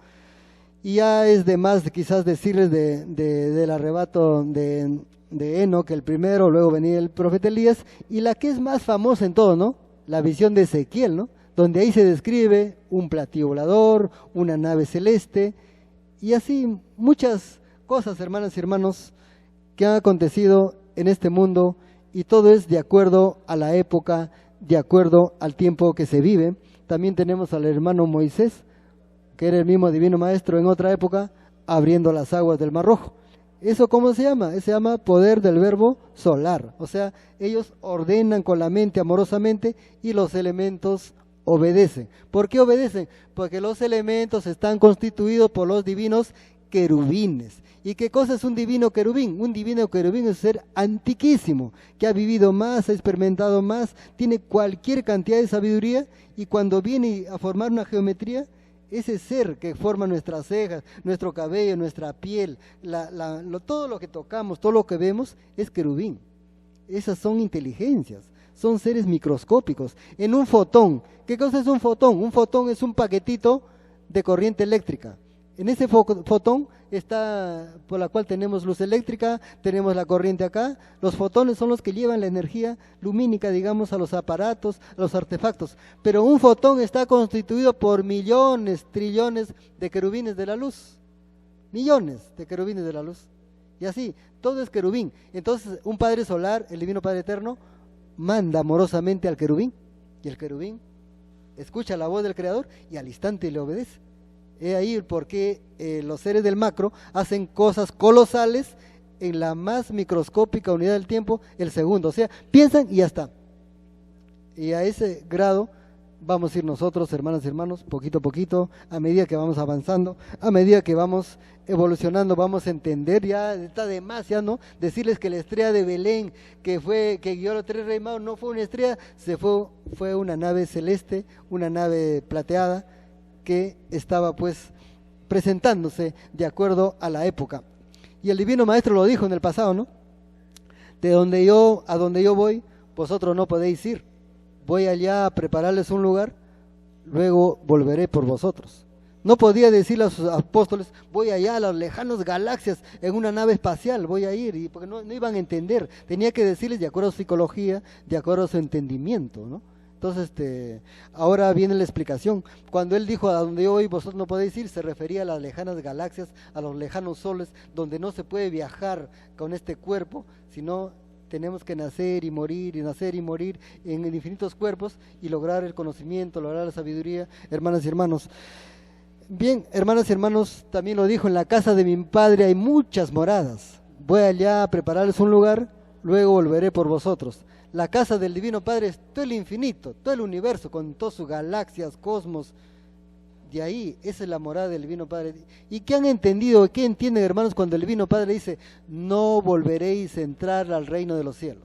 Y ya es de más quizás decirles del arrebato de Enoc, el primero, luego venía el profeta Elías, y la que es más famosa en todo, ¿no? La visión de Ezequiel, ¿no? Donde ahí se describe un platillo volador, una nave celeste, y así muchas cosas, hermanas y hermanos, que han acontecido en este mundo, y todo es de acuerdo a la época, de acuerdo al tiempo que se vive. También tenemos al hermano Moisés, que era el mismo divino maestro en otra época, abriendo las aguas del Mar Rojo. ¿Eso cómo se llama? Se llama poder del verbo solar. O sea, ellos ordenan con la mente amorosamente y los elementos obedecen. ¿Por qué obedecen? Porque los elementos están constituidos por los divinos querubines. ¿Y qué cosa es un divino querubín? Un divino querubín es un ser antiquísimo, que ha vivido más, ha experimentado más, tiene cualquier cantidad de sabiduría, y cuando viene a formar una geometría, ese ser que forma nuestras cejas, nuestro cabello, nuestra piel, todo lo que tocamos, todo lo que vemos, es querubín. Esas son inteligencias, son seres microscópicos. En un fotón, ¿qué cosa es un fotón? Un fotón es un paquetito de corriente eléctrica. En ese fotón está, por la cual tenemos luz eléctrica, tenemos la corriente acá. Los fotones son los que llevan la energía lumínica, digamos, a los aparatos, a los artefactos. Pero un fotón está constituido por millones, trillones de querubines de la luz. Millones de querubines de la luz. Y así, todo es querubín. Entonces, un Padre Solar, el Divino Padre Eterno, manda amorosamente al querubín, y el querubín escucha la voz del Creador y al instante le obedece. He ahí por qué los seres del macro hacen cosas colosales en la más microscópica unidad del tiempo, el segundo. O sea, piensan y ya está. Y a ese grado vamos a ir nosotros, hermanas y hermanos, poquito a poquito, a medida que vamos avanzando, a medida que vamos evolucionando, vamos a entender. Ya está de más, ya no decirles que la estrella de Belén, que guió a los 3 reyes magos, no fue una estrella, fue una nave celeste, una nave plateada, que estaba pues presentándose de acuerdo a la época. Y el Divino Maestro lo dijo en el pasado, ¿no? A donde yo voy, vosotros no podéis ir. Voy allá a prepararles un lugar, luego volveré por vosotros. No podía decirle a sus apóstoles, voy allá a las lejanas galaxias en una nave espacial, voy a ir, porque no iban a entender. Tenía que decirles de acuerdo a su psicología, de acuerdo a su entendimiento, ¿no? Entonces, ahora viene la explicación. Cuando él dijo, a donde yo voy vosotros no podéis ir, se refería a las lejanas galaxias, a los lejanos soles, donde no se puede viajar con este cuerpo, sino tenemos que nacer y morir en infinitos cuerpos y lograr el conocimiento, lograr la sabiduría, hermanas y hermanos. Bien, hermanas y hermanos, también lo dijo, en la casa de mi Padre hay muchas moradas. Voy allá a prepararles un lugar, luego volveré por vosotros. La casa del Divino Padre es todo el infinito, todo el universo, con todas sus galaxias, cosmos. De ahí, esa es la morada del Divino Padre. ¿Y qué han entendido, qué entienden, hermanos, cuando el Divino Padre dice, no volveréis a entrar al reino de los cielos?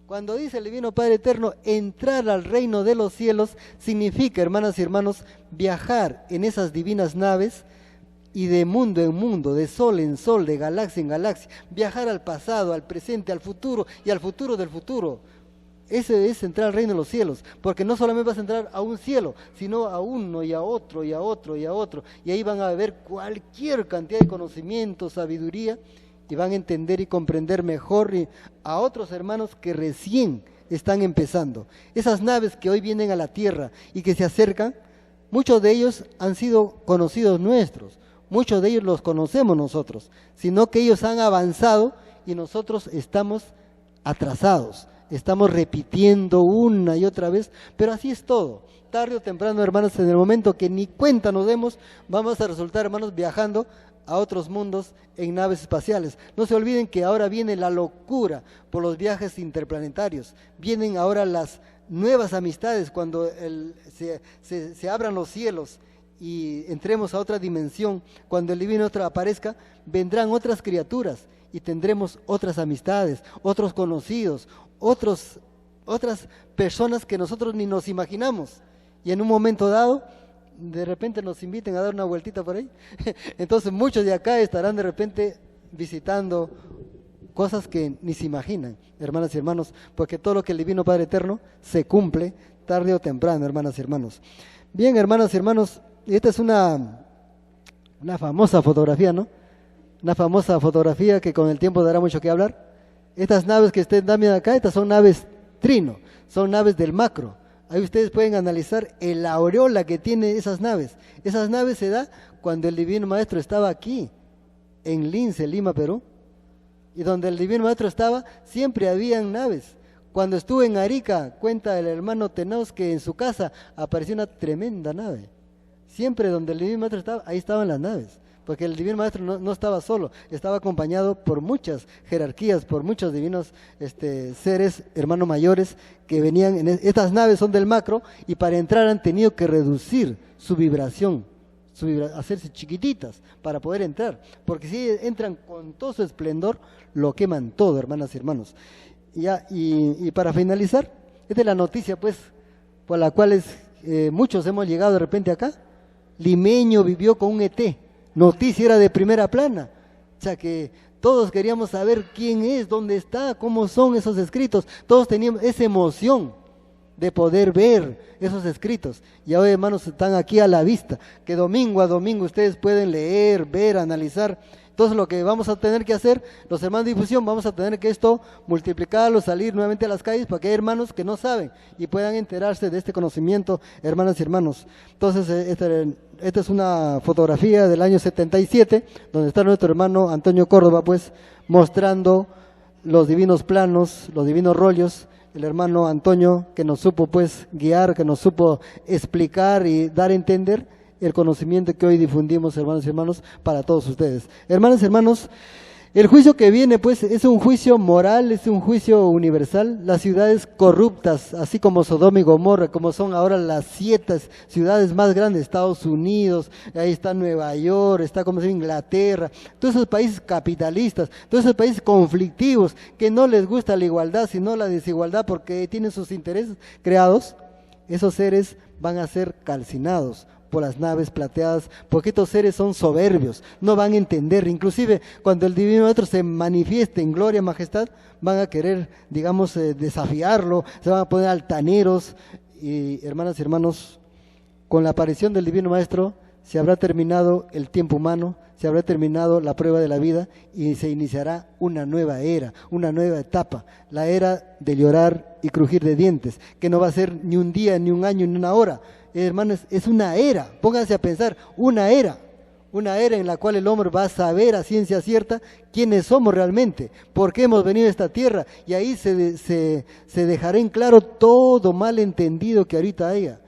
Cuando dice el Divino Padre Eterno, entrar al reino de los cielos, significa, hermanas y hermanos, viajar en esas divinas naves, y de mundo en mundo, de sol en sol, de galaxia en galaxia, viajar al pasado, al presente, al futuro y al futuro del futuro. Ese es entrar al reino de los cielos, porque no solamente vas a entrar a un cielo, sino a uno y a otro y a otro y a otro, y ahí van a ver cualquier cantidad de conocimiento, sabiduría, y van a entender y comprender mejor a otros hermanos que recién están empezando. Esas naves que hoy vienen a la tierra y que se acercan, muchos de ellos han sido conocidos nuestros. Muchos de ellos los conocemos nosotros, sino que ellos han avanzado y nosotros estamos atrasados, estamos repitiendo una y otra vez, pero así es todo. Tarde o temprano, hermanos, en el momento que ni cuenta nos demos, vamos a resultar, hermanos, viajando a otros mundos en naves espaciales. No se olviden que ahora viene la locura por los viajes interplanetarios, vienen ahora las nuevas amistades cuando se abran los cielos y entremos a otra dimensión. Cuando el Divino aparezca, vendrán otras criaturas y tendremos otras amistades, otros conocidos, otras personas que nosotros ni nos imaginamos. y en un momento dado, de repente nos inviten a dar una vueltita por ahí. Entonces muchos de acá estarán de repente visitando cosas que ni se imaginan, hermanas y hermanos, porque todo lo que el Divino Padre Eterno se cumple tarde o temprano, hermanas y hermanos. Bien, hermanas y hermanos, esta es una famosa fotografía, ¿no? Una famosa fotografía que con el tiempo dará mucho que hablar. Estas naves que ustedes están viendo acá, estas son naves Trino, son naves del macro. Ahí ustedes pueden analizar el aureola que tiene esas naves. Esas naves se da cuando el Divino Maestro estaba aquí, en Lince, Lima, Perú. Y donde el Divino Maestro estaba, siempre habían naves. Cuando estuve en Arica, cuenta el hermano Tenaus que en su casa apareció una tremenda nave. Siempre donde el Divino Maestro estaba, ahí estaban las naves. Porque el Divino Maestro no estaba solo, estaba acompañado por muchas jerarquías, por muchos divinos seres, hermanos mayores, que venían estas naves son del macro, y para entrar han tenido que reducir su vibración, hacerse chiquititas para poder entrar, porque si entran con todo su esplendor, lo queman todo, hermanas y hermanos. Y para finalizar, esta es la noticia pues, por la cual muchos hemos llegado de repente acá. Limeño vivió con un ET. Noticia era de primera plana, o sea que todos queríamos saber quién es, dónde está, cómo son esos escritos, todos teníamos esa emoción de poder ver esos escritos, y hoy hermanos están aquí a la vista, que domingo a domingo ustedes pueden leer, ver, analizar. Entonces lo que vamos a tener que hacer, los hermanos de difusión, vamos a tener que esto multiplicarlo, salir nuevamente a las calles para que haya hermanos que no saben y puedan enterarse de este conocimiento, hermanas y hermanos. Entonces esta es una fotografía del año 77, donde está nuestro hermano Antonio Córdoba, pues, mostrando los divinos planos, los divinos rollos. El hermano Antonio que nos supo, pues, guiar, que nos supo explicar y dar a entender el conocimiento que hoy difundimos, hermanos y hermanos, para todos ustedes. Hermanos y hermanos, el juicio que viene, pues, es un juicio moral, es un juicio universal. Las ciudades corruptas, así como Sodoma y Gomorra, como son ahora las 7 ciudades más grandes, Estados Unidos, ahí está Nueva York, está como se llama Inglaterra, todos esos países capitalistas, todos esos países conflictivos, que no les gusta la igualdad, sino la desigualdad, porque tienen sus intereses creados, esos seres van a ser calcinados por las naves plateadas, porque estos seres son soberbios, no van a entender, inclusive cuando el Divino Maestro se manifieste en gloria, majestad, van a querer, digamos, desafiarlo, se van a poner altaneros, y hermanas y hermanos, con la aparición del Divino Maestro se habrá terminado el tiempo humano, se habrá terminado la prueba de la vida y se iniciará una nueva era, una nueva etapa, la era de llorar y crujir de dientes, que no va a ser ni un día, ni un año, ni una hora. Hermanos, es una era, pónganse a pensar, una era en la cual el hombre va a saber a ciencia cierta quiénes somos realmente, por qué hemos venido a esta tierra, y ahí se dejará en claro todo malentendido que ahorita haya,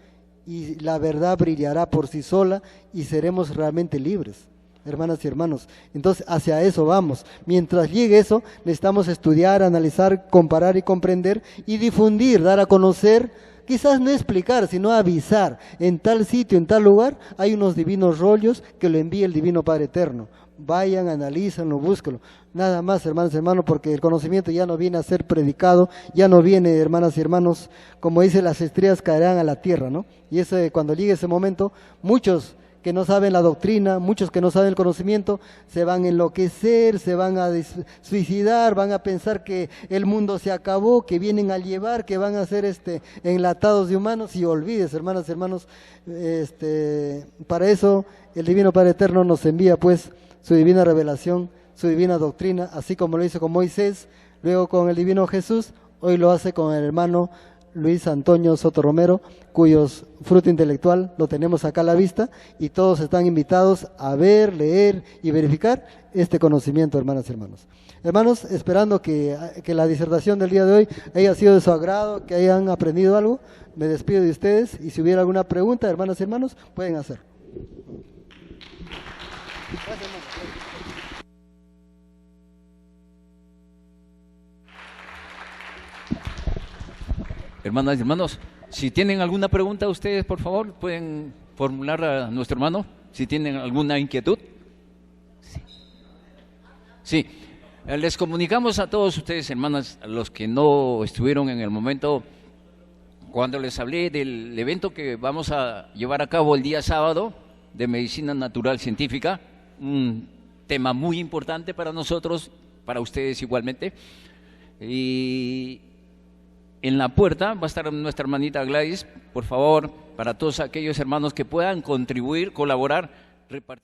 y la verdad brillará por sí sola y seremos realmente libres, hermanas y hermanos. Entonces hacia eso vamos. Mientras llegue eso, necesitamos estudiar, analizar, comparar y comprender y difundir, dar a conocer. Quizás no explicar, sino avisar, en tal sitio, en tal lugar, hay unos divinos rollos que lo envía el Divino Padre Eterno. Vayan, analízanlo, búsquenlo. Nada más, hermanos y hermanos, porque el conocimiento ya no viene a ser predicado, ya no viene, hermanas y hermanos, como dice, las estrellas caerán a la tierra, ¿no? Y cuando llegue ese momento, muchos que no saben la doctrina, muchos que no saben el conocimiento, se van a enloquecer, se van a suicidar, van a pensar que el mundo se acabó, que vienen a llevar, que van a ser enlatados de humanos, y olvides, hermanas y hermanos, para eso el Divino Padre Eterno nos envía pues su divina revelación, su divina doctrina, así como lo hizo con Moisés, luego con el Divino Jesús, hoy lo hace con el hermano Luis Antonio Soto Romero, cuyos fruto intelectual lo tenemos acá a la vista, y todos están invitados a ver, leer y verificar este conocimiento, hermanas y hermanos. Hermanos, esperando que la disertación del día de hoy haya sido de su agrado, que hayan aprendido algo, me despido de ustedes, y si hubiera alguna pregunta, hermanas y hermanos, pueden hacer. Gracias, hermano. Hermanas y hermanos, si tienen alguna pregunta ustedes, por favor, pueden formular a nuestro hermano, si tienen alguna inquietud. Sí, les comunicamos a todos ustedes, hermanas, a los que no estuvieron en el momento cuando les hablé del evento que vamos a llevar a cabo el día sábado de Medicina Natural Científica, un tema muy importante para nosotros, para ustedes igualmente, y en la puerta va a estar nuestra hermanita Gladys, por favor, para todos aquellos hermanos que puedan contribuir, colaborar, repartir.